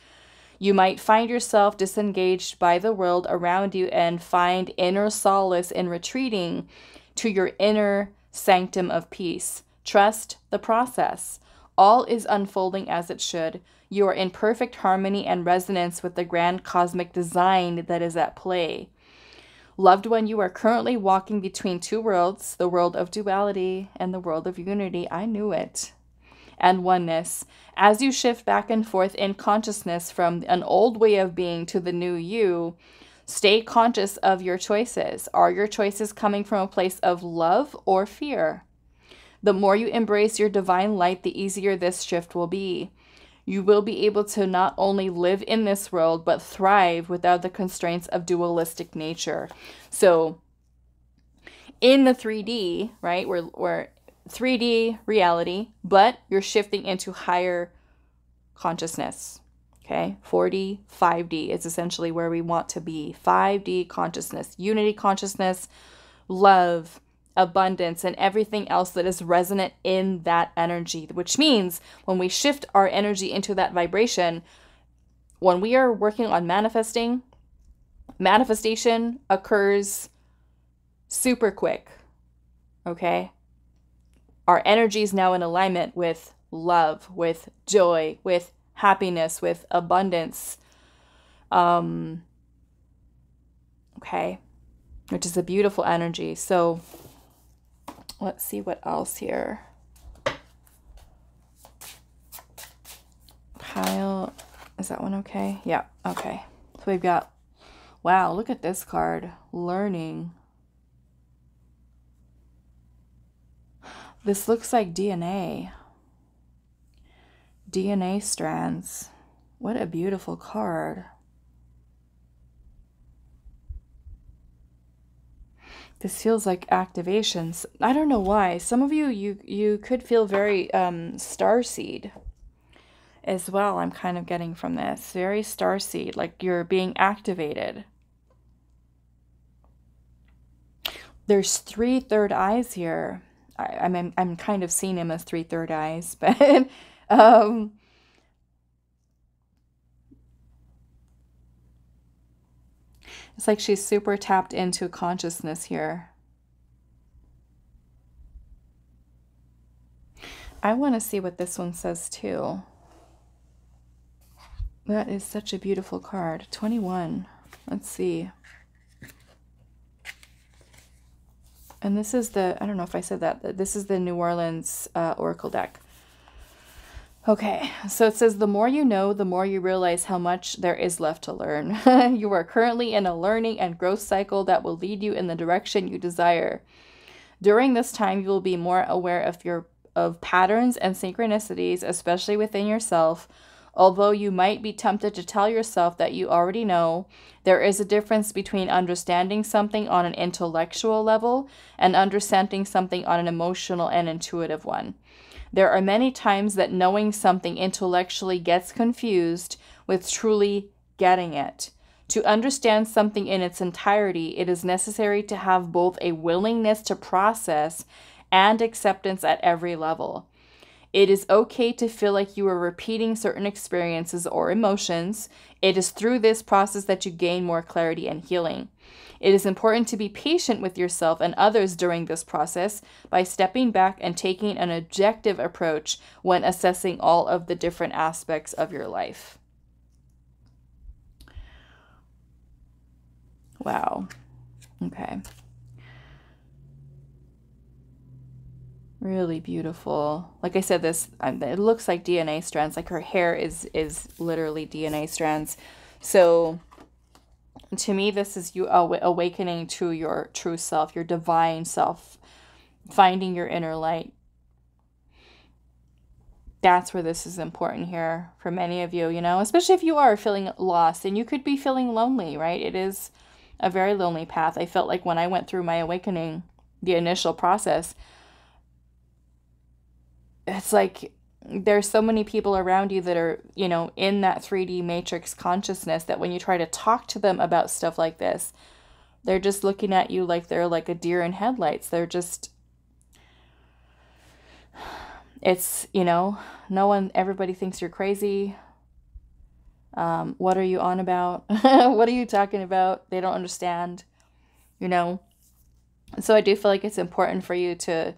you might find yourself disengaged by the world around you and find inner solace in retreating to your inner sanctum of peace. Trust the process. All is unfolding as it should. You are in perfect harmony and resonance with the grand cosmic design that is at play. Loved one, you are currently walking between two worlds, the world of duality and the world of unity. I knew it. And oneness. As you shift back and forth in consciousness from an old way of being to the new you, stay conscious of your choices. Are your choices coming from a place of love or fear? The more you embrace your divine light, the easier this shift will be. You will be able to not only live in this world, but thrive without the constraints of dualistic nature. So in the 3D, right, we're 3D reality, but you're shifting into higher consciousness. Okay, 4D, 5D is essentially where we want to be. 5D consciousness, unity consciousness, love, abundance, and everything else that is resonant in that energy, which means when we shift our energy into that vibration, when we are working on manifestation occurs super quick. Okay, our energy is now in alignment with love, with joy, with happiness, with abundance. Okay, which is a beautiful energy. So let's see what else here. Pile, is that one okay? Yeah, okay. So we've got, wow, look at this card. Learning. This looks like DNA. DNA strands. What a beautiful card. This feels like activations. I don't know why. Some of you could feel very starseed as well. I'm kind of getting from this. Very starseed, like you're being activated. There's 3 third eyes here. I'm kind of seeing him as 3 third eyes, but it's like she's super tapped into consciousness here. I want to see what this one says too. That is such a beautiful card. 21. Let's see. And this is the, I don't know if I said that, this is the New Orleans Oracle deck. Okay, so it says the more you know, the more you realize how much there is left to learn. You are currently in a learning and growth cycle that will lead you in the direction you desire. During this time, you will be more aware of patterns and synchronicities, especially within yourself. Although you might be tempted to tell yourself that you already know, there is a difference between understanding something on an intellectual level and understanding something on an emotional and intuitive one. There are many times that knowing something intellectually gets confused with truly getting it. To understand something in its entirety, it is necessary to have both a willingness to process and acceptance at every level. It is okay to feel like you are repeating certain experiences or emotions. It is through this process that you gain more clarity and healing. It is important to be patient with yourself and others during this process by stepping back and taking an objective approach when assessing all of the different aspects of your life. Wow. Okay. Really beautiful. Like I said, this it looks like DNA strands. Like her hair is literally DNA strands. So to me, this is you awakening to your true self, your divine self, finding your inner light. That's where this is important here for many of you, you know, especially if you are feeling lost, and you could be feeling lonely, right? It is a very lonely path. I felt like when I went through my awakening, the initial process, it's like there's so many people around you that are, you know, in that 3D matrix consciousness that when you try to talk to them about stuff like this, they're just looking at you like they're like a deer in headlights. They're just, it's, you know, everybody thinks you're crazy. What are you on about? What are you talking about? They don't understand, you know? So I do feel like it's important for you to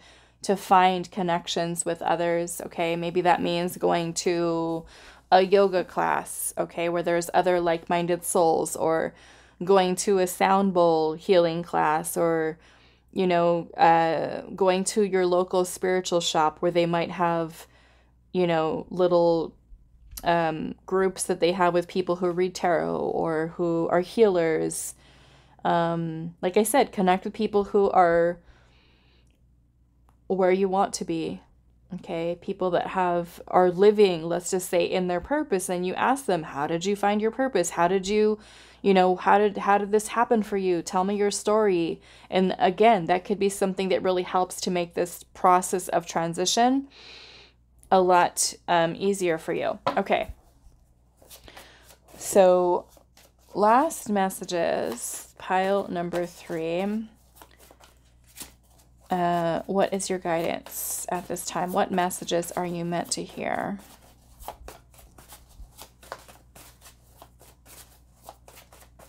find connections with others, okay? Maybe that means going to a yoga class, okay, where there's other like-minded souls, or going to a sound bowl healing class, or, you know, going to your local spiritual shop where they might have, you know, little groups that they have with people who read tarot or who are healers. Like I said, connect with people who are where you want to be, okay? People that are living, let's just say, in their purpose, and you ask them, how did you find your purpose? How did you, you know, how did this happen for you? Tell me your story. And again, that could be something that really helps to make this process of transition a lot easier for you. Okay. So last messages, pile number 3. What is your guidance at this time? What messages are you meant to hear?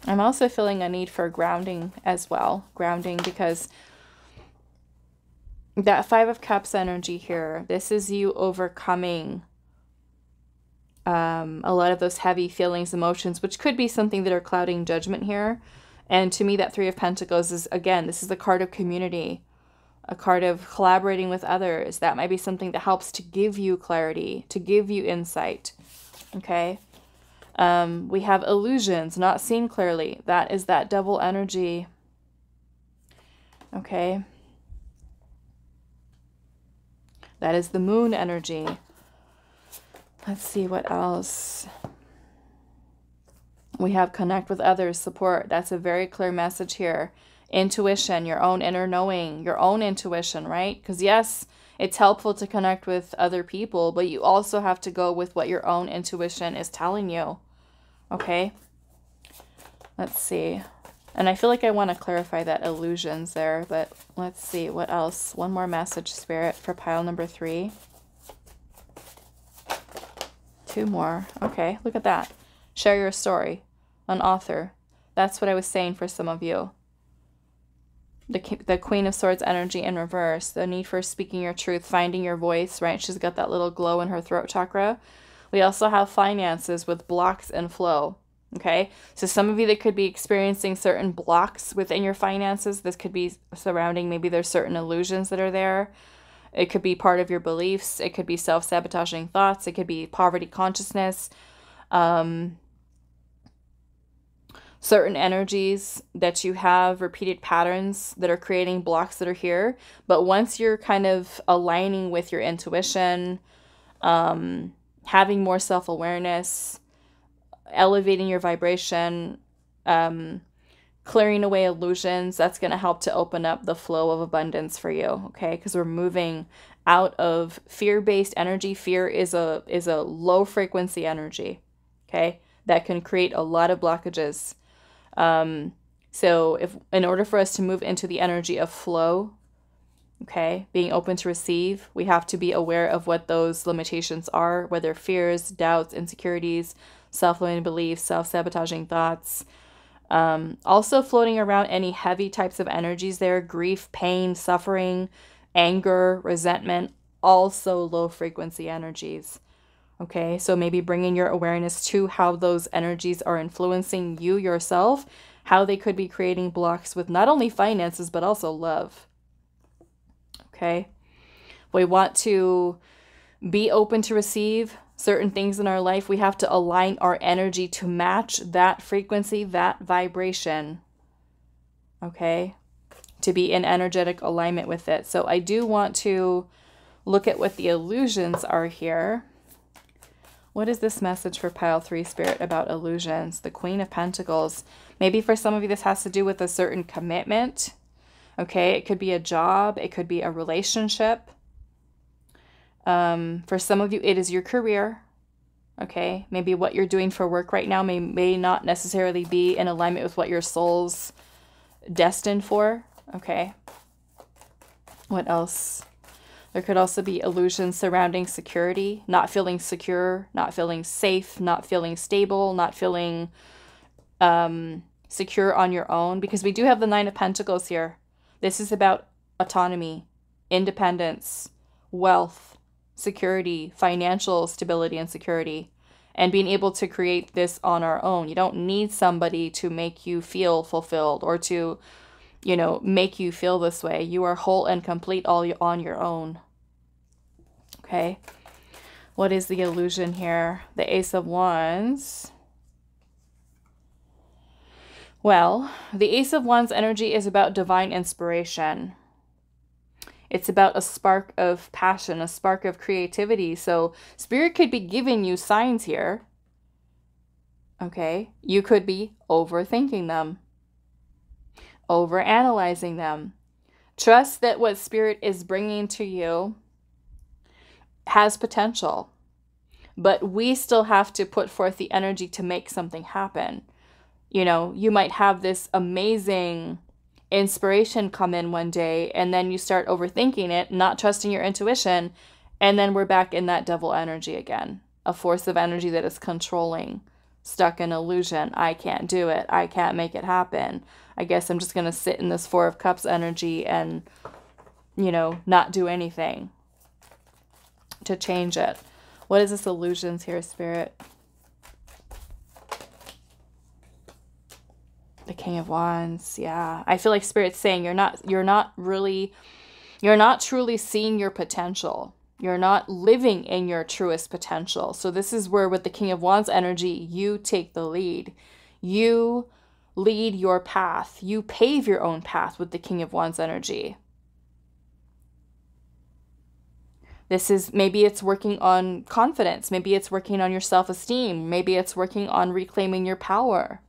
I'm also feeling a need for grounding as well. Grounding, because that 5 of Cups energy here, this is you overcoming a lot of those heavy feelings, emotions, which could be something that are clouding judgment here. And to me, that 3 of Pentacles is, again, this is the card of community, a card of collaborating with others. That might be something that helps to give you clarity, to give you insight, okay? We have illusions, not seen clearly. That is that double energy, okay? That is the moon energy. Let's see what else. We have connect with others, support. That's a very clear message here. Intuition, your own inner knowing, your own intuition, right? Because yes, it's helpful to connect with other people, but you also have to go with what your own intuition is telling you. Okay? Let's see. And I feel like I want to clarify that illusions there, but let's see what else. One more message, Spirit, for pile number 3. 2 more. Okay, look at that. Share your story. An author. That's what I was saying for some of you. The Queen of Swords energy in reverse. The need for speaking your truth, finding your voice, right? She's got that little glow in her throat chakra. We also have finances with blocks and flow. Okay, so some of you that could be experiencing certain blocks within your finances, this could be surrounding, maybe there's certain illusions that are there. It could be part of your beliefs. It could be self-sabotaging thoughts. It could be poverty consciousness. Certain energies that you have, repeated patterns that are creating blocks that are here. But once you're kind of aligning with your intuition, having more self-awareness, elevating your vibration, clearing away illusions, that's going to help to open up the flow of abundance for you, okay? Because we're moving out of fear-based energy. Fear is a low frequency energy, okay? That can create a lot of blockages. So in order for us to move into the energy of flow, okay, being open to receive, we have to be aware of what those limitations are, whether fears, doubts, insecurities, self-limiting beliefs, self-sabotaging thoughts. Also floating around any heavy types of energies there, grief, pain, suffering, anger, resentment, also low frequency energies. Okay, so maybe bringing your awareness to how those energies are influencing you yourself, how they could be creating blocks with not only finances, but also love. Okay, we want to be open to receive certain things in our life. We have to align our energy to match that frequency, that vibration. Okay, to be in energetic alignment with it. So I do want to look at what the illusions are here. What is this message for pile 3 spirit about illusions? The Queen of Pentacles. Maybe for some of you, this has to do with a certain commitment. Okay, it could be a job. It could be a relationship. For some of you, it is your career. Okay, maybe what you're doing for work right now may not necessarily be in alignment with what your soul's destined for. Okay. What else? There could also be illusions surrounding security, not feeling secure, not feeling safe, not feeling stable, not feeling secure on your own, because we do have the 9 of Pentacles here. This is about autonomy, independence, wealth, security, financial stability and security, and being able to create this on our own. You don't need somebody to make you feel fulfilled or to, you know, make you feel this way. You are whole and complete all on your own. Okay. What is the illusion here? The Ace of Wands. Well, the Ace of Wands energy is about divine inspiration. It's about a spark of passion, a spark of creativity. So Spirit could be giving you signs here. Okay. You could be overthinking them, overanalyzing them. Trust that what Spirit is bringing to you has potential, but we still have to put forth the energy to make something happen. You know, you might have this amazing inspiration come in one day, and then you start overthinking it, not trusting your intuition, and then we're back in that devil energy again, a force of energy that is controlling, stuck in illusion. I can't do it. I can't make it happen. I guess I'm just going to sit in this 4 of Cups energy and, you know, not do anything to change it. What is this illusions here, Spirit? The King of Wands. Yeah. I feel like Spirit's saying you're not truly seeing your potential. You're not living in your truest potential. So this is where with the King of Wands energy, you take the lead. You lead your path. You pave your own path with the King of Wands energy. This is, maybe it's working on confidence. Maybe it's working on your self-esteem. Maybe it's working on reclaiming your power.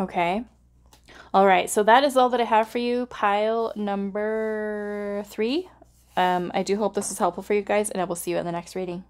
Okay. All right. So that is all that I have for you. Pile number 3. I do hope this is helpful for you guys, and I will see you in the next reading.